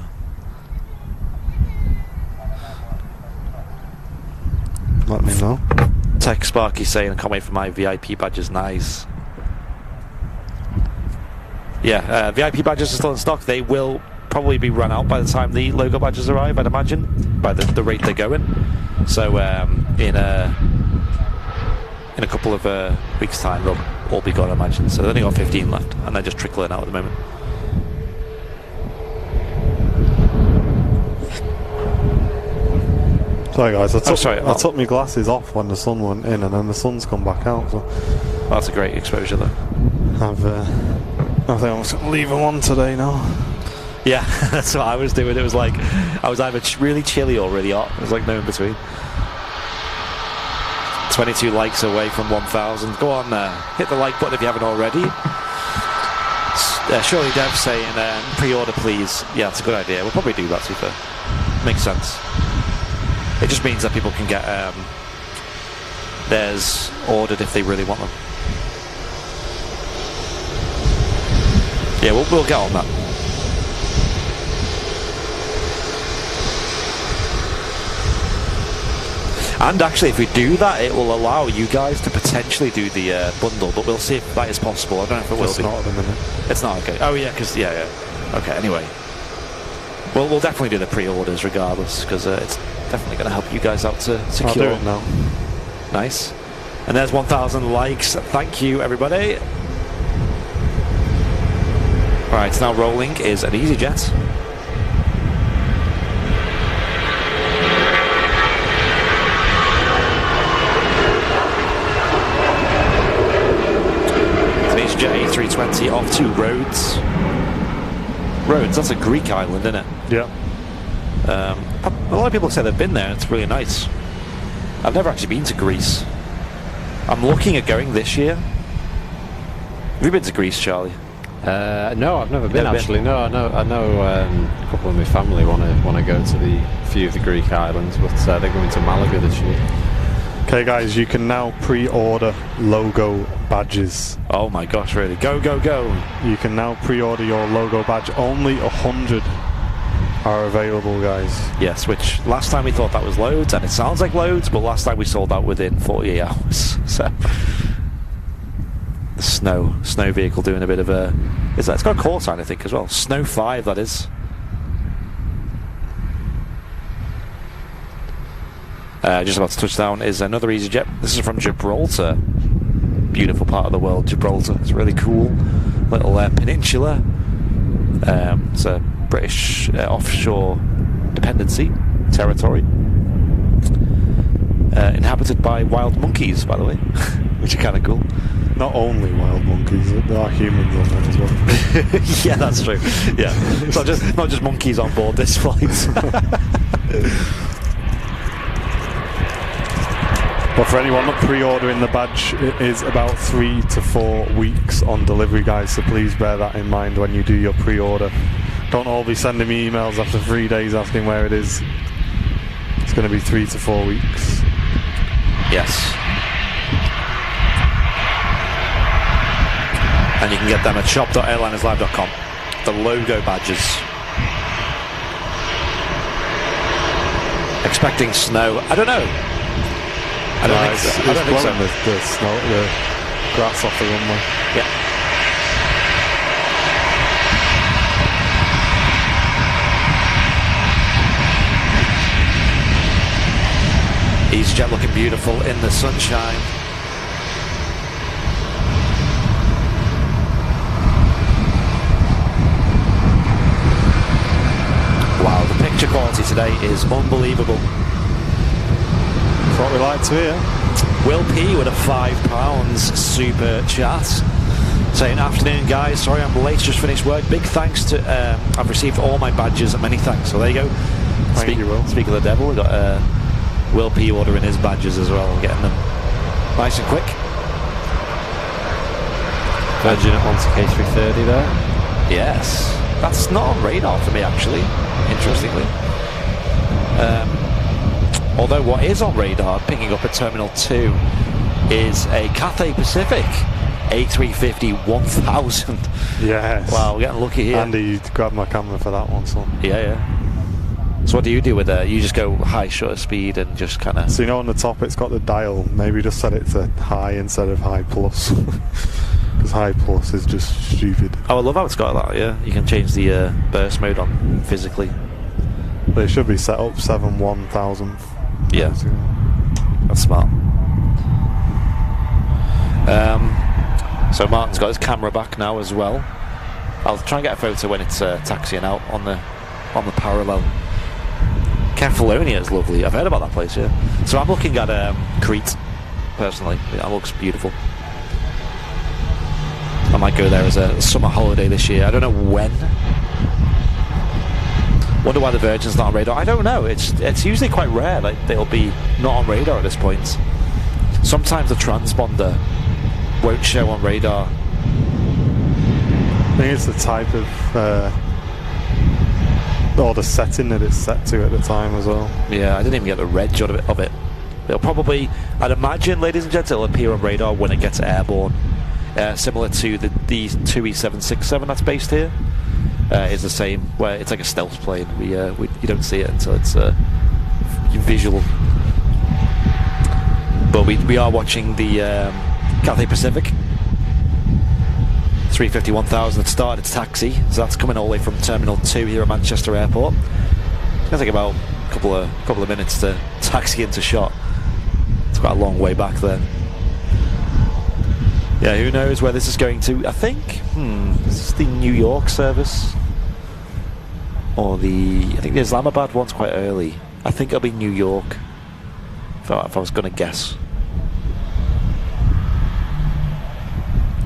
Let me know. Tech Sparky saying, I can't wait for my VIP badges. Nice. Yeah, VIP badges are still in stock. They will probably be run out by the time the logo badges arrive, I'd imagine, by the rate they're going. So in a couple of weeks' time, they'll all be gone, I imagine. So they've only got 15 left, and they're just trickling out at the moment. Sorry guys, I took I my glasses off when the sun went in, and then the sun's come back out. So Well, that's a great exposure though. I think I'm just going to leave them on today now. Yeah, that's what I was doing. It was like I was either really chilly or really hot. It was like no in between. 22 likes away from 1,000. Go on, hit the like button if you haven't already. Surely Dev saying pre-order please. Yeah, that's a good idea. We'll probably do that, to be fair. Makes sense. It just means that people can get theirs ordered if they really want them. Yeah, we'll get on that. And actually, if we do that, it will allow you guys to potentially do the bundle, but we'll see if that is possible. I don't know if it will be. It's not at the minute. It's not, okay. Oh yeah, because yeah. Okay, anyway. Well, we'll definitely do the pre-orders regardless, because it's definitely going to help you guys out to secure. I'll do it now. Nice. And there's 1,000 likes. Thank you, everybody. Right, now rolling is an EasyJet. It's an EasyJet A320 off to Rhodes. Rhodes, that's a Greek island, isn't it? Yeah. A lot of people say they've been there. It's really nice. I've never actually been to Greece. I'm looking at going this year. Have you been to Greece, Charlie? No, I've never been actually. Been? No, I know a couple of my family want to go to a few of the Greek islands, but they're going to Malaga this year. Okay, guys, you can now pre-order logo badges. Oh my gosh, really? Go, go, go! You can now pre-order your logo badge. Only 100 are available, guys. Yes, which last time we thought that was loads, and it sounds like loads, but last time we sold out within 48 hours. So the snow vehicle doing a bit of a. It's got a call sign, I think, as well. Snow 5, that is. Just about to touch down is another EasyJet. This is from Gibraltar. Beautiful part of the world, Gibraltar. It's really cool. Little peninsula. It's a British offshore dependency territory. Inhabited by wild monkeys, by the way, which are kind of cool. Not only wild monkeys, there are humans on there as well. Yeah, that's true. Yeah, it's not just monkeys on board this flight. But for anyone not pre-ordering the badge, it is about 3 to 4 weeks on delivery, guys, so please bear that in mind when you do your pre-order. Don't all be sending me emails after 3 days asking where it is. It's going to be 3 to 4 weeks. Yes. And you can get them at shop.airlinerslive.com. The logo badges. Expecting snow. I don't know. I don't think so. It's I don't think so. blowing the snow, the grass off the runway. Yeah. EasyJet looking beautiful in the sunshine. Wow, the picture quality today is unbelievable. That's what we like to hear. Will P with a £5 super chat saying, afternoon guys, sorry I'm late, just finished work. Big thanks to I've received all my badges, many thanks. So there you go. Thank you, Will. Speak of the devil, we've got Will P ordering his badges as well, getting them nice and quick. Virgin Atlantic A330 there. Yes, that's not on radar for me actually, interestingly. Although what is on radar, picking up at Terminal 2, is a Cathay Pacific A350 1000. Yes. Wow, we're getting lucky here. Andy grabbed my camera for that one, son. Yeah. So what do you do with it? You just go high shutter speed and just kind of... So you know on the top it's got the dial, maybe just set it to high instead of high plus. Because high plus is just stupid. Oh, I love how it's got that, yeah. You can change the burst mode on physically. But it should be set up 7/1000. Yeah, that's smart. So Martin's got his camera back now as well. I'll try and get a photo when it's taxiing out on the parallel. Kefalonia is lovely. I've heard about that place, yeah. So I'm looking at Crete, personally. That looks beautiful. I might go there as a summer holiday this year. I don't know when. Wonder why the Virgin's not on radar. I don't know. It's usually quite rare. Like they'll be not on radar at this point. Sometimes the transponder won't show on radar. I think it's the type of or the setting that it's set to at the time as well. Yeah, I didn't even get the reg of it. It'll probably, I'd imagine, ladies and gents, it'll appear on radar when it gets airborne. Similar to the D2E767 that's based here. Is the same, where it's like a stealth plane. You don't see it until it's visual. But we are watching the Cathay Pacific 350-1000 that started its taxi, so that's coming all the way from Terminal 2 here at Manchester Airport. It's going to take about a couple of minutes to taxi into shot. It's quite a long way back there. Yeah, who knows where this is going to? I think this is the New York service, or I think the Islamabad one's quite early. I think it'll be New York, if I was going to guess.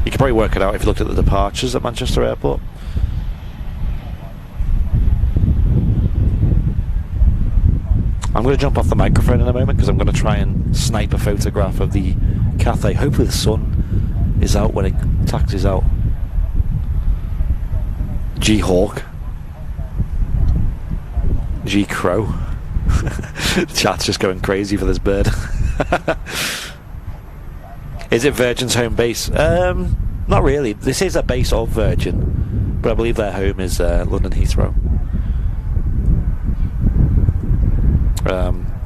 You could probably work it out if you looked at the departures at Manchester Airport. I'm going to jump off the microphone in a moment because I'm going to try and snipe a photograph of the Cathay. Hopefully the sun is out when it taxis out. G Hawk. G Crow. Chat's just going crazy for this bird. Is it Virgin's home base? Not really. This is a base of Virgin, but I believe their home is London Heathrow.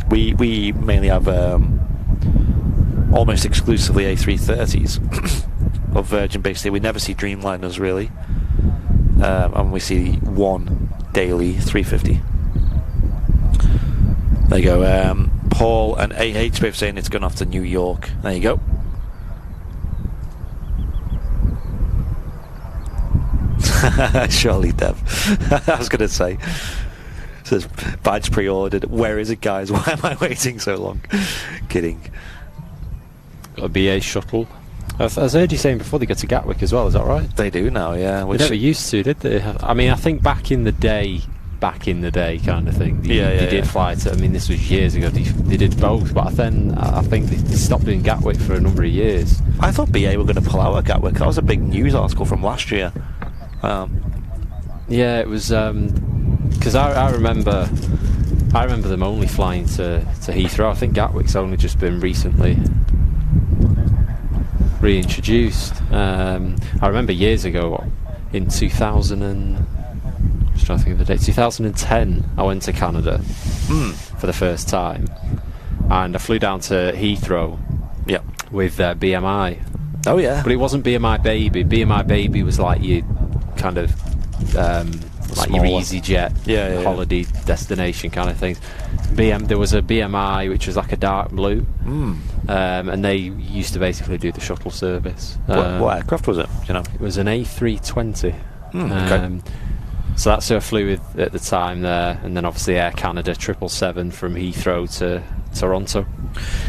We mainly have almost exclusively A330s of Virgin based here. We never see Dreamliners really, and we see one daily 350. There you go. Paul and AH both saying it's going off to New York. There you go. Surely, Dev. I was going to say. Says badge pre-ordered. Where is it, guys? Why am I waiting so long? Kidding. Got a BA shuttle. I heard you saying before they get to Gatwick as well. Is that right? They do now, yeah. They never used to, did they? I mean, I think back in the day kind of thing. They did fly to. I mean, this was years ago. They did both, but then I think they stopped doing Gatwick for a number of years. I thought BA were going to pull out of Gatwick. That was a big news article from last year. Yeah, it was because I remember them only flying to Heathrow. I think Gatwick's only just been recently reintroduced. I remember years ago in 2010 I went to Canada for the first time, and I flew down to Heathrow with BMI. Oh yeah, but it wasn't BMI Baby. BMI Baby was like your kind of like your EasyJet holiday destination kind of things. There was a BMI which was like a dark blue, and they used to basically do the shuttle service. What aircraft was it? Do you know? It was an A320. Okay. So that's who I flew with at the time there, and then obviously Air Canada 777 from Heathrow to Toronto.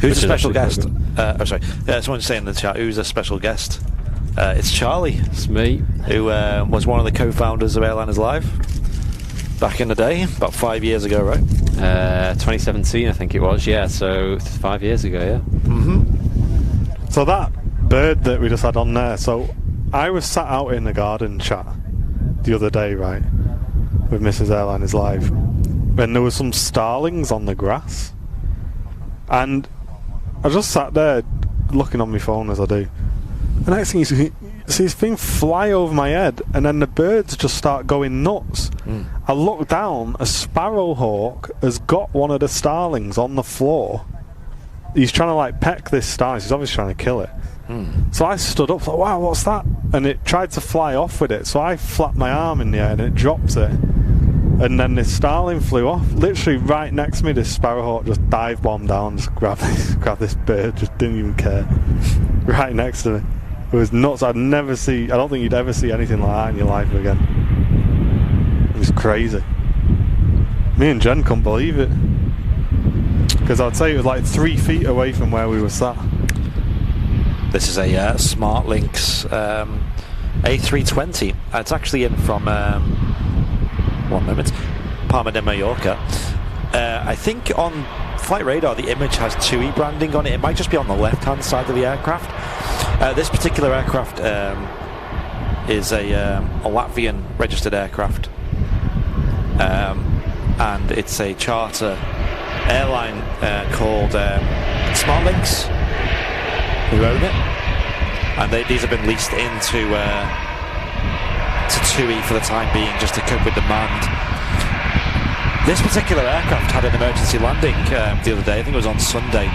Who's a special guest? Someone's saying in the chat, who's a special guest? It's Charlie. It's me. Who was one of the co-founders of Airliners Live back in the day, about 5 years ago, right? 2017, I think it was, yeah, so 5 years ago, yeah. So that bird that we just had on there, so I was sat out in the garden chat the other day, right, with Mrs. Airliners Live, and there was some starlings on the grass, and I just sat there looking on my phone as I do. The next thing you see this thing fly over my head, and then the birds just start going nuts. I look down, a sparrowhawk has got one of the starlings on the floor. He's trying to like peck this starling. He's obviously trying to kill it. So I stood up, thought, wow, what's that? And it tried to fly off with it. So I flapped my arm in the air and it dropped it. And then this starling flew off. Literally right next to me, this sparrowhawk just dive bombed down, just grabbed this bird, just didn't even care. Right next to me. It was nuts. I don't think you'd ever see anything like that in your life again. It was crazy. Me and Jen couldn't believe it. Because I'd say it was like 3 feet away from where we were sat. This is a SmartLynx A320. It's actually in from, one moment, Palma de Mallorca. I think on Flight Radar the image has TUI branding on it. It might just be on the left-hand side of the aircraft. This particular aircraft is a Latvian registered aircraft, and it's a charter airline called SmartLynx, who own it, and these have been leased into to TUI for the time being, just to cope with demand. This particular aircraft had an emergency landing the other day. I think it was on Sunday,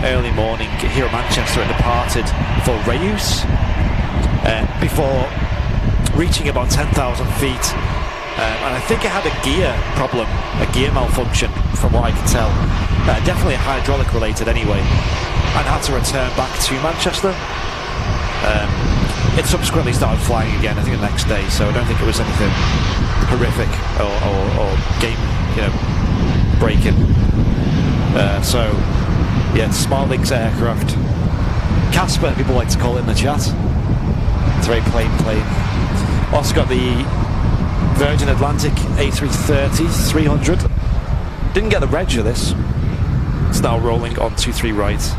early morning here at Manchester, and departed for Reus before reaching about 10,000 feet. And I think it had a gear problem, a gear malfunction, from what I can tell. Definitely hydraulic related anyway, and had to return back to Manchester. It subsequently started flying again, I think, the next day, so I don't think it was anything horrific or game, breaking. So, yeah, SmartLynx aircraft. Casper, people like to call it in the chat. It's a very plain plane. Also got the Virgin Atlantic A330 300. Didn't get the reg of this. It's now rolling on 23 right.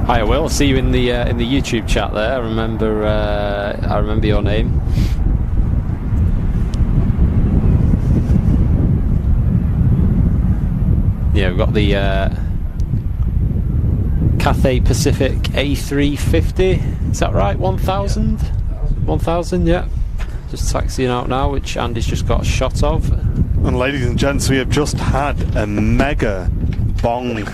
Hi, Will. I'll see you in the YouTube chat there. I remember your name. Yeah, we've got the Cathay Pacific A350. Is that right? 1,000? 1,000, yeah. Just taxiing out now, which Andy's just got a shot of. And ladies and gents, we have just had a mega bong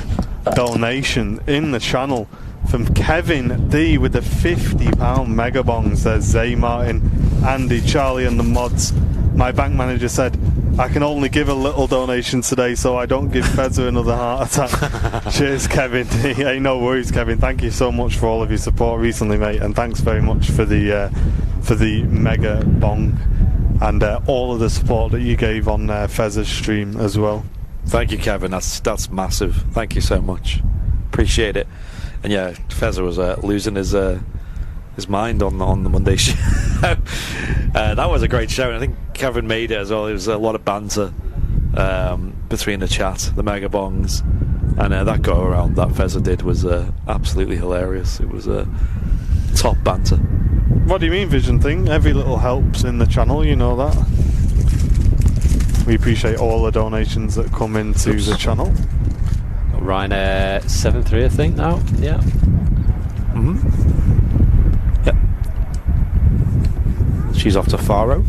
donation in the channel from Kevin D with the £50 mega bongs. There's Zay Martin, Andy, Charlie and the mods. My bank manager said I can only give a little donation today so I don't give Fezzer another heart attack. Cheers, Kevin D. Hey, no worries, Kevin. Thank you so much for all of your support recently, mate, and thanks very much for the mega bong and all of the support that you gave on Fezzer's stream as well. Thank you, Kevin. That's massive. Thank you so much. Appreciate it. And yeah, Fezzer was losing his mind on the Monday show. That was a great show, and I think Kevin made it as well. There was a lot of banter between the chat, the mega bongs, and that go around that Fezzer did was absolutely hilarious. It was top banter. What do you mean, Vision Thing? Every little helps in the channel, you know that. We appreciate all the donations that come into the channel. Ryanair 73, I think now. Yeah. Yep. She's off to Faro.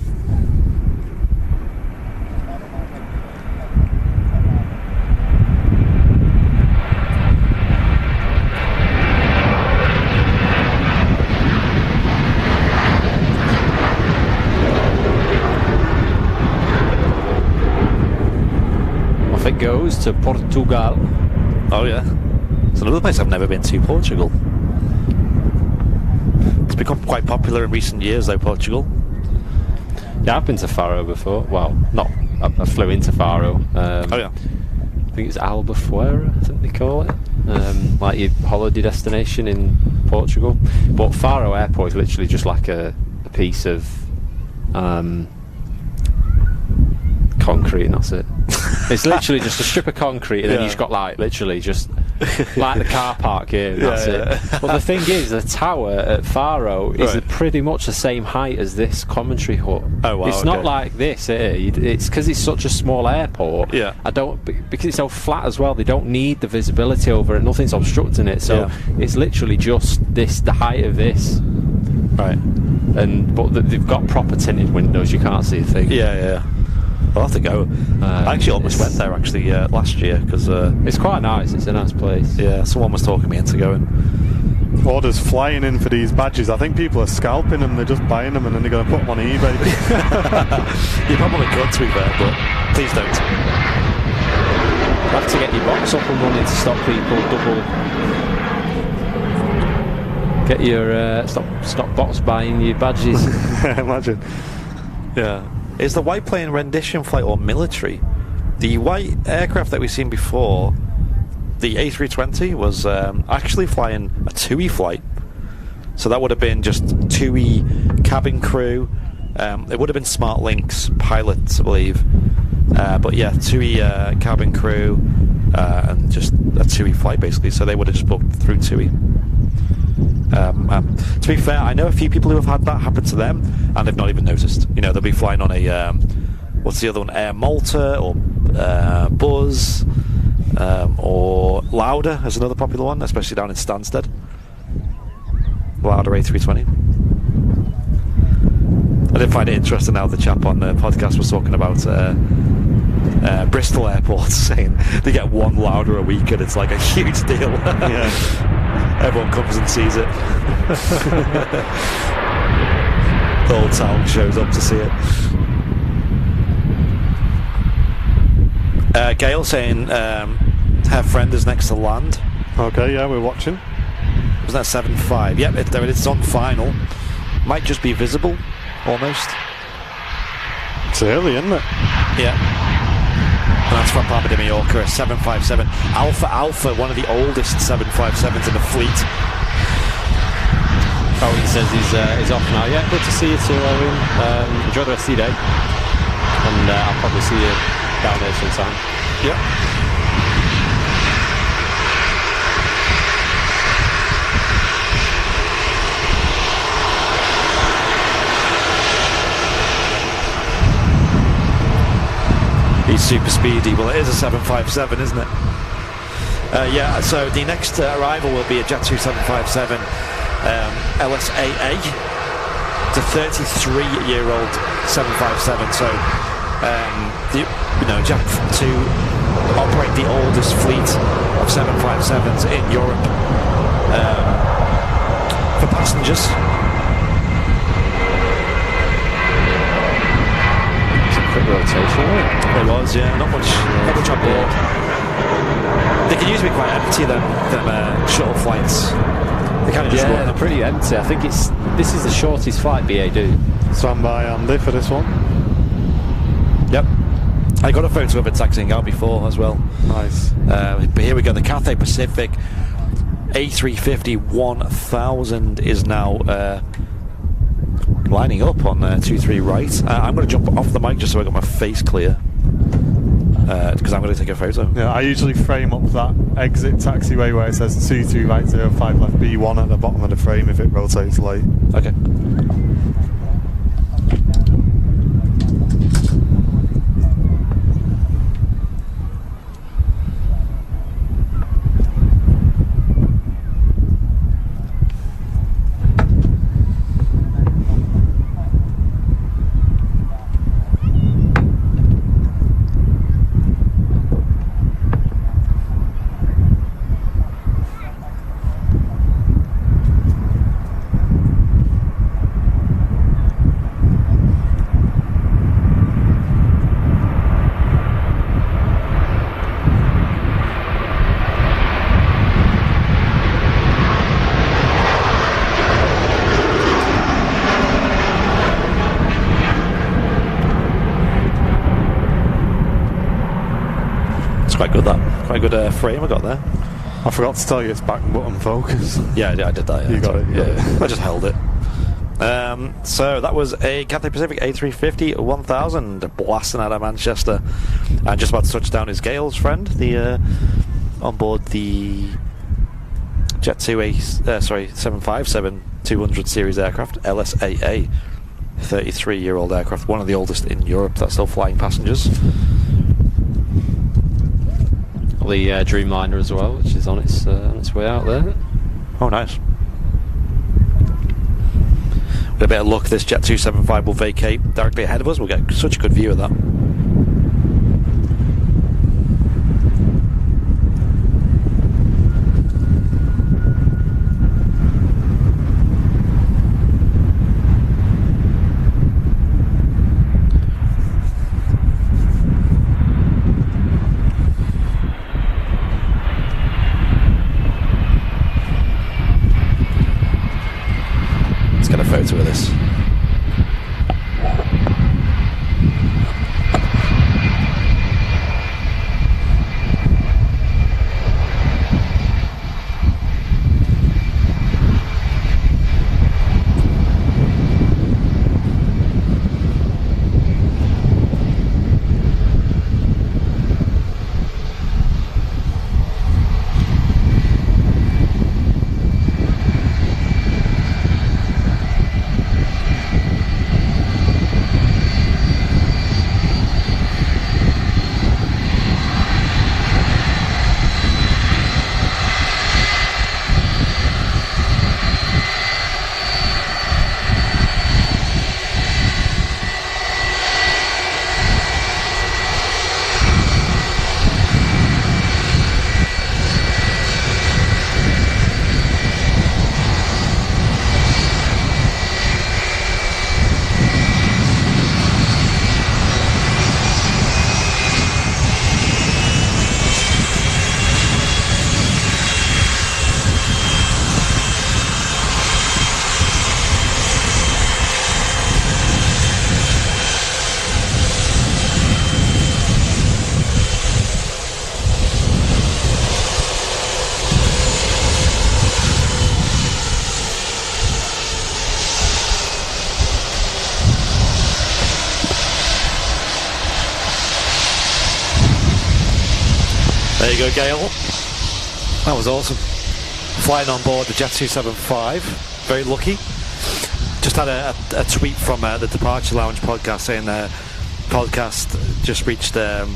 Off it goes to Portugal. Oh yeah, it's another place I've never been to, Portugal. It's become quite popular in recent years though, Portugal. Yeah, I've been to Faro before. Well, not, I flew into Faro. Oh yeah. I think it's Albufeira, I think they call it. Like your holiday destination in Portugal. But Faro Airport is literally just like a piece of concrete, and that's it. It's literally just a strip of concrete, and then you've just got like literally just like the car park here, and that's it. But the thing is, the tower at Faro is pretty much the same height as this commentary hut. Oh wow! It's not like this here. It's because it's such a small airport. Yeah. Because it's so flat as well. They don't need the visibility over it. Nothing's obstructing it. So it's literally just the height of this. Right. But they've got proper tinted windows. You can't see a thing. Yeah. I'll have to go. I actually almost went there last year because it's quite nice. It's a nice place. Yeah, someone was talking me into going. orders flying in for these badges. I think people are scalping them. They're just buying them and then they're going to put them on eBay. You probably could, to be fair, but please don't. You have to get your box up and running to stop people get your stop bots buying your badges. Imagine. Yeah. Is the white plane rendition flight or military? The white aircraft that we've seen before, the A320, was actually flying a TUI flight. So that would have been just TUI cabin crew. It would have been Smart Links pilots, I believe. But yeah, TUI cabin crew and just a TUI flight, basically. So they would have just booked through TUI. To be fair, I know a few people who have had that happen to them, and they've not even noticed. You know, they'll be flying on a what's the other one? Air Malta or Buzz or Lauda is another popular one, especially down in Stansted. Lauda A320. I did find it interesting how the chap on the podcast was talking about Bristol Airport, saying they get one Lauda a week and it's like a huge deal. Yeah. Everyone comes and sees it. The whole town shows up to see it. Gail saying her friend is next to land. Okay, yeah, we're watching. Was that 7.5? Yep, there it is. It's on final. Might just be visible, almost. It's early, isn't it? Yeah. And that's from Palma de Mallorca, a 757 Alpha, one of the oldest 757s in the fleet. Oh, he says he's off now. Yeah, good to see you too, Owen. Enjoy the rest of your day, and I'll probably see you down there sometime. Yep. He's super speedy. Well, it is a 757, isn't it? Yeah, so the next arrival will be a Jet2 757 LSAA. It's a 33-year-old 757. So, Jet2 operate the oldest fleet of 757s in Europe for passengers. Quick rotation, right? There was, yeah, not much on board. They can usually be quite empty, them shuttle flights. They kind of just run they're them. pretty empty. I think this is the shortest flight BA do. Stand by Andy for this one. Yep. I got a photo of it taxiing out before as well. Nice. But here we go, the Cathay Pacific A350 1000 is now lining up on 2-3 right. I'm going to jump off the mic just so I got my face clear, because I'm going to take a photo. Yeah, I usually frame up that exit taxiway where it says 2-3 right, 05 left, B1 at the bottom of the frame if it rotates late. Okay. Quite good frame I got there. I forgot to tell you it's back button focus. Yeah, I did that. Yeah, You got it. Yeah. I just held it. So that was a Cathay Pacific A350 1000 blasting out of Manchester, and just about to touch down is Gail's friend, the on board the Jet2 757 200 series aircraft, LSAA, 33-year-old aircraft, one of the oldest in Europe that's still flying passengers. The Dreamliner as well, which is on its way out there. Oh, nice. With a bit of luck, this Jet 275 will vacate directly ahead of us. We'll get such a good view of that. There you go, Gail. That was awesome. Flying on board the Jet 275. Very lucky. Just had a tweet from the Departure Lounge podcast saying the podcast just reached a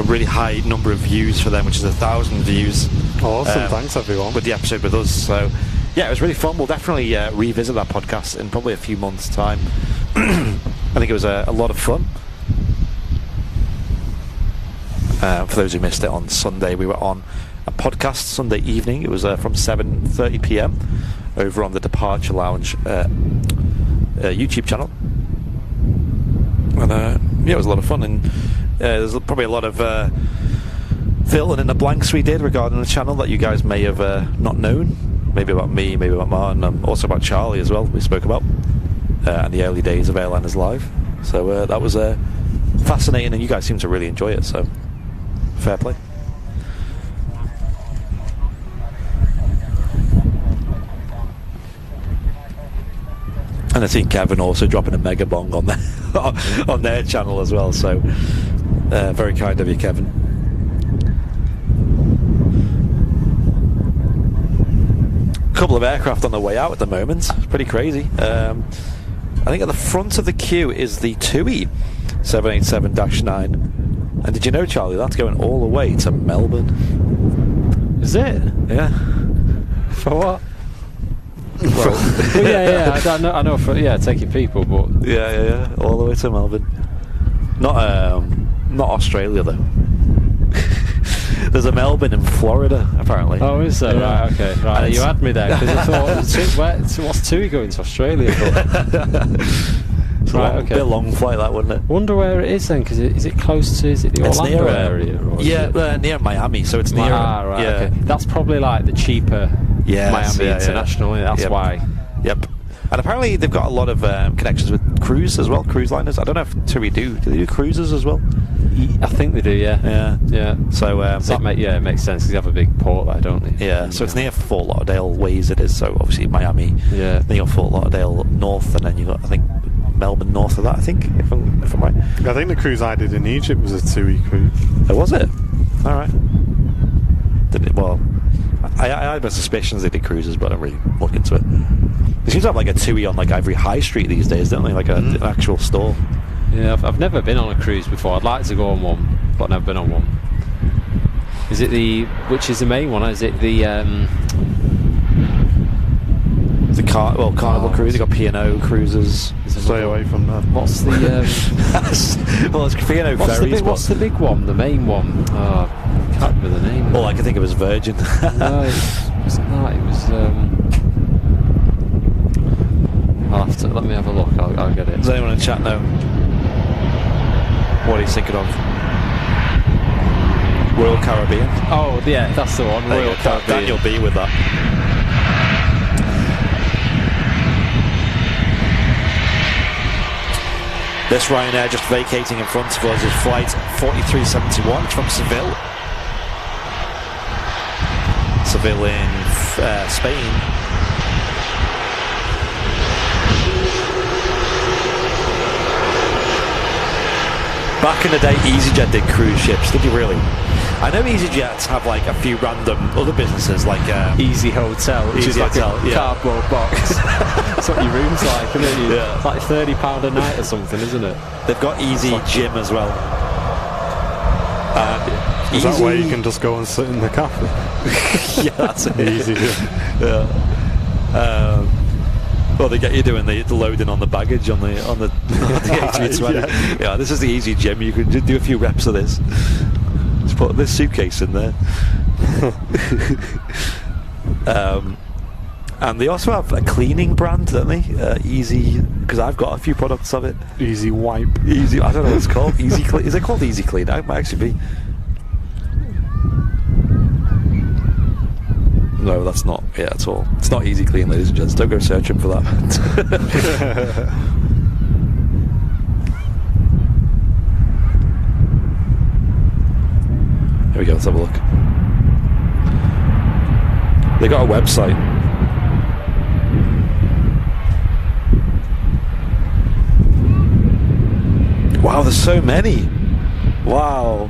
really high number of views for them, which is 1,000 views. Awesome, thanks everyone. With the episode with us. So, yeah, it was really fun. We'll definitely revisit that podcast in probably a few months' time. I think it was a lot of fun. For those who missed it, on Sunday we were on a podcast Sunday evening. It was from 7:30 p.m. over on the Departure Lounge YouTube channel, and yeah, it was a lot of fun. And there's probably a lot of filling in the blanks we did regarding the channel that you guys may have not known. Maybe about me, maybe about Martin, also about Charlie as well. We spoke about and the early days of Airliners Live. So that was fascinating, and you guys seem to really enjoy it. So fair play. And I've seen Kevin also dropping a mega bong on on their channel as well. So very kind of you, Kevin. A couple of aircraft on the way out at the moment. It's pretty crazy. I think at the front of the queue is the TUI 787-9. And did you know, Charlie, that's going all the way to Melbourne? Is it? Yeah. For what? Well, yeah. I know. For taking people, but yeah, all the way to Melbourne. Not Australia though. There's a Melbourne in Florida, apparently. Oh, is there? Yeah. Right, okay. Right, you had me there because I thought, what's TUI going to Australia for? It's a bit long flight, that, wouldn't it? Wonder where it is then, because is it close to? Is it the Orlando area? Or near Miami, so it's near. Right. Yeah. Okay. That's probably like the cheaper Miami International. Yeah. That's why. Yep. And apparently they've got a lot of connections with cruise as well, cruise liners. I don't know if TUI do. Do they do cruises as well? I think they do. Yeah. So it makes sense because they have a big port there, don't they? Yeah. So it's near Fort Lauderdale ways. It is. So obviously Miami. Yeah. Then you got Fort Lauderdale north, and then you got, I think, Melbourne north of that, I think, if I'm right. I think the cruise I did in Egypt was a TUI cruise. Oh, was it? All right. Didn't it? Well, I had my suspicions they did cruises, but I don't really look into it. They seem to have like a TUI on like every high street these days, don't they? Like an actual store. Yeah, I've never been on a cruise before. I'd like to go on one, but I've never been on one. Is it which is the main one? Is it the Carnival cruise? You got P&O cruises. Stay away from that. What's the well, it's P&O ferries. What's the big one? The main one? Oh, I can't remember the name. All I can think of is Virgin. No, it wasn't that. It was. I'll have to let me have a look. I'll get it. Does anyone in chat know what he's thinking of? Royal Caribbean. Oh yeah, that's the one. Royal Caribbean. Daniel B with that. This Ryanair just vacating in front of us is flight 4371. It's from Seville. Seville in Spain. Back in the day, EasyJet did cruise ships. Did you really? I know EasyJets have like a few random other businesses, like Easy Hotel, which is like a cardboard box. That's what your room's like, isn't it? Yeah. It's like £30 a night or something, isn't it? They've got Easy Gym as well. Is that where you can just go and sit in the cafe? Yeah, that's it. Easy Gym. Yeah. Well, they get you doing the loading on the baggage on the A320. Yeah, this is the Easy Gym. You can do a few reps of this. Just put this suitcase in there. And they also have a cleaning brand, don't they? Easy, because I've got a few products of it. Easy Wipe. Easy. I don't know what it's called. Easy Clean. Is it called Easy Clean? It might actually be. No, that's not it at all. It's not Easy Clean, ladies and gents. Don't go searching for that. Here we go, let's have a look. They got a website. Wow, there's so many. Wow.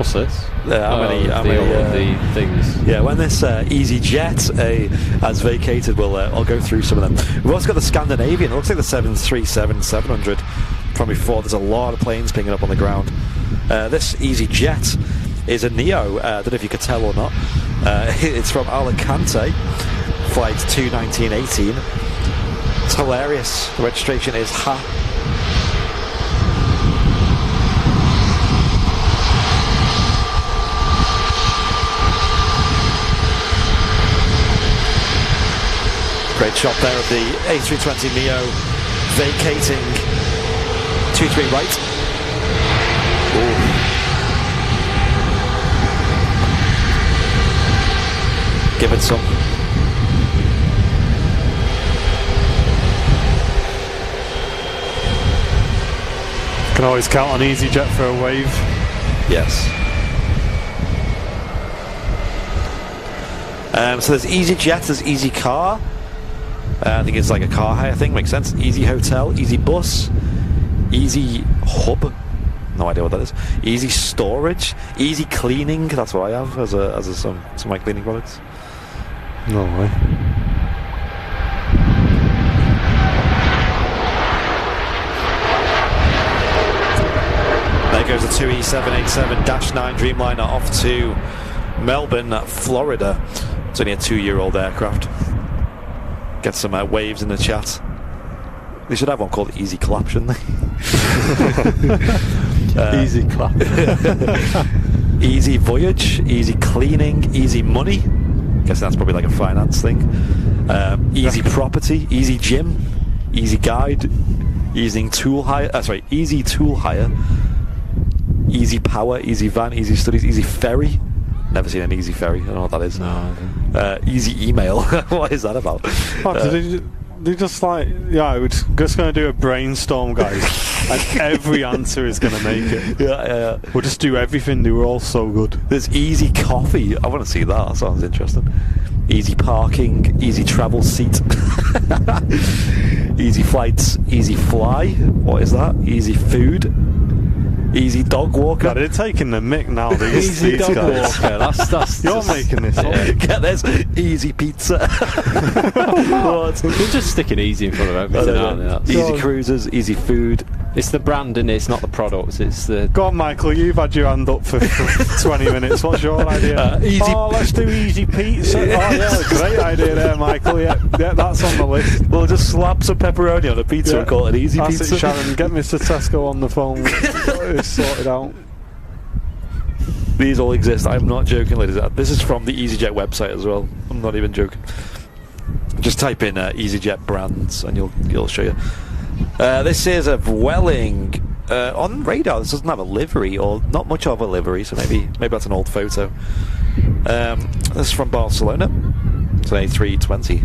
What's this? The things. Yeah, when this EasyJet has vacated, I'll go through some of them. We've also got the Scandinavian. It looks like the 737-700 from before. There's a lot of planes pinging up on the ground. This EasyJet is a Neo. I don't know if you could tell or not. It's from Alicante, flight 21918. It's hilarious. The registration is HA. Great shot there of the A320 Neo vacating 23 right. Ooh. Give it some. Can always count on EasyJet for a wave. Yes. So there's EasyJet, there's Easy Car. I think it's like a car hire thing, makes sense. Easy Hotel, Easy Bus, Easy Hub, no idea what that is. Easy Storage, Easy Cleaning, that's what I have as some of my cleaning products. No way. There goes the 2E787-9 Dreamliner off to Melbourne, Florida. It's only a 2-year-old aircraft. Get some waves in the chat. They should have one called Easy Clap, shouldn't they? Easy Clap. Easy Voyage, Easy Cleaning, Easy Money. Guess that's probably like a finance thing. Easy Property, Easy Gym, Easy Guide, Easy Tool Hire. Easy Tool Hire, Easy Power, Easy Van, Easy Studies, Easy Ferry. Never seen an Easy Ferry. I don't know what that is. No. Easy Email. What is that about? They just like, yeah, we're just going to do a brainstorm, guys, and every answer is going to make it. Yeah. We'll just do everything. They were all so good. There's Easy Coffee. I want to see that. That sounds interesting. Easy Parking, Easy Travel Seat, Easy Flights, Easy Fly. What is that? Easy Food, Easy Dog Walker. God, they're taking the mick now. Easy these Dog guys. Walker. That's You're making this up. Get this. Easy Pizza. They're just sticking easy in front of everything, aren't they? That's- Easy Cruisers, Easy Food. It's the brand, and it's not the products. It's the. Go on, Michael. You've had your hand up for 20 minutes. What's your idea? Easy. Oh, let's do Easy Pizza. Oh, yeah, great idea there, Michael. Yeah, that's on the list. We'll just slap some pepperoni on a pizza and call it Easy That's Pizza. it, Sharon. Get Mr. Tesco on the phone. It's sorted out. These all exist. I'm not joking, ladies. This is from the EasyJet website as well. I'm not even joking. Just type in EasyJet brands and you'll show you. This is a Vueling on radar. This doesn't have a livery, or not much of a livery, so maybe that's an old photo. This is from Barcelona. It's an A320.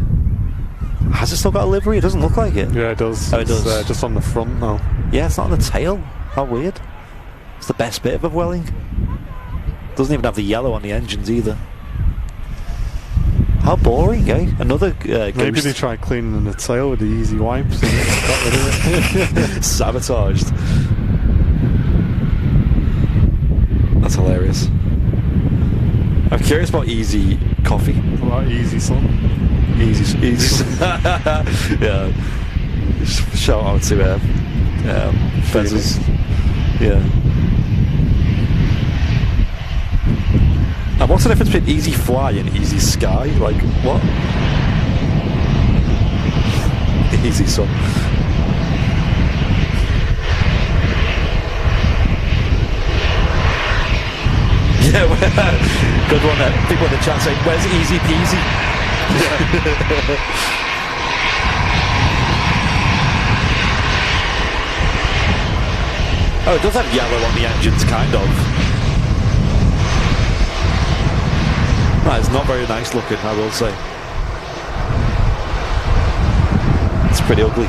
Has it still got a livery? It doesn't look like it. Yeah, it does. Oh, it does. It's just on the front now. Yeah, it's not on the tail. How weird. It's the best bit of a Vueling. Doesn't even have the yellow on the engines either. How boring, eh? Another Maybe ghost. they tried cleaning the tail with the easy wipes and got rid of it. Sabotaged. That's hilarious. I'm curious about Easy Coffee. What about Easy Sun? Easy. Yeah. Shout out to Fezzers. Yeah. And what's the difference between Easy Fly and Easy Sky? Like, what? Easy Sun. Yeah, good one there. People in the chat saying, where's Easy Peasy? Oh, it does have yellow on the engines, kind of. That is not very nice looking, I will say. It's pretty ugly.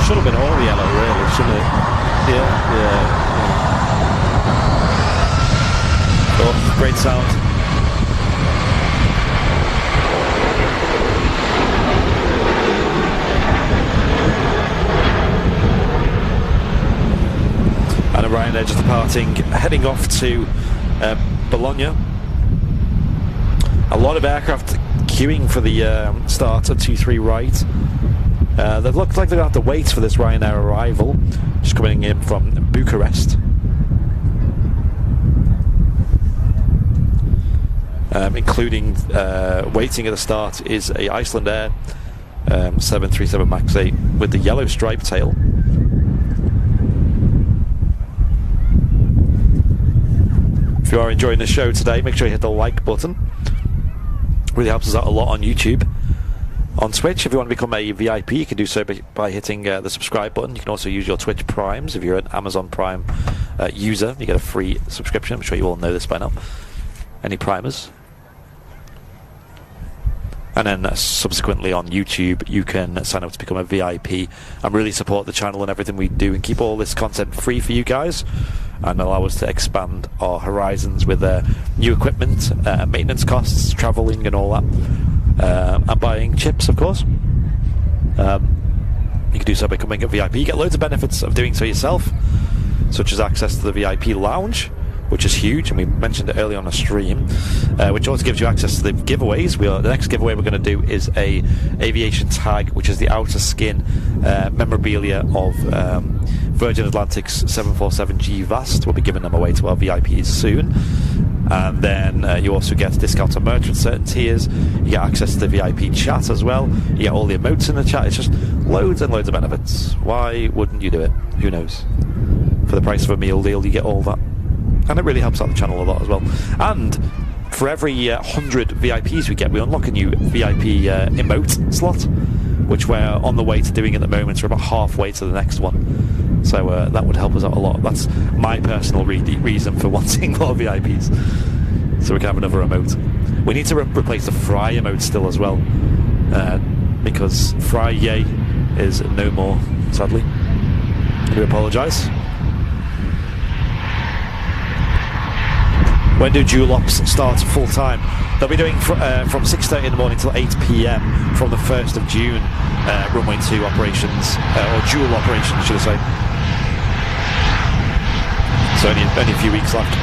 Should have been all yellow, really, shouldn't it? Yeah. Oh, great sound. departing, heading off to Bologna. A lot of aircraft queuing for the start of 23 right. They look like they're going to have to wait for this Ryanair arrival, just coming in from Bucharest. Including waiting at the start is a Icelandair 737 MAX 8 with the yellow stripe tail. If you are enjoying the show today, make sure you hit the like button. Really helps us out a lot on YouTube. On Twitch, if you want to become a VIP, you can do so by hitting the subscribe button. You can also use your Twitch Primes. If you're an Amazon Prime user, you get a free subscription. I'm sure you all know this by now. Any primers? And then subsequently on YouTube, you can sign up to become a VIP and really support the channel and everything we do, and keep all this content free for you guys, and allow us to expand our horizons with new equipment, maintenance costs, travelling and all that, and buying chips, of course. You can do so by becoming a VIP. You get loads of benefits of doing so yourself, such as access to the VIP lounge, which is huge, and we mentioned it earlier on a stream, which also gives you access to the giveaways. The next giveaway we're going to do is a Aviation tag, which is the outer skin memorabilia of Virgin Atlantic's 747G Vast. We'll be giving them away to our VIPs soon. And then you also get discounts on merch with certain tiers. You get access to the VIP chat as well. You get all the emotes in the chat. It's just loads and loads of benefits. Why wouldn't you do it? Who knows? For the price of a meal deal, you get all that. And it really helps out the channel a lot as well. And for every 100 VIPs we get, we unlock a new VIP emote slot, which we're on the way to doing at the moment. We're about halfway to the next one. So that would help us out a lot. That's my personal reason for wanting more VIPs. So we can have another emote. We need to replace the Fry emote still as well. Because Fry Yay is no more, sadly. I do apologise. When do dual ops start full time? They'll be doing from 6:30 in the morning till 8 PM from the 1st of June. Runway 2 operations, or dual operations, should I say. So only a few weeks left.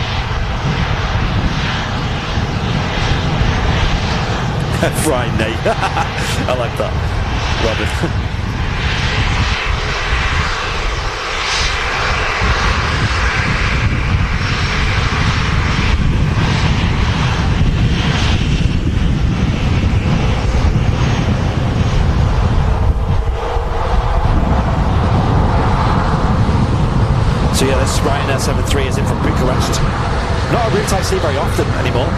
Friday. I like that. Robin. So yeah, this Ryanair 73 is in from Bucharest. Not a route I see very often anymore.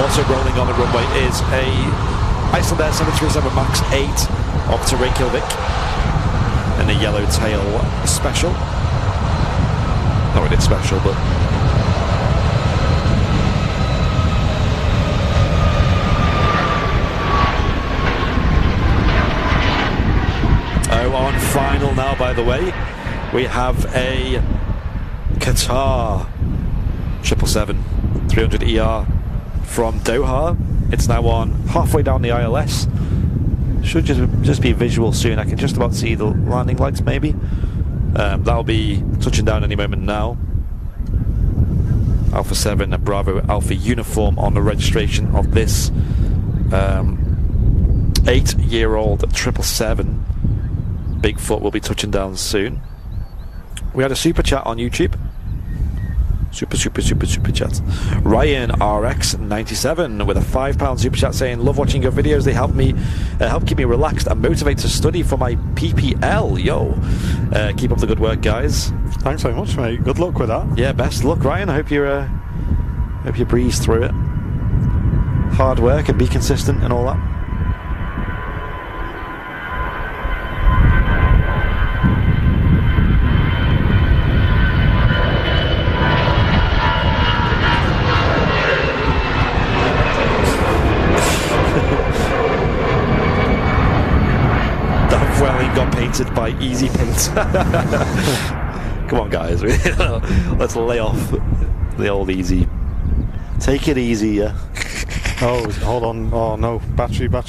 Also rolling on the runway is a Icelandair 737 MAX 8 up to Reykjavik in a yellow tail special. Not really special, but on final now, by the way. We have a Qatar 777-300ER from Doha. It's now on halfway down the ILS. Should just be visual soon. I can just about see the landing lights maybe. That'll be touching down any moment now. Alpha 7 and Bravo Alpha uniform on the registration of this 8-year-old 777. Bigfoot will be touching down soon. We had a super chat on YouTube. Super chat. Ryan RX97 with a £5 super chat saying, love watching your videos. They help keep me relaxed and motivated to study for my PPL. Yo, keep up the good work, guys. Thanks very much, mate. Good luck with that. Yeah, best luck, Ryan. I hope you breeze through it. Hard work and be consistent and all that. Got painted by Easy Paint. Come on, guys. Let's lay off the old Easy. Take it easy, yeah. Oh, hold on. Oh no, battery. All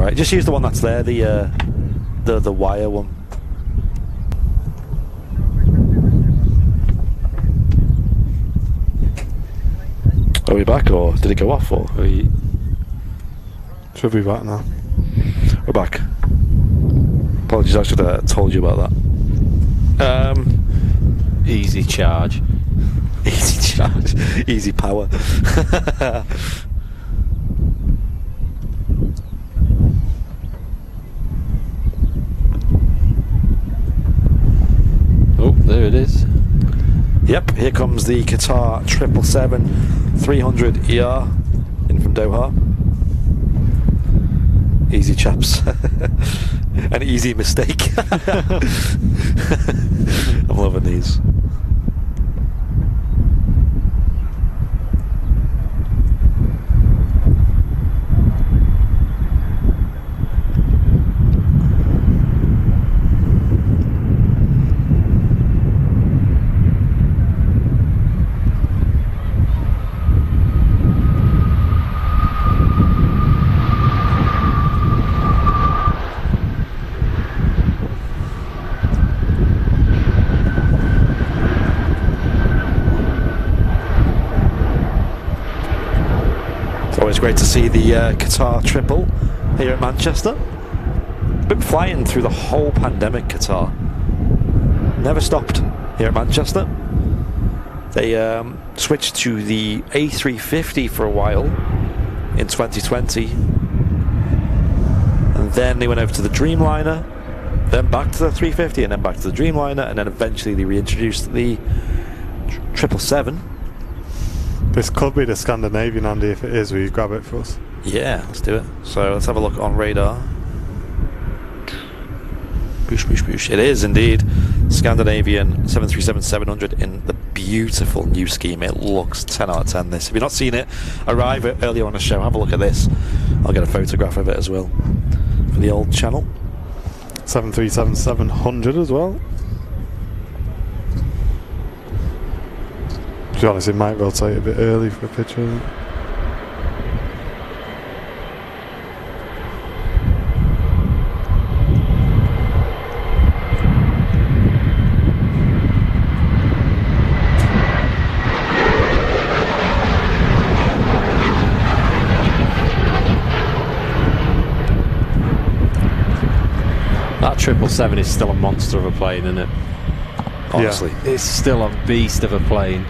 right, just use the one that's there, the wire one. Are we back, or did it go off? Or Should be back now. we're back. Apologies, I should have told you about that. Easy charge. Easy charge, easy power. Oh, there it is. Yep, here comes the Qatar 777-300ER in from Doha. Easy chaps. An easy mistake. I'm loving these. Always great to see the Qatar triple here at Manchester. Been flying through the whole pandemic, Qatar. Never stopped here at Manchester. They switched to the A350 for a while in 2020. And then they went over to the Dreamliner, then back to the 350, and then back to the Dreamliner, and then eventually they reintroduced the 777. This could be the Scandinavian, Andy. If it is, will you grab it for us? Yeah, let's do it. So let's have a look on radar. Boosh, boosh, boosh. It is indeed Scandinavian 737-700 in the beautiful new scheme. It looks 10 out of 10 this. If you've not seen it arrive earlier on the show, have a look at this. I'll get a photograph of it as well for the old channel. 737-700 as well. To be honest, it might rotate a bit early for a picture. That 777 is still a monster of a plane, isn't it? Honestly. Yeah. It's still a beast of a plane.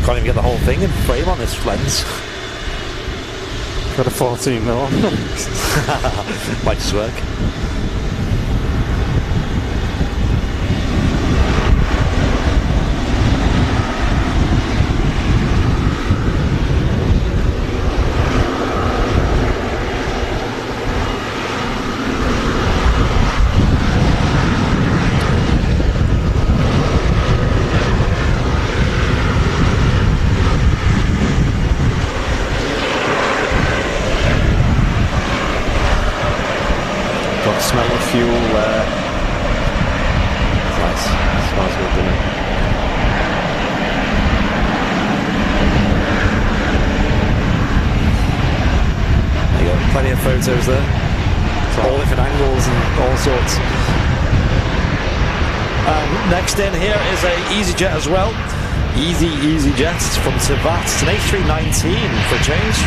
Can't even get the whole thing in frame on this lens. Got a 14 mil on. Might just work. Smell of fuel there. Nice. Smells good, doesn't it? There you go. Plenty of photos there. All different angles and all sorts. Next in here is a EasyJet as well. EasyJets from Etihad. It's an A319 for a change.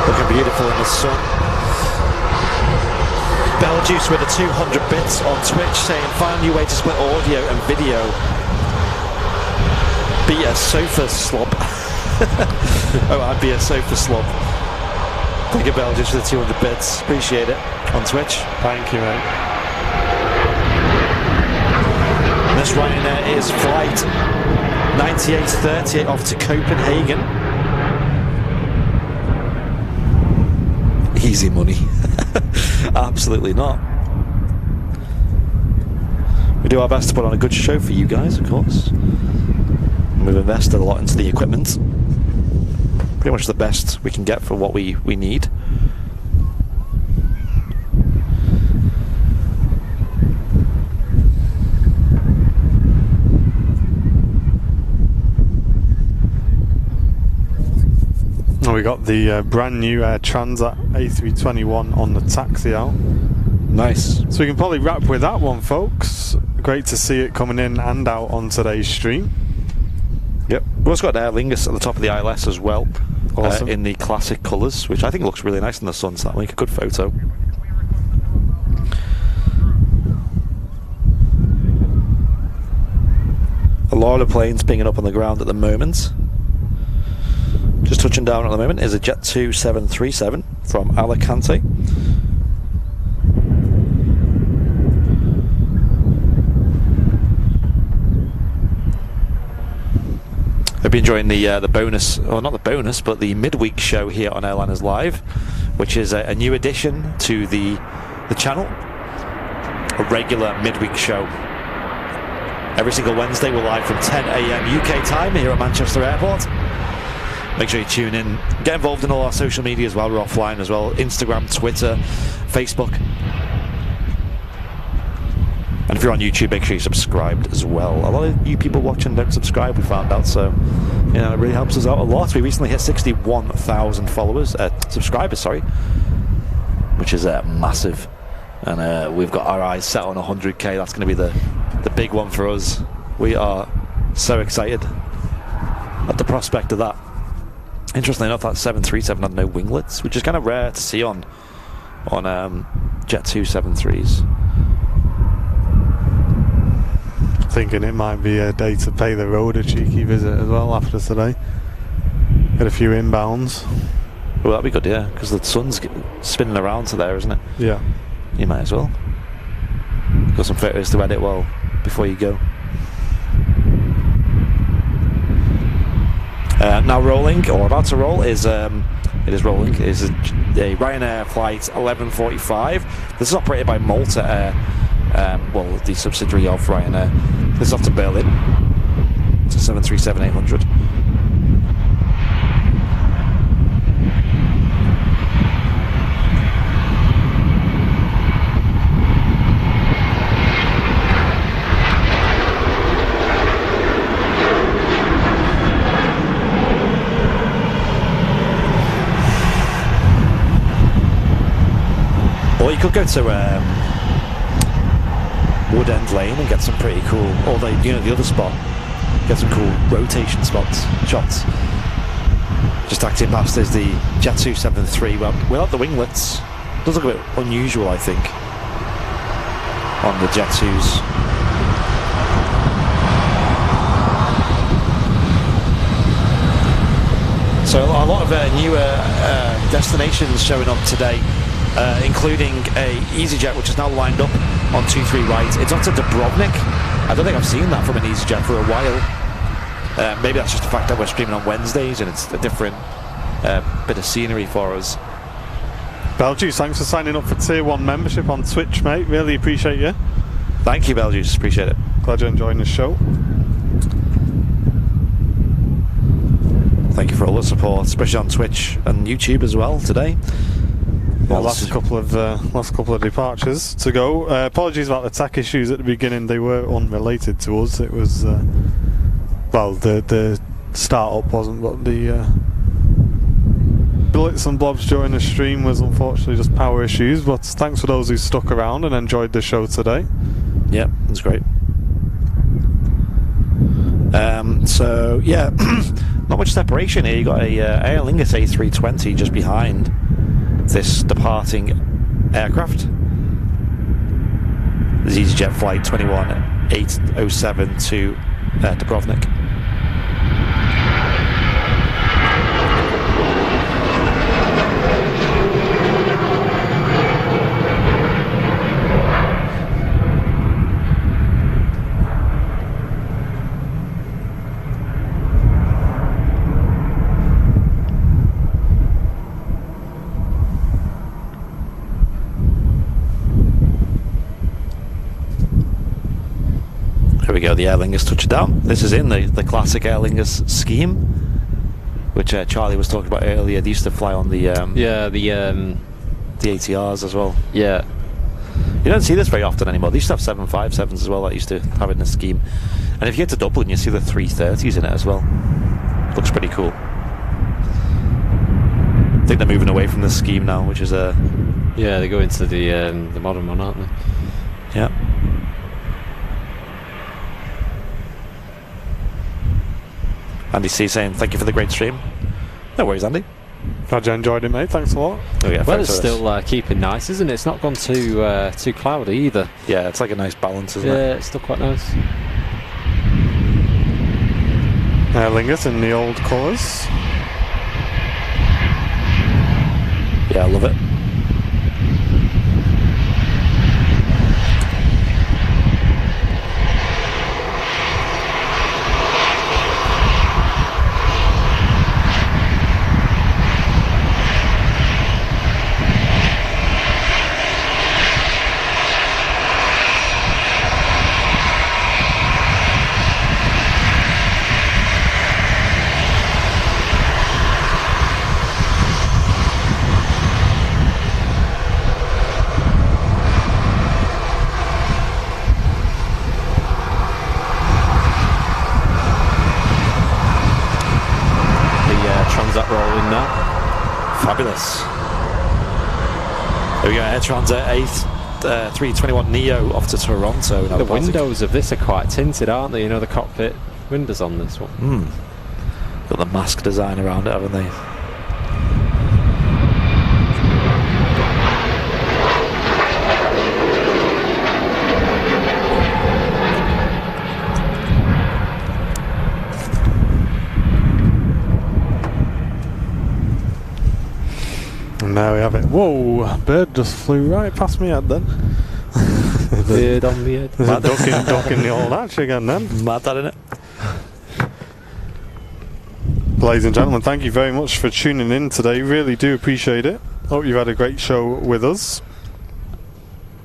Looking beautiful in the sun. Beljuice with the 200 bits on Twitch saying find your way to split audio and video. Be a sofa slob. Oh, I'd be a sofa slob. Thank you, Belgius, for the 200 bits. Appreciate it on Twitch. Thank you, mate. This Ryanair is flight 9830 off to Copenhagen. Easy money. Absolutely not. We do our best to put on a good show for you guys, of course. We've invested a lot into the equipment. Pretty much the best we can get for what we need. We got the brand new Transat A321 on the taxi out. Nice. So we can probably wrap with that one, folks. Great to see it coming in and out on today's stream. Yep. We've also got Aer Lingus at the top of the ILS as well. Awesome. In the classic colours, which I think looks really nice in the sun, so that'll make a good photo. A lot of planes pinging up on the ground at the moment. Just touching down at the moment is a Jet2 737 from Alicante. Hope you're enjoying the bonus, or not the bonus, but the midweek show here on Airliners Live, which is a new addition to the channel. A regular midweek show. Every single Wednesday we're live from 10 AM UK time here at Manchester Airport. Make sure you tune in. Get involved in all our social media as well. We're offline as well. Instagram, Twitter, Facebook. And if you're on YouTube, make sure you're subscribed as well. A lot of you people watching don't subscribe, we found out, so you know, it really helps us out a lot. We recently hit 61,000 followers, subscribers, sorry, which is massive. And we've got our eyes set on 100k. That's going to be the big one for us. We are so excited at the prospect of that. Interestingly enough, that 737 had no winglets, which is kind of rare to see on Jet2 73s. Thinking it might be a day to pay the road a cheeky visit as well after today. Get a few inbounds. Well, that'd be good, yeah, because the sun's spinning around to there, isn't it? Yeah. You might as well. Got some photos to edit well before you go. Now rolling, or about to roll, is it is rolling. Is a Ryanair flight 1145. This is operated by Malta Air, well, the subsidiary of Ryanair. This is off to Berlin. It's a 737-800. Or you could go to Wood End Lane and get some pretty cool, or the other spot, get some cool rotation shots. Just acting past is the Jet2 73, well, without the winglets. Does look a bit unusual, I think, on the Jet2s. So a lot of newer destinations showing up today, including a EasyJet, which is now lined up on 23 right. It's off to Dubrovnik. I don't think I've seen that from an EasyJet for a while. Maybe that's just the fact that we're streaming on Wednesdays and it's a different bit of scenery for us. Belgius, thanks for signing up for Tier 1 membership on Twitch, mate. Really appreciate you. Thank you, Belgius. Appreciate it. Glad you're enjoying the show. Thank you for all the support, especially on Twitch and YouTube as well today. Yeah, last couple of departures to go. Apologies about the tech issues at the beginning. They were unrelated to us. It was well, the start-up wasn't, but the blitz and blobs during the stream was unfortunately just power issues. But thanks for those who stuck around and enjoyed the show today. Yeah, it was great. So yeah, not much separation here. You got a Aer Lingus A320 just behind this departing aircraft. This EasyJet flight 21807 to Dubrovnik. Here we go, the Aer Lingus touchdown. This is in the classic Aer Lingus scheme, which Charlie was talking about earlier. They used to fly on the the ATRs as well. Yeah. You don't see this very often anymore. They used to have 757s as well that used to have it in the scheme. And if you get to Dublin, you see the 330s in it as well. Looks pretty cool. I think they're moving away from the scheme now, which is Yeah, they go into the modern one, aren't they? yeah. Andy C saying thank you for the great stream. No worries, Andy. Glad you enjoyed it, mate. Thanks a lot. Oh yeah, Well, thanks it's for this. still keeping nice, isn't it? It's not gone too cloudy either. Yeah, it's like a nice balance, isn't it? Yeah, it's still quite nice. Aer Lingus in the old colours. Yeah, I love it. Transat rolling now. Fabulous. There we go, Air Transat A321 Neo off to Toronto. The windows of this are quite tinted, aren't they? You know, the cockpit windows on this one. Got the mask design around it, haven't they? And there we have it. Whoa, bird just flew right past me head then. Bird on the head. There's a duck in the old hatch again then. Mad that, innit? Ladies and gentlemen, thank you very much for tuning in today. Really do appreciate it. Hope you've had a great show with us.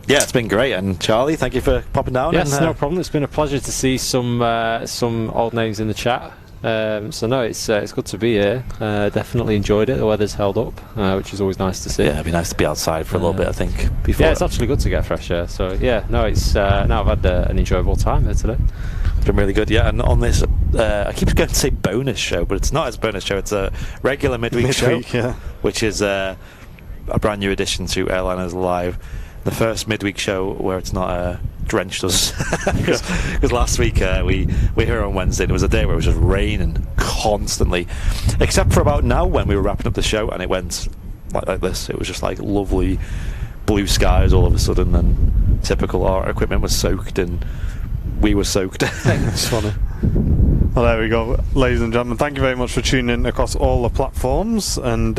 Yeah, it's been great. And Charlie, thank you for popping down. Yes, and, no problem. It's been a pleasure to see some old names in the chat. So no, it's good to be here. Definitely enjoyed it. The weather's held up, which is always nice to see. Yeah, it'd be nice to be outside for a little bit, I think. Before Yeah, it's actually good to get fresh air. So yeah, no, it's now I've had an enjoyable time here today. It's been really good, yeah. And on this, I keep going to say bonus show, but it's not a bonus show. It's a regular midweek show, yeah. which is a brand new addition to Airliners Live. The first midweek show where it's not drenched us, because last week we were here on Wednesday and it was a day where it was just raining constantly, except for about now when we were wrapping up the show and it went like this. It was just like lovely blue skies all of a sudden, and typical our equipment was soaked and we were soaked. It's funny. Well, there we go, ladies and gentlemen. Thank you very much for tuning in across all the platforms, and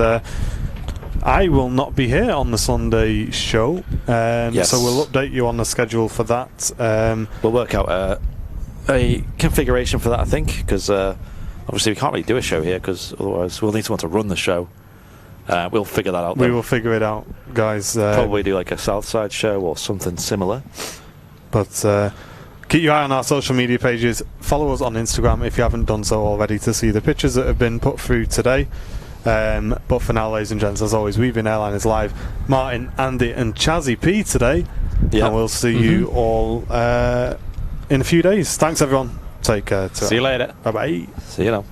I will not be here on the Sunday show, Yes. so we'll update you on the schedule for that. We'll work out a configuration for that, I think, because obviously we can't really do a show here because otherwise we'll need someone to run the show. We'll figure that out. We will figure it out, guys. Probably do like a Southside show or something similar. But keep your eye on our social media pages. Follow us on Instagram if you haven't done so already to see the pictures that have been put through today. But for now, ladies and gents, as always, we've been Airliners Live. Martin, Andy and Chazzy P today. Yeah. And we'll see you all in a few days. Thanks, everyone. Take care. See you later. Bye-bye. See you now.